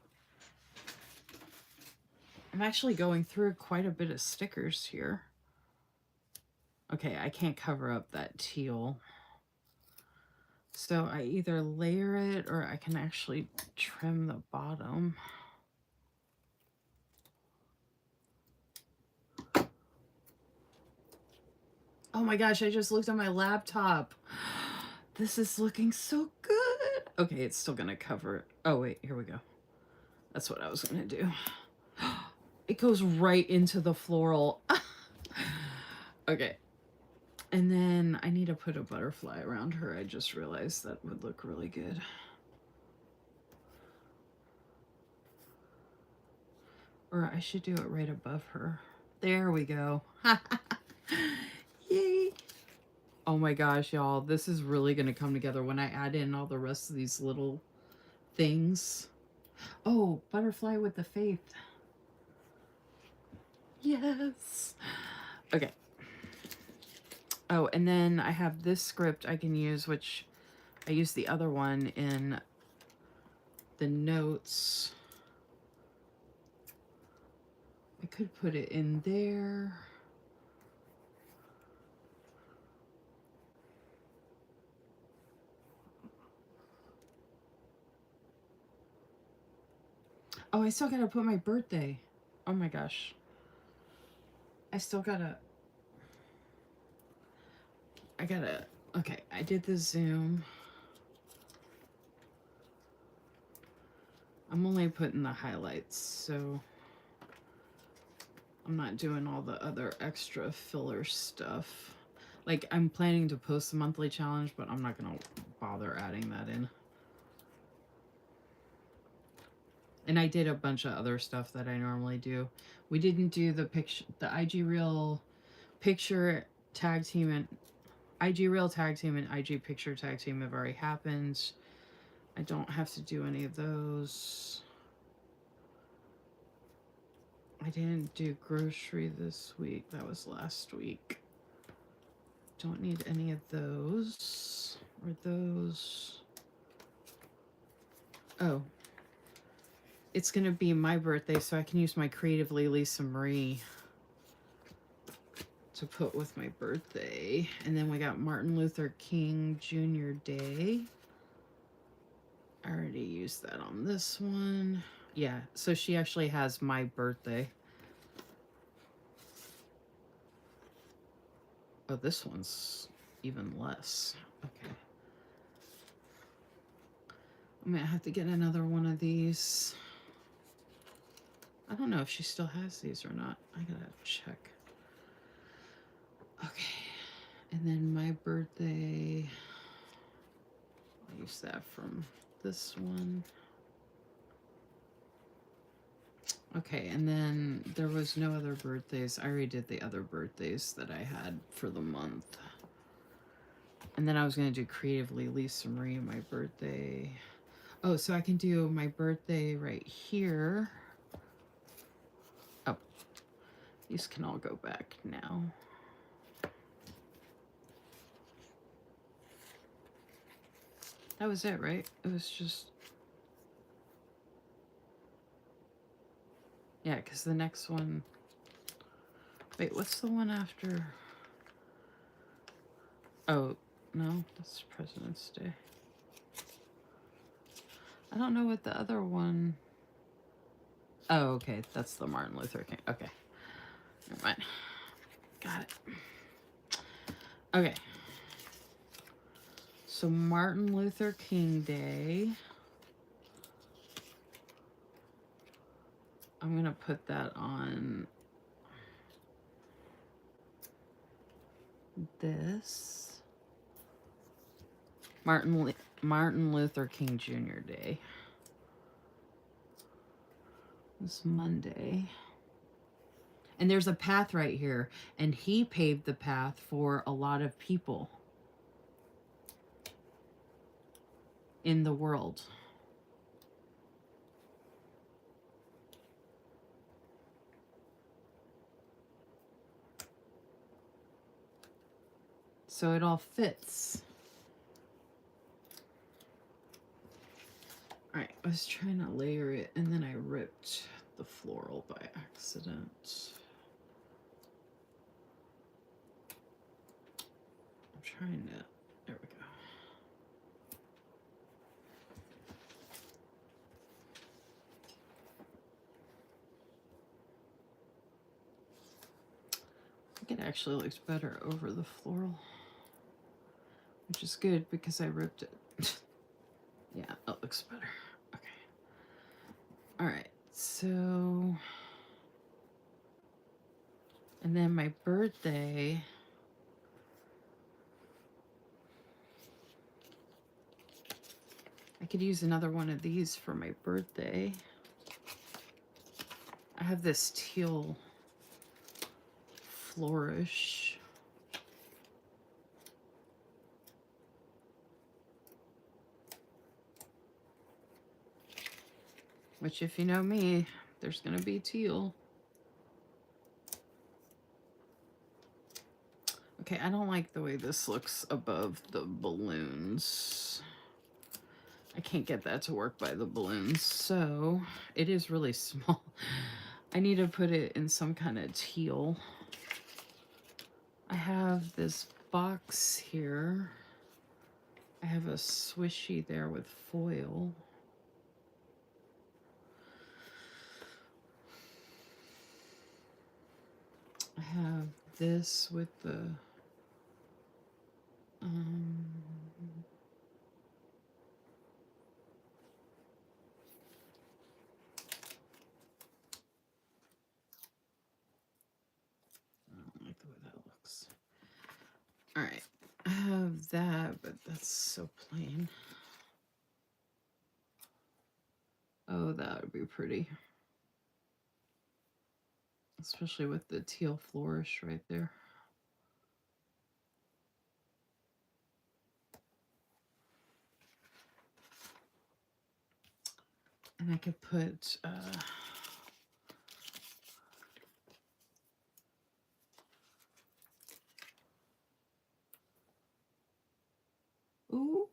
through quite a bit of stickers here. Okay, I can't cover up that teal. So I either layer it or I can actually trim the bottom. Oh my gosh, I just looked on my laptop. This is looking so good. Okay, it's still gonna cover it. Oh wait, here we go. That's what I was gonna do. It goes right into the floral. Okay. And then I need to put a butterfly around her. I just realized that would look really good. Or I should do it right above her. There we go. Yay. Oh my gosh, y'all, this is really going to come together when I add in all the rest of these little things. Oh, butterfly with the faith. Yes. Okay. Oh, and then I have this script I can use, which I used the other one in the notes. I could put it in there. Oh, I still gotta put my birthday. Oh my gosh. I gotta, okay, I did the Zoom. I'm only putting the highlights, so I'm not doing all the other extra filler stuff. Like, I'm planning to post the monthly challenge, but I'm not gonna bother adding that in. And I did a bunch of other stuff that I normally do. We didn't do the picture, the IG Reel picture tag team, and IG Reel tag team and IG picture tag team have already happened. I don't have to do any of those. I didn't do grocery this week. That was last week. Don't need any of those or those. Oh, it's going to be my birthday, so I can use my Creatively Lisamarie to put with my birthday. And then we got Martin Luther King Jr. Day. I already used that on this one. Yeah, so she actually has my birthday. Oh, this one's even less. Okay. I'm gonna have to get another one of these. I don't know if she still has these or not. I gotta check. Okay. And then my birthday, I'll use that from this one. Okay, and then there was no other birthdays. I already did the other birthdays that I had for the month. And then I was going to do Creatively Lisamarie, my birthday. Oh, so I can do my birthday right here. Oh, these can all go back now. That was it, right? It was just... Yeah, because the next one... Wait, what's the one after? Oh, no, that's President's Day. I don't know what the other one... Oh, okay, that's the Martin Luther King. Okay, never mind. Got it. Okay. So Martin Luther King Day. I'm going to put that on this. Martin Luther King Jr. Day. This Monday. And there's a path right here. And he paved the path for a lot of people in the world. So it all fits. All right, I was trying to layer it and then I ripped the floral by accident. I'm trying to, there we go. I think it actually looks better over the floral, which is good because I ripped it. Yeah, that looks better. Okay. All right, so, and then my birthday, I could use another one of these for my birthday. I have this teal flourish. which if you know me, there's going to be teal. Okay, I don't like the way this looks above the balloons. I can't get that to work by the balloons, so it is really small. I need to put it in some kind of teal. I have this box here. I have a swishy there with foil. I have this with the I don't like the way that looks. All right, I have that, but that's so plain. Oh, that would be pretty. Especially with the teal flourish right there. And I could put ooh,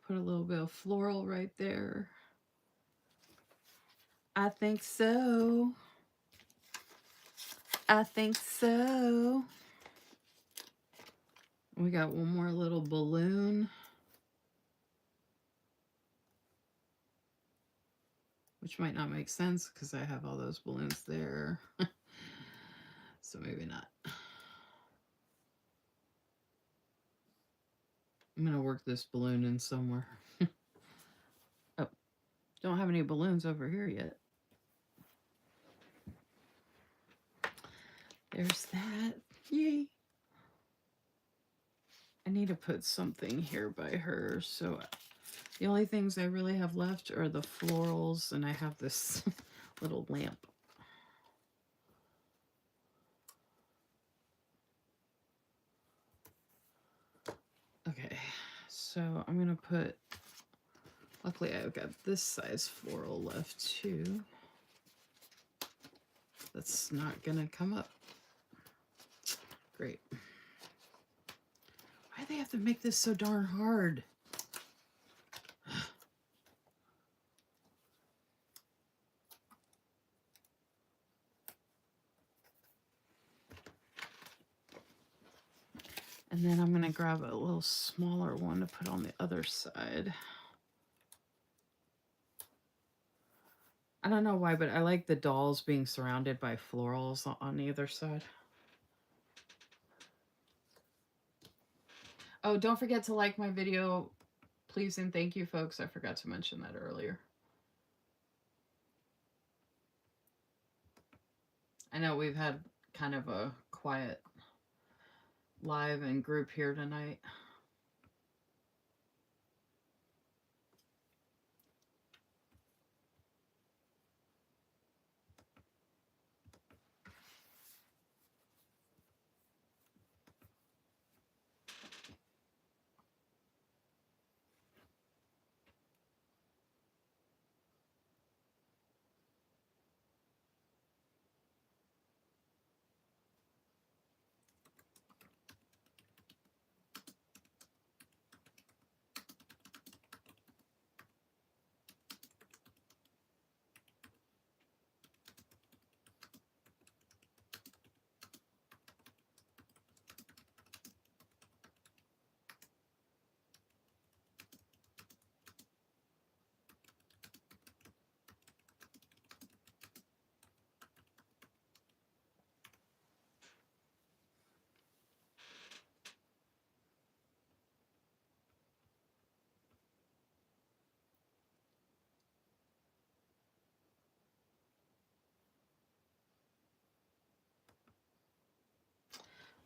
put a little bit of floral right there. I think so. I think so. We got one more little balloon, which might not make sense because I have all those balloons there. So maybe not. I'm going to work this balloon in somewhere. Oh, don't have any balloons over here yet. There's that. Yay. I need to put something here by her. So the only things I really have left are the florals, and I have this little lamp. Okay, so I'm going to put, luckily I've got this size floral left too. That's not going to come up. Great. Why do they have to make this so darn hard? And then I'm going to grab a little smaller one to put on the other side. I don't know why, but I like the dolls being surrounded by florals on either side. Oh, don't forget to like my video, please and thank you, folks. I forgot to mention that earlier. I know we've had kind of a quiet live and group here tonight.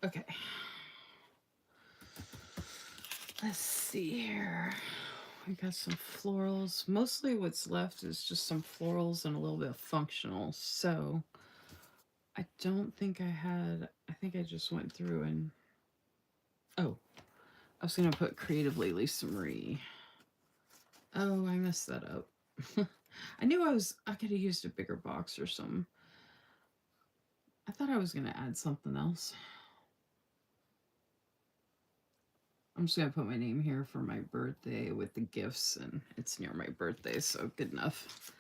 Okay. Let's see here. We got some florals. Mostly what's left is just some florals and a little bit of functional. So I don't think I had, I think I just went through and, oh, I was going to put creativelylisamarie. Oh, I messed that up. I knew I could have used a bigger box or something. I thought I was going to add something else. I'm just going to put my name here for my birthday with the gifts, and it's near my birthday, so good enough.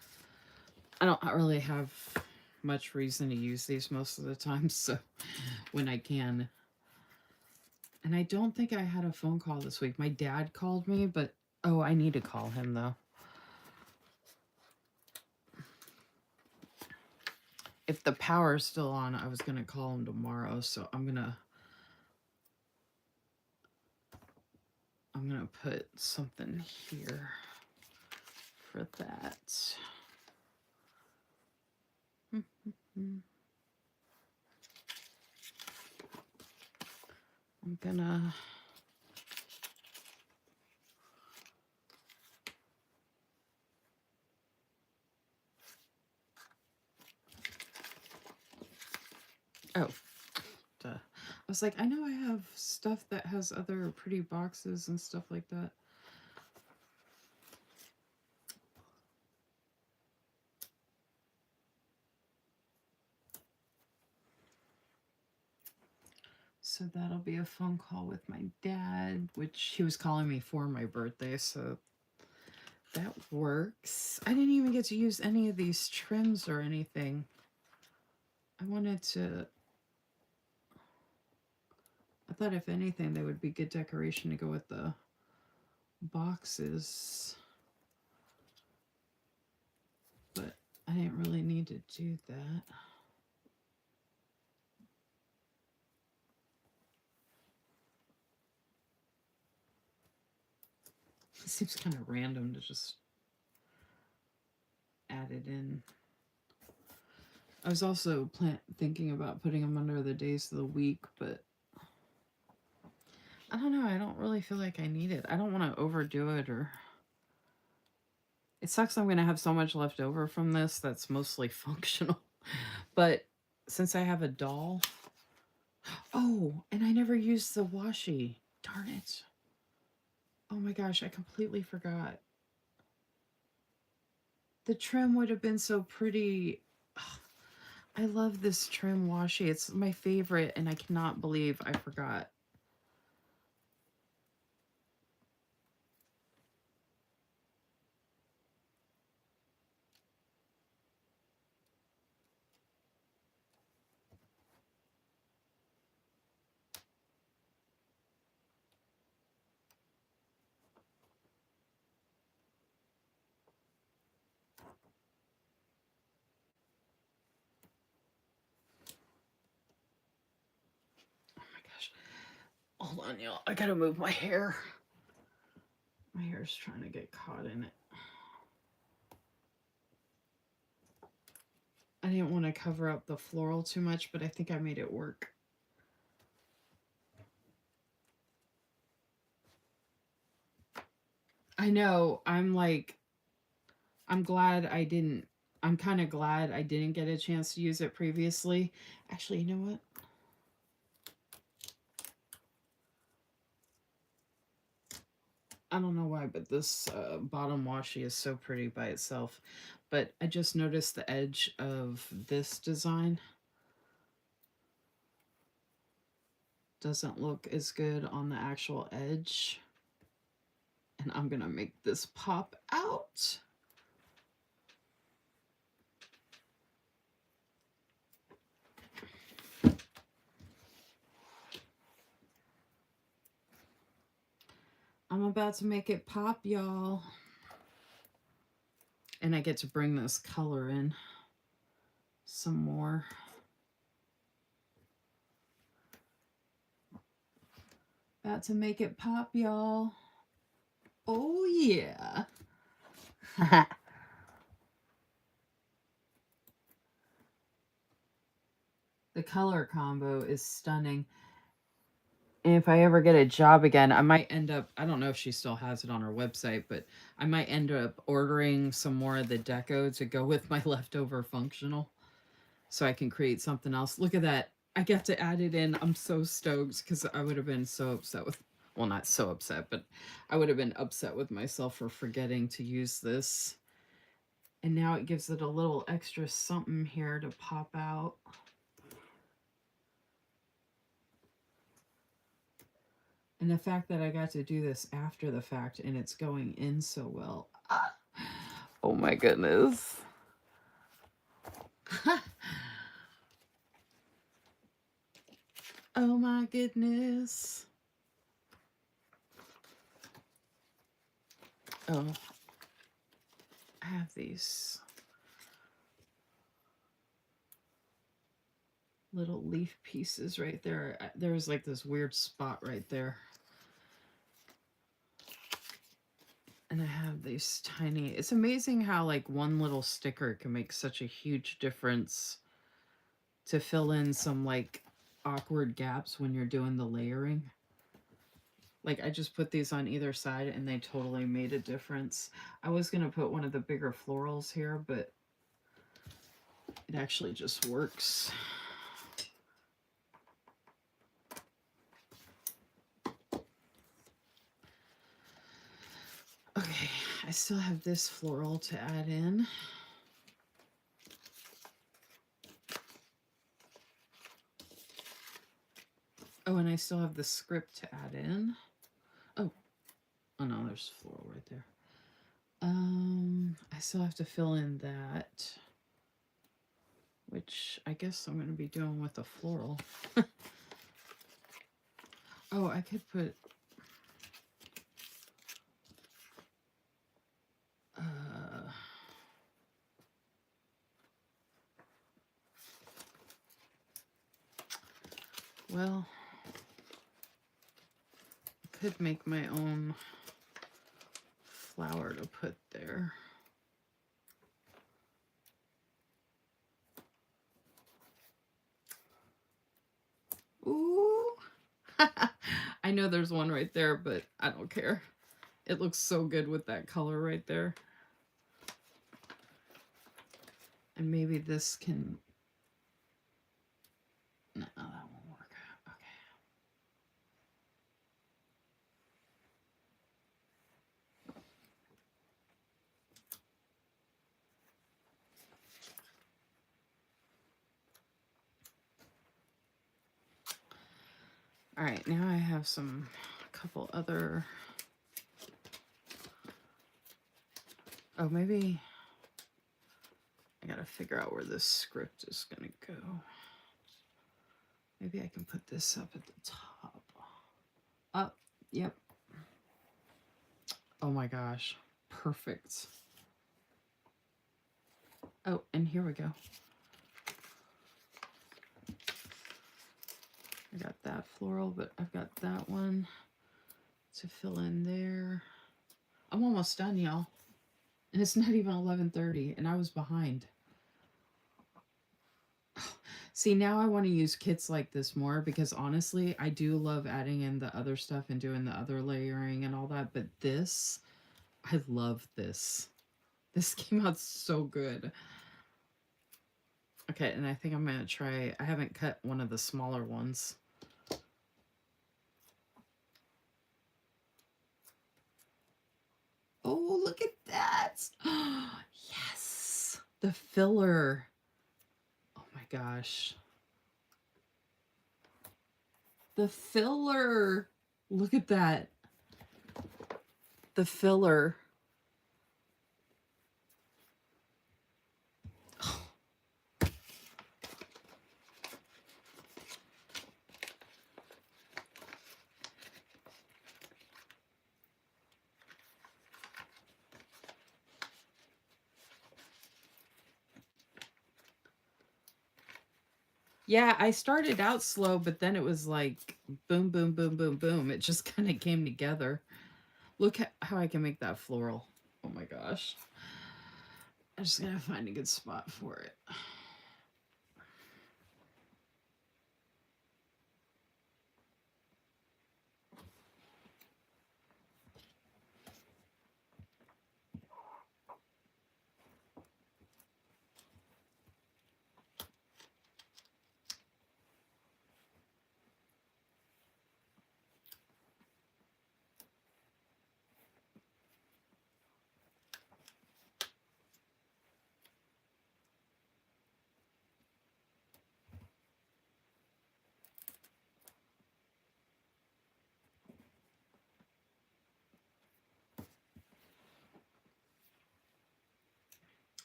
I don't really have much reason to use these most of the time, so when I can. And I don't think I had a phone call this week. My dad called me, but oh, I need to call him though. If the power is still on, I was going to call him tomorrow, so I'm going to put something here for that. I'm gonna oh, duh. I was like, I know I have stuff that has other pretty boxes and stuff like that. So that'll be a phone call with my dad, which he was calling me for my birthday, so that works. I didn't even get to use any of these trims or anything. I thought if anything, they would be good decoration to go with the boxes. But I didn't really need to do that. It seems kind of random to just add it in. I was also thinking about putting them under the days of the week, but I don't know. I don't really feel like I need it. I don't want to overdo it, or it sucks I'm going to have so much left over from this that's mostly functional. But since I have a doll... Oh, and I never used the washi. Darn it. Oh my gosh, I completely forgot. The trim would have been so pretty. I love this trim washi. It's my favorite, and I cannot believe I forgot. Oh my gosh. Hold on, y'all. I gotta move my hair. My hair's trying to get caught in it. I didn't want to cover up the floral too much, but I think I made it work. I know. I'm glad I didn't. I'm kind of glad I didn't get a chance to use it previously. Actually, you know what? I don't know why, but this bottom washi is so pretty by itself. But I just noticed the edge of this design doesn't look as good on the actual edge. And I'm going to make this pop out. I'm about to make it pop, y'all. And I get to bring this color in some more. About to make it pop, y'all. Oh, yeah. The color combo is stunning. And if I ever get a job again, I might end up, I don't know if she still has it on her website, but I might end up ordering some more of the deco to go with my leftover functional so I can create something else. Look at that. I get to add it in. I'm so stoked because I would have been so upset with, well, not so upset, but I would have been upset with myself for forgetting to use this. And now it gives it a little extra something here to pop out. And the fact that I got to do this after the fact and it's going in so well. Oh my goodness. Oh my goodness. Oh, I have these little leaf pieces right there. There's like this weird spot right there. And I have these tiny, it's amazing how like one little sticker can make such a huge difference to fill in some like awkward gaps when you're doing the layering. Like I just put these on either side and they totally made a difference. I was going to put one of the bigger florals here, but it actually just works. Okay, I still have this floral to add in. Oh, and I still have the script to add in. Oh no, there's floral right there. I still have to fill in that, which I guess I'm going to be doing with a floral. Oh, I could put well, I could make my own flower to put there. Ooh. I know there's one right there, but I don't care. It looks so good with that color right there. And maybe this can... No, that won't work. Okay. All right, now I have a couple other... Oh, maybe I gotta figure out where this script is gonna go. Maybe I can put this up at the top. Up, yep. Oh my gosh, perfect. Oh, and here we go. I got that floral, but I've got that one to fill in there. I'm almost done, y'all. And it's not even 11:30, and I was behind. See, now I want to use kits like this more because honestly, I do love adding in the other stuff and doing the other layering and all that. But this, I love this. This came out so good. Okay, and I think I'm going to try, I haven't cut one of the smaller ones. Oh, look at that. Yes. The filler. Oh my gosh. The filler. Look at that. The filler. Yeah, I started out slow, but then it was like boom, boom, boom, boom, boom. It just kind of came together. Look how I can make that floral. Oh my gosh. I just gotta find a good spot for it.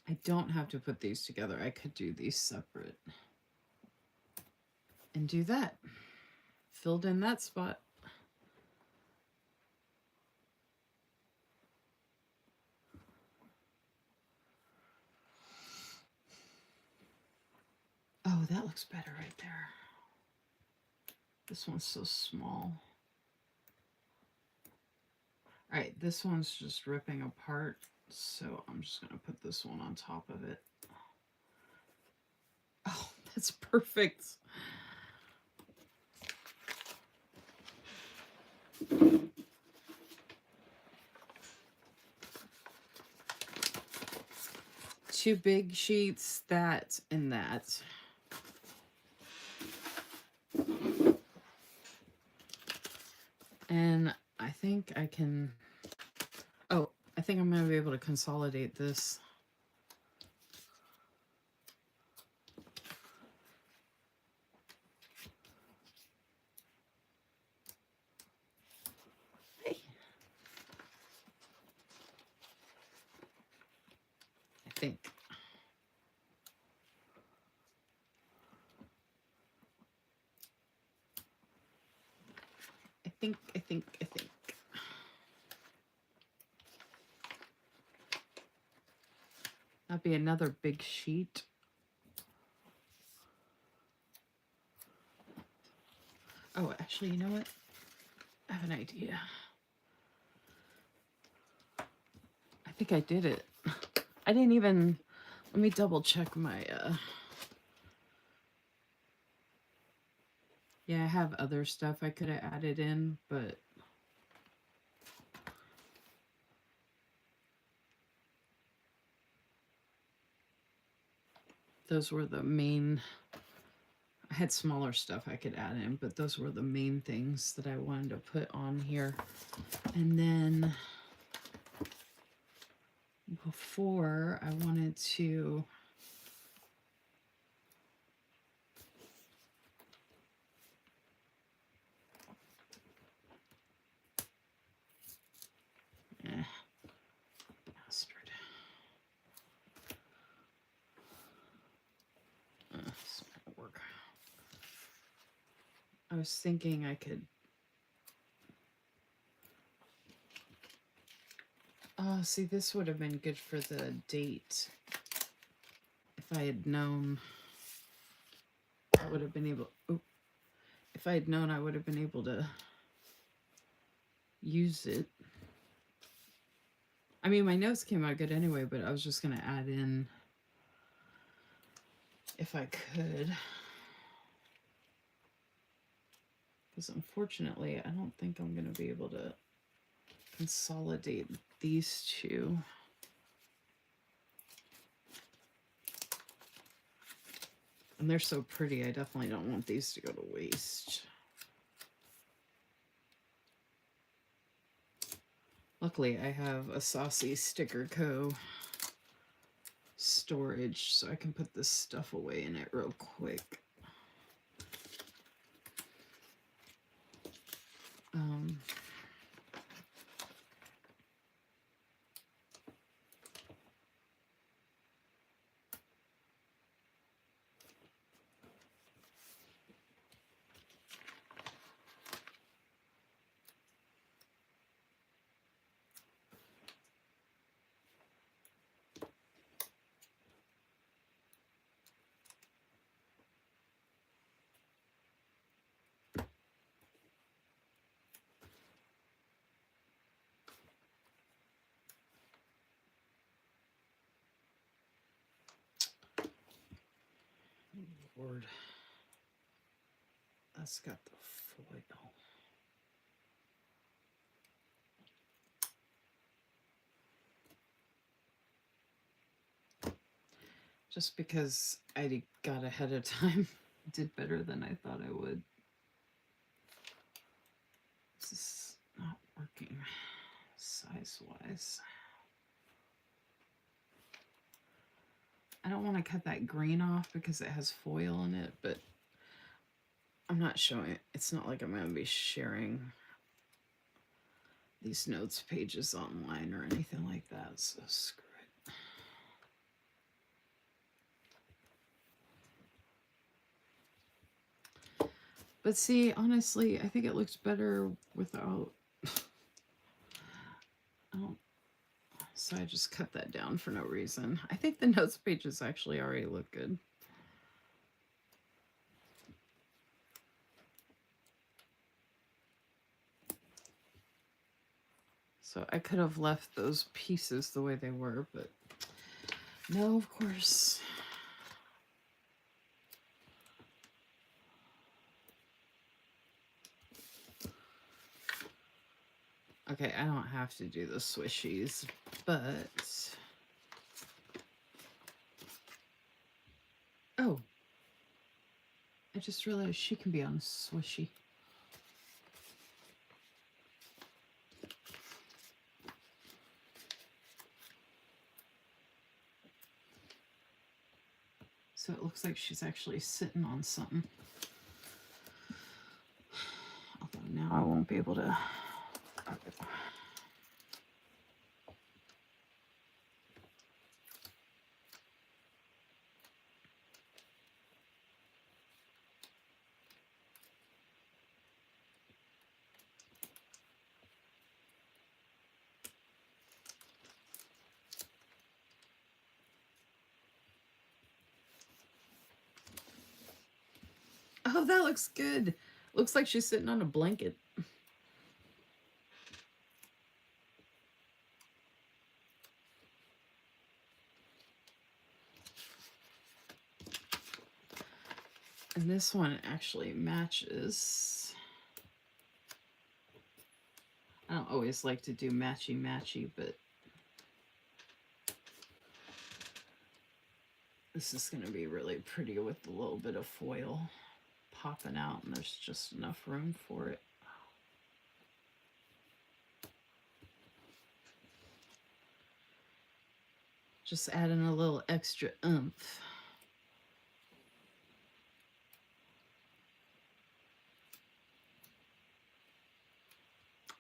I don't have to put these together. I could do these separate and do that. Filled in that spot. Oh, that looks better right there. This one's so small. All right, this one's just ripping apart, so I'm just going to put this one on top of it. Oh, that's perfect. Two big sheets, that and that. And I think I can, oh, I think I'm going to be able to consolidate this. Hey. I think. I think. That'd be another big sheet. Oh, actually, you know what? I have an idea. I think I did it. I didn't even, let me double check my, yeah, I have other stuff I could have added in, but those were the main, I had smaller stuff I could add in, but those were the main things that I wanted to put on here. And then before I wanted to, bastard. This might work. I was thinking I could, see, this would have been good for the date. If I had known, I would have been able, if I had known, I would have been able to use it. I mean, my notes came out good anyway, but I was just going to add in if I could. Because unfortunately, I don't think I'm going to be able to consolidate these two. And they're so pretty, I definitely don't want these to go to waste. Luckily, I have a Saucy Sticker Co. storage, so I can put this stuff away in it real quick. Lord, that's got the foil. Just because I got ahead of time, did better than I thought I would. This is not working size-wise. I don't want to cut that green off because it has foil in it, but I'm not showing it. It's not like I'm going to be sharing these notes pages online or anything like that, so screw it. But see, honestly, I think it looks better without. Oh, so I just cut that down for no reason. I think the notes pages actually already look good. So I could have left those pieces the way they were, but no, of course. Okay, I don't have to do the swishies, but... Oh. I just realized she can be on swishy. So it looks like she's actually sitting on something. Although now I won't be able to... Oh, that looks good. Looks like she's sitting on a blanket. And this one actually matches. I don't always like to do matchy-matchy, but this is going to be really pretty with a little bit of foil popping out, and there's just enough room for it. Just adding a little extra oomph.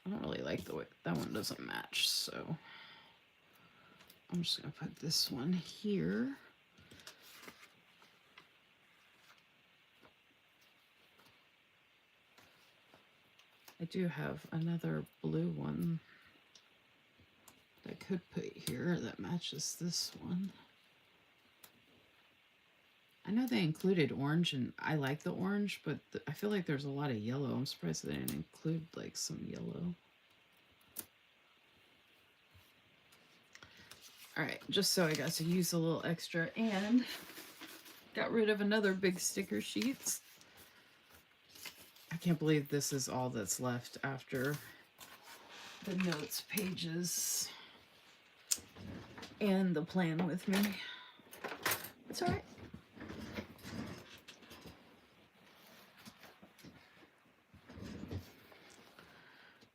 I don't really like the way that one doesn't match, so I'm just going to put this one here. I do have another blue one that I could put here that matches this one. I know they included orange, and I like the orange, but I feel like there's a lot of yellow. I'm surprised they didn't include like some yellow. All right, just so I got to use a little extra and got rid of another big sticker sheets. I can't believe this is all that's left after the notes pages and the plan with me. It's all right.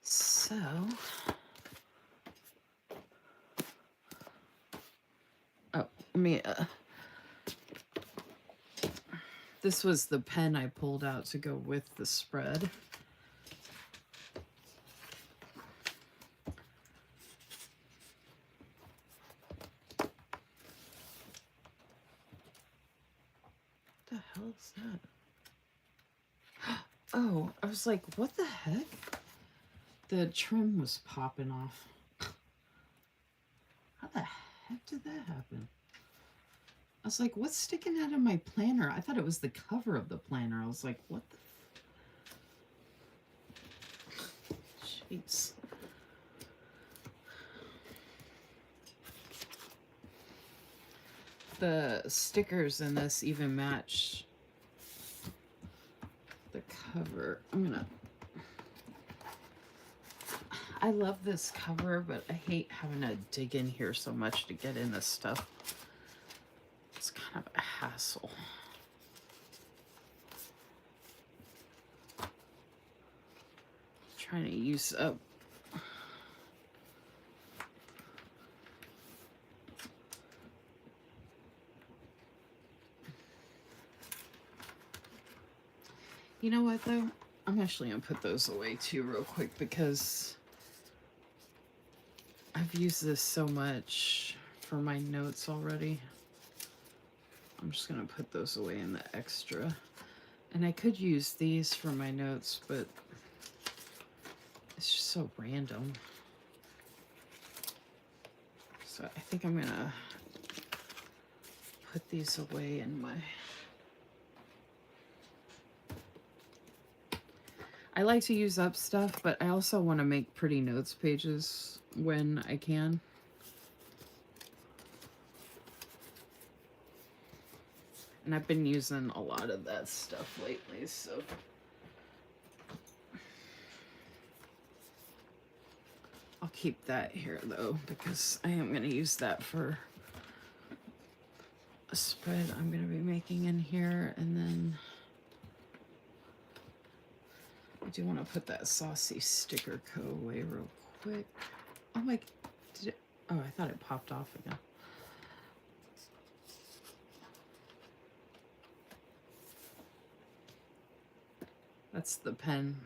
So, oh, let me, this was the pen I pulled out to go with the spread. What the hell is that? Oh, I was like, what the heck? The trim was popping off. How the heck did that happen? I was like, what's sticking out of my planner? I thought it was the cover of the planner. I was like, what the... Jeez. The stickers in this even match the cover. I love this cover, but I hate having to dig in here so much to get in this stuff. It's kind of a hassle. Trying to use up. You know what though? I'm actually gonna put those away too real quick because I've used this so much for my notes already. I'm just gonna put those away in the extra. And I could use these for my notes, but it's just so random. So I think I'm gonna put these away in my... I like to use up stuff, but I also want to make pretty notes pages when I can. And I've been using a lot of that stuff lately, so... I'll keep that here, though, because I am going to use that for a spread I'm going to be making in here. And then I do want to put that saucy sticker co away real quick. Oh my... Did it... Oh, I thought it popped off again. That's the pen.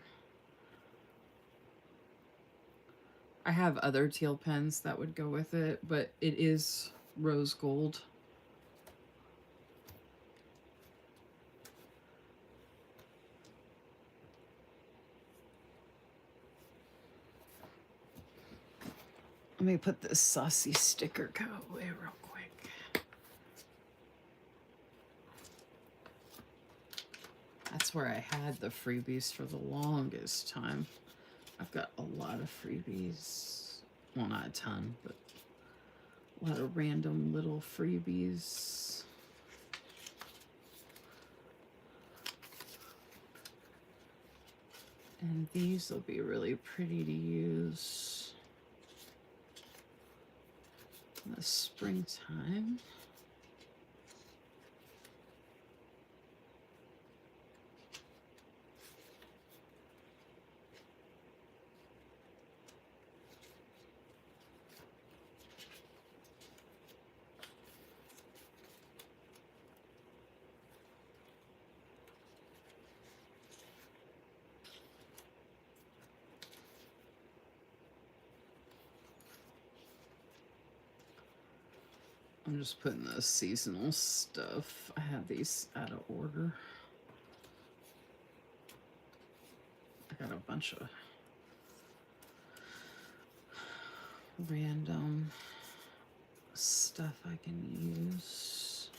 I have other teal pens that would go with it, but it is rose gold. Let me put this saucy sticker co away real quick. That's where I had the freebies for the longest time. I've got a lot of freebies. Well, not a ton, but a lot of random little freebies. And these will be really pretty to use in the springtime. I'm just putting the seasonal stuff. I have these out of order. I got a bunch of random stuff I can use.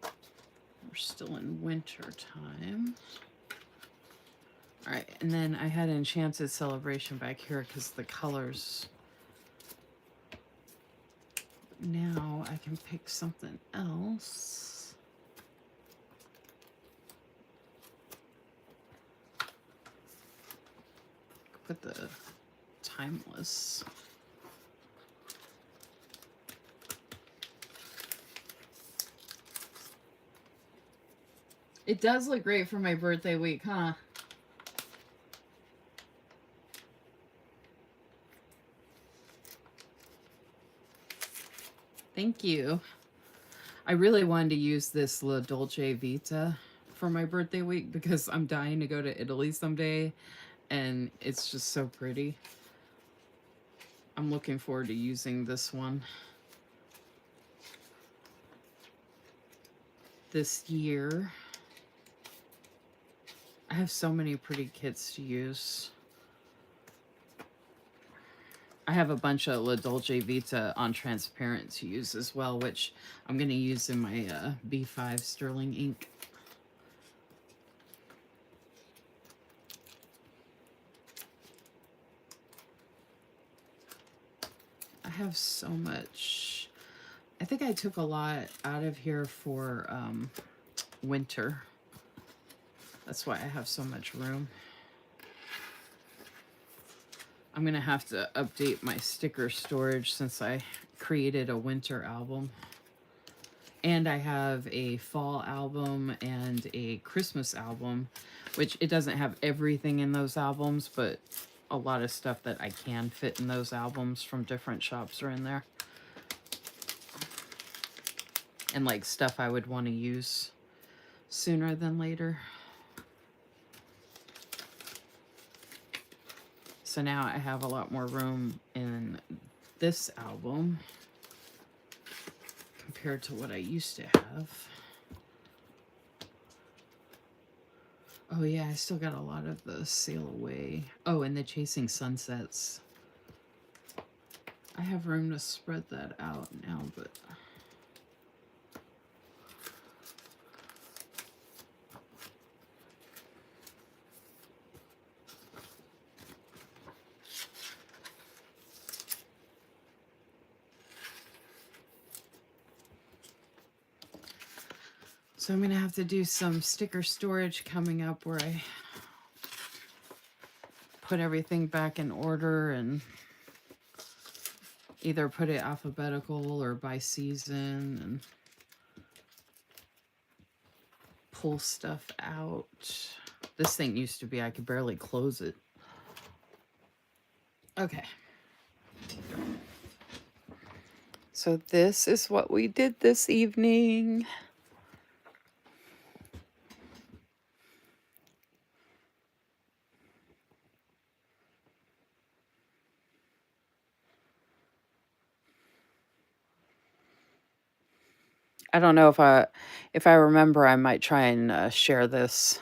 We're still in winter time. All right, and then I had Enchanted Celebration back here because the colors... Now I can pick something else. Put the Timeless. It does look great for my birthday week, huh? Thank you. I really wanted to use this La Dolce Vita for my birthday week because I'm dying to go to Italy someday and it's just so pretty. I'm looking forward to using this one this year. I have so many pretty kits to use. I have a bunch of La Dolce Vita on transparent to use as well, which I'm going to use in my B5 sterling ink. I have so much. I think I took a lot out of here for winter. That's why I have so much room. I'm going to have to update my sticker storage since I created a winter album. And I have a fall album and a Christmas album, which it doesn't have everything in those albums, but a lot of stuff that I can fit in those albums from different shops are in there. And like stuff I would want to use sooner than later. So now I have a lot more room in this album compared to what I used to have. Oh yeah, I still got a lot of the Sail Away. Oh, and the Chasing Sunsets. I have room to spread that out now, but... So I'm going to have to do some sticker storage coming up where I put everything back in order and either put it alphabetical or by season and pull stuff out. This thing used to be, I could barely close it. Okay. So this is what we did this evening. I don't know if I remember, I might try and share this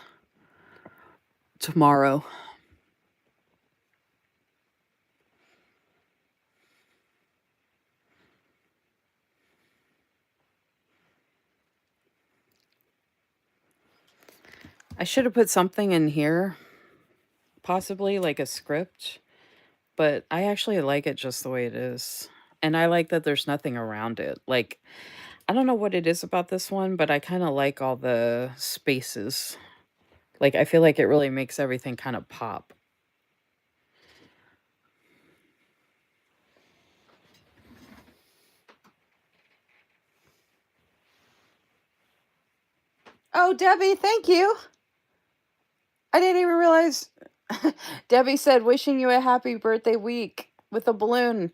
tomorrow. I should have put something in here, possibly like a script, but I actually like it just the way it is. And I like that there's nothing around it. Like, I don't know what it is about this one, but I kind of like all the spaces. Like, I feel like it really makes everything kind of pop. Oh, Debbie, thank you. I didn't even realize. Debbie said, wishing you a happy birthday week with a balloon.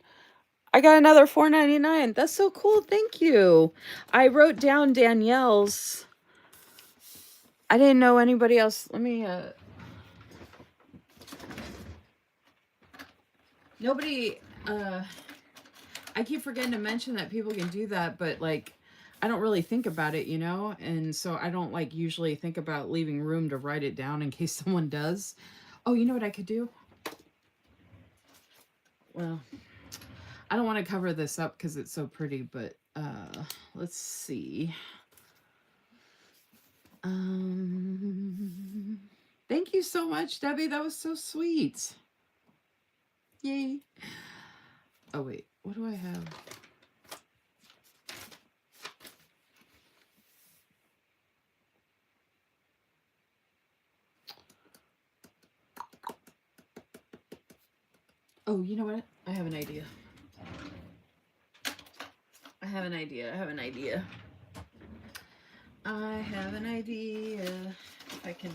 I got another $4.99. That's so cool. Thank you. I wrote down Danielle's. I didn't know anybody else. Let me, nobody, I keep forgetting to mention that people can do that, but like, I don't really think about it, you know? And so I don't like usually think about leaving room to write it down in case someone does. Oh, you know what I could do? Well, I don't want to cover this up because it's so pretty, but let's see. Thank you so much, Debbie. That was so sweet. Yay. Oh, wait. What do I have? Oh, you know what? I have an idea. I have an idea. I have an idea. I have an idea. If I can...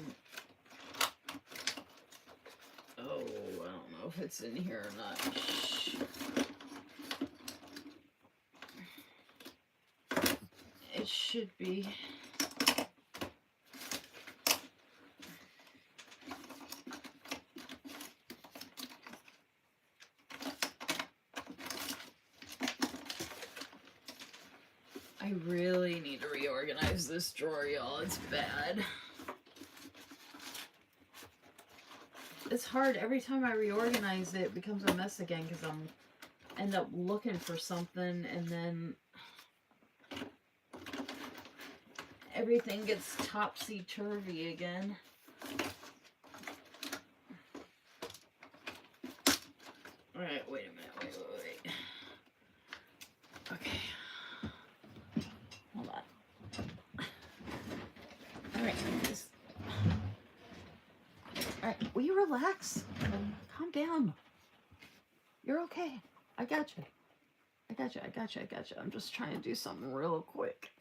Oh, I don't know if it's in here or not. It should be. I really need to reorganize this drawer, y'all. It's bad. It's hard. Every time I reorganize it, it becomes a mess again because I'm end up looking for something and then everything gets topsy-turvy again. Alright, wait a minute. Wait. Okay. Hold on. Alright, Alright, will you relax? Calm down. You're okay. I got you. I'm just trying to do something real quick.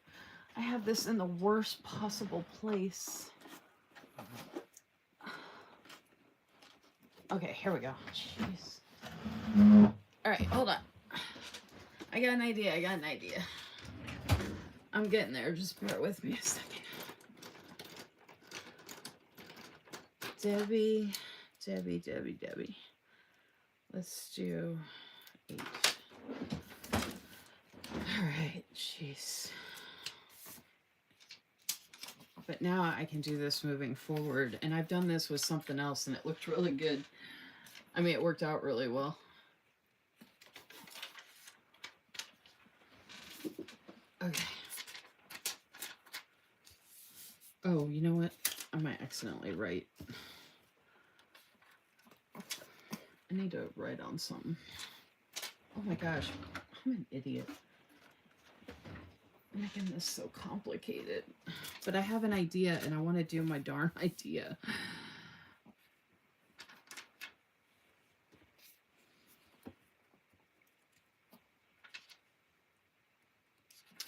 I have this in the worst possible place. Okay, here we go. Jeez. Alright, hold on. I got an idea. I'm getting there. Just bear with me a second. Debbie. Let's do 8. Alright, jeez. But now I can do this moving forward. And I've done this with something else and it looked really good. I mean, it worked out really well. Okay. Oh, you know what? I might accidentally write. I need to write on something. Oh my gosh, I'm an idiot. I'm making this so complicated. But I have an idea and I want to do my darn idea.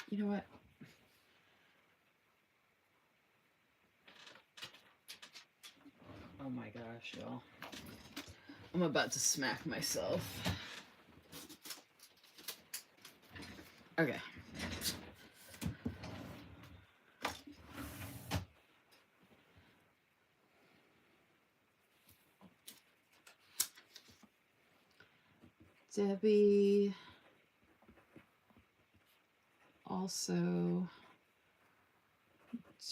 You know what? Oh my gosh, y'all. I'm about to smack myself. Okay. Debbie also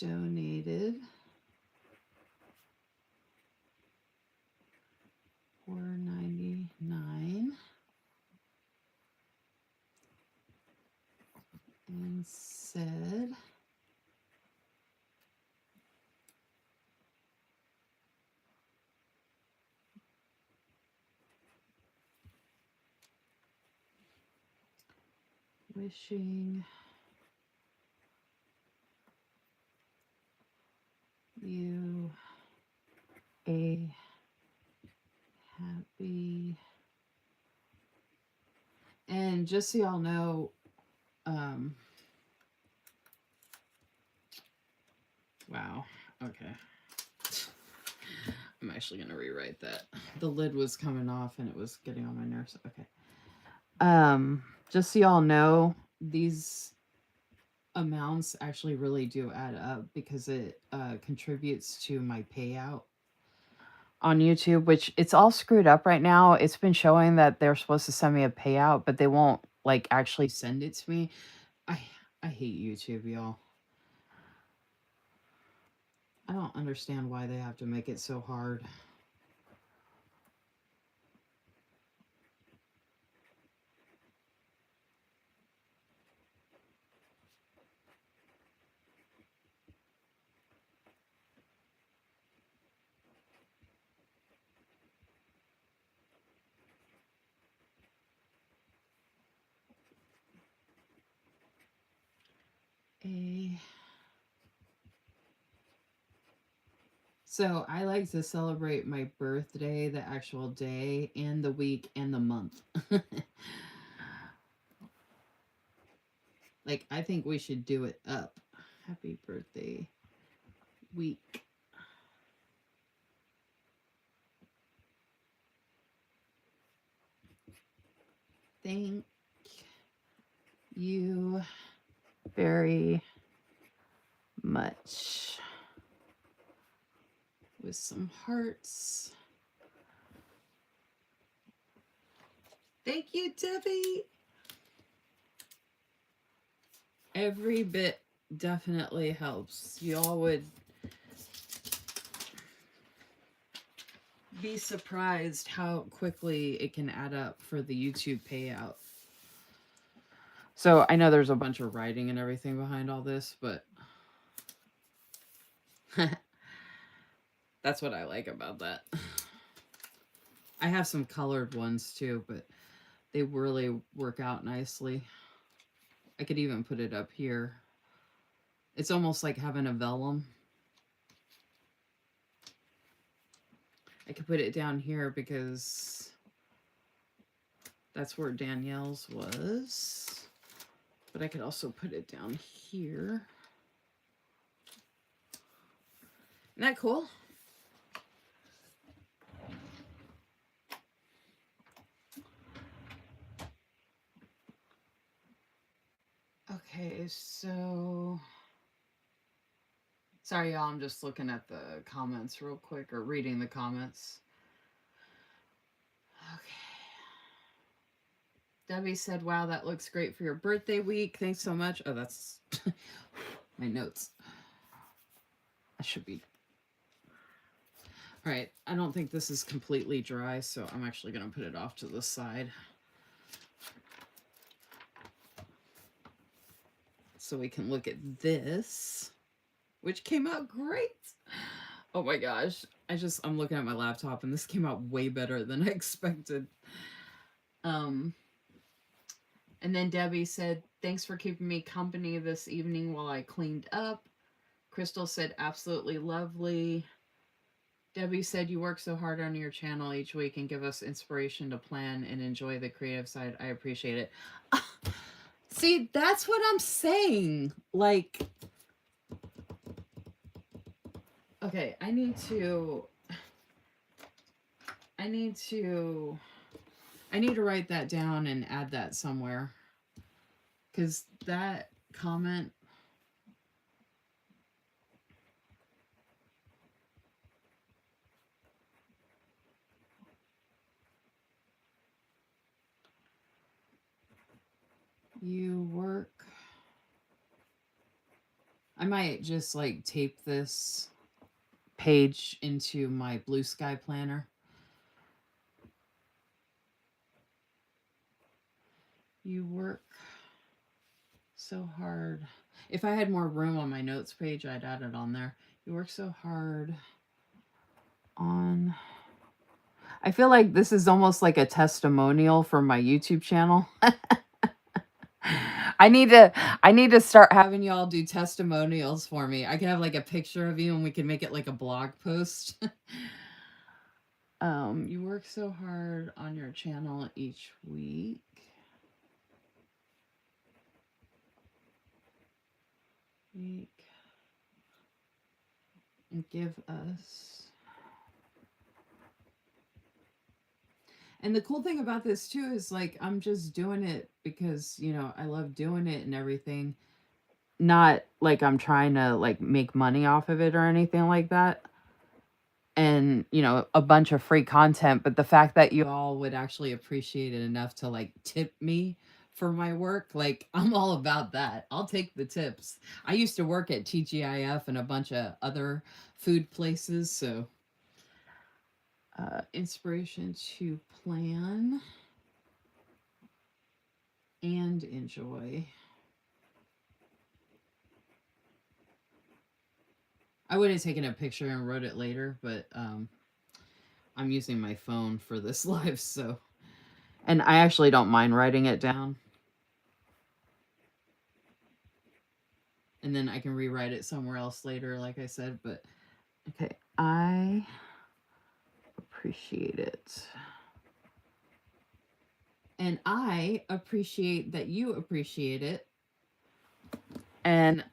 donated $4.99 and said wishing you a happy, and just so y'all know, wow, okay. I'm actually going to rewrite that. The lid was coming off and it was getting on my nerves. Okay. Just so y'all know, these amounts actually really do add up because it contributes to my payout on YouTube, which it's all screwed up right now. It's been showing that they're supposed to send me a payout, but they won't like actually send it to me. I hate YouTube, y'all. I don't understand why they have to make it so hard. So I like to celebrate my birthday, the actual day, and the week, and the month. Like, I think we should do it up. Happy birthday week. Thank you very much. With some hearts. Thank you, Debbie. Every bit definitely helps. Y'all would be surprised how quickly it can add up for the YouTube payout. So I know there's a bunch of writing and everything behind all this, but that's what I like about that. I have some colored ones too, but they really work out nicely. I could even put it up here. It's almost like having a vellum. I could put it down here because that's where Danielle's was. But I could also put it down here. Isn't that cool? Okay, so... Sorry, y'all, I'm just looking at the comments real quick, or reading the comments. Okay. Debbie said, wow, that looks great for your birthday week. Thanks so much. Oh, that's my notes. I should be. All right, I don't think this is completely dry, so I'm actually going to put it off to the side. So we can look at this, which came out great. Oh my gosh. I'm looking at my laptop and this came out way better than I expected. And then Debbie said, thanks for keeping me company this evening while I cleaned up. Crystal said, absolutely lovely. Debbie said, you work so hard on your channel each week and give us inspiration to plan and enjoy the creative side. I appreciate it. See, that's what I'm saying. Like, okay, I need to write that down and add that somewhere. Because that comment, you work. I might just like tape this page into my Blue Sky planner. You work so hard. If I had more room on my notes page, I'd add it on there. You work so hard on... I feel like this is almost like a testimonial for my YouTube channel. I need to start having y'all do testimonials for me. I can have like a picture of you and we can make it like a blog post. You work so hard on your channel each week. And give us. And the cool thing about this too is like I'm just doing it because, you know, I love doing it and everything. Not like I'm trying to like make money off of it or anything like that. And, you know, a bunch of free content, but the fact that you all would actually appreciate it enough to like tip me for my work, like I'm all about that. I'll take the tips. I used to work at TGIF and a bunch of other food places, so inspiration to plan and enjoy. I would have taken a picture and wrote it later, but I'm using my phone for this live, so. And I actually don't mind writing it down. And then I can rewrite it somewhere else later, like I said, but okay, I appreciate it. And I appreciate that you appreciate it. And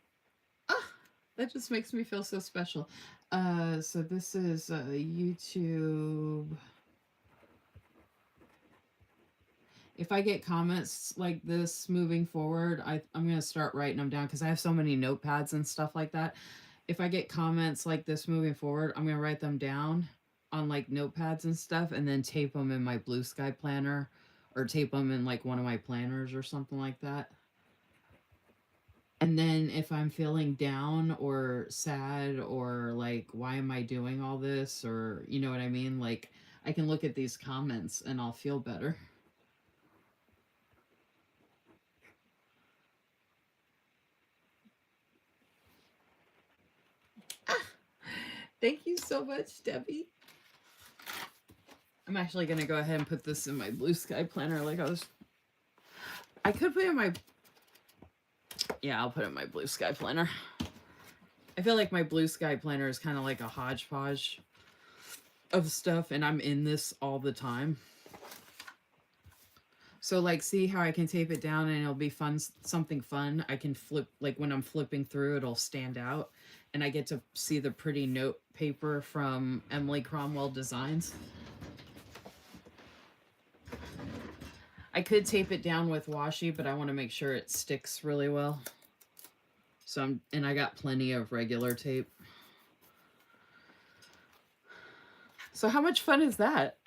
that just makes me feel so special. So this is YouTube. If I get comments like this moving forward, I'm going to start writing them down because I have so many notepads and stuff like that. If I get comments like this moving forward, I'm going to write them down on like notepads and stuff and then tape them in my Blue Sky planner or tape them in like one of my planners or something like that. And then if I'm feeling down or sad or like, why am I doing all this? Or, you know what I mean? Like, I can look at these comments and I'll feel better. Thank you so much, Debbie. I'm actually going to go ahead and put this in my Blue Sky planner like I could put it in my... Yeah, I'll put it in my Blue Sky planner. I feel like my Blue Sky planner is kind of like a hodgepodge of stuff, and I'm in this all the time. So, like, see how I can tape it down and it'll be fun, something fun. I can flip, like, when I'm flipping through, it'll stand out. And I get to see the pretty note paper from Emily Cromwell Designs. I could tape it down with washi, but I want to make sure it sticks really well. So and I got plenty of regular tape. So how much fun is that?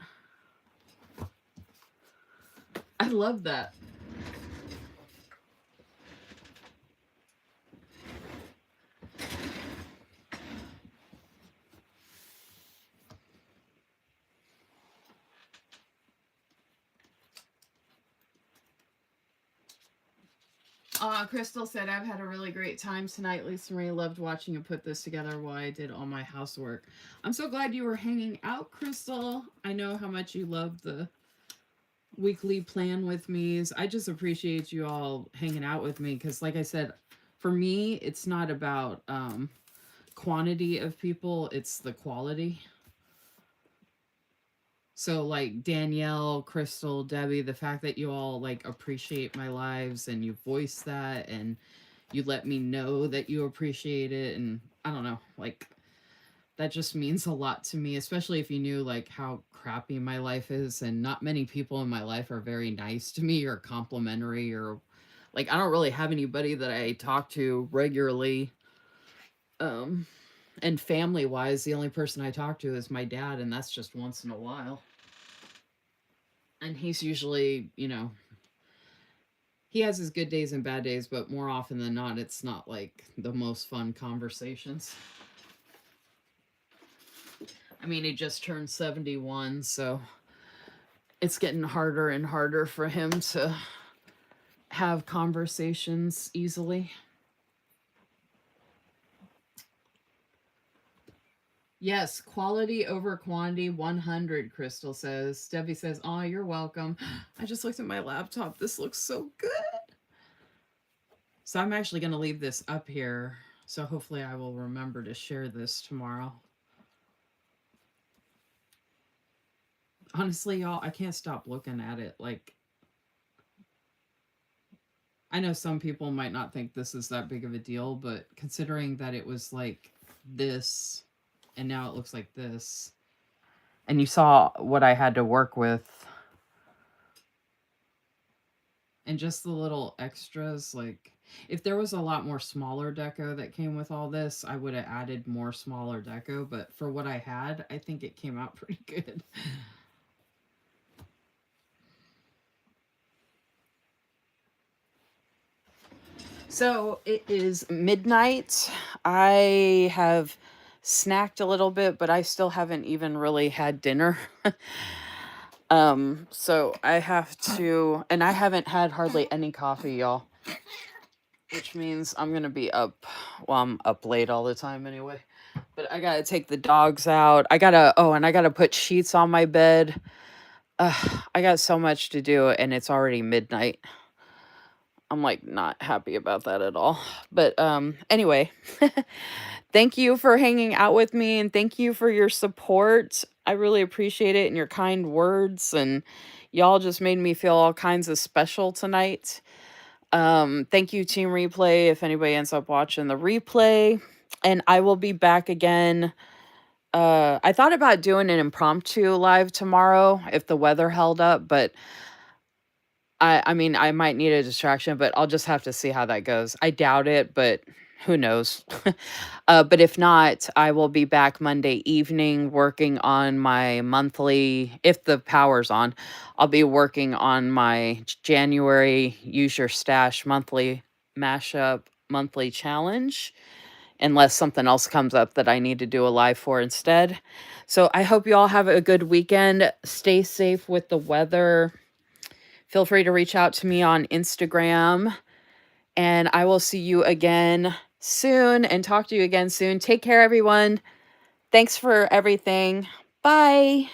I love that. Crystal said, I've had a really great time tonight. Lisa Marie loved watching you put this together while I did all my housework. I'm so glad you were hanging out, Crystal. I know how much you love the weekly plan with me. I just appreciate you all hanging out with me because, like I said, for me, it's not about quantity of people, it's the quality. So like Danielle, Crystal, Debbie, the fact that you all like appreciate my lives and you voice that and you let me know that you appreciate it, and I don't know, like that just means a lot to me, especially if you knew like how crappy my life is, and not many people in my life are very nice to me or complimentary, or like I don't really have anybody that I talk to regularly. Um and family wise, the only person I talk to is my dad, and that's just once in a while. And he's usually, he has his good days and bad days, but more often than not, it's not like the most fun conversations. I mean, he just turned 71, so it's getting harder and harder for him to have conversations easily. Yes, quality over quantity 100, Crystal says. Debbie says, "Oh, you're welcome." I just looked at my laptop. This looks so good. So I'm actually going to leave this up here. So hopefully I will remember to share this tomorrow. Honestly, y'all, I can't stop looking at it. Like, I know some people might not think this is that big of a deal, but considering that it was like this and now it looks like this, and you saw what I had to work with, and just the little extras, like if there was a lot more smaller deco that came with all this, I would have added more smaller deco, but for what I had, I think it came out pretty good. So it is midnight. I have snacked a little bit, but I still haven't even really had dinner. So I have to, and I haven't had hardly any coffee, y'all, which means I'm gonna be up. Well, I'm up late all the time anyway. But I gotta take the dogs out. And I gotta put sheets on my bed. I got so much to do, and it's already midnight. I'm like not happy about that at all. But anyway, thank you for hanging out with me, and thank you for your support. I really appreciate it, and your kind words, and y'all just made me feel all kinds of special tonight. Thank you, Team Replay, if anybody ends up watching the replay. And I will be back again. I thought about doing an impromptu live tomorrow if the weather held up, but I mean, I might need a distraction, but I'll just have to see how that goes. I doubt it, but who knows? But if not, I will be back Monday evening working on my monthly, if the power's on, I'll be working on my January Use Your Stash monthly mashup monthly challenge, unless something else comes up that I need to do a live for instead. So I hope you all have a good weekend. Stay safe with the weather. Feel free to reach out to me on Instagram, and I will see you again soon and talk to you again soon. Take care, everyone. Thanks for everything. Bye.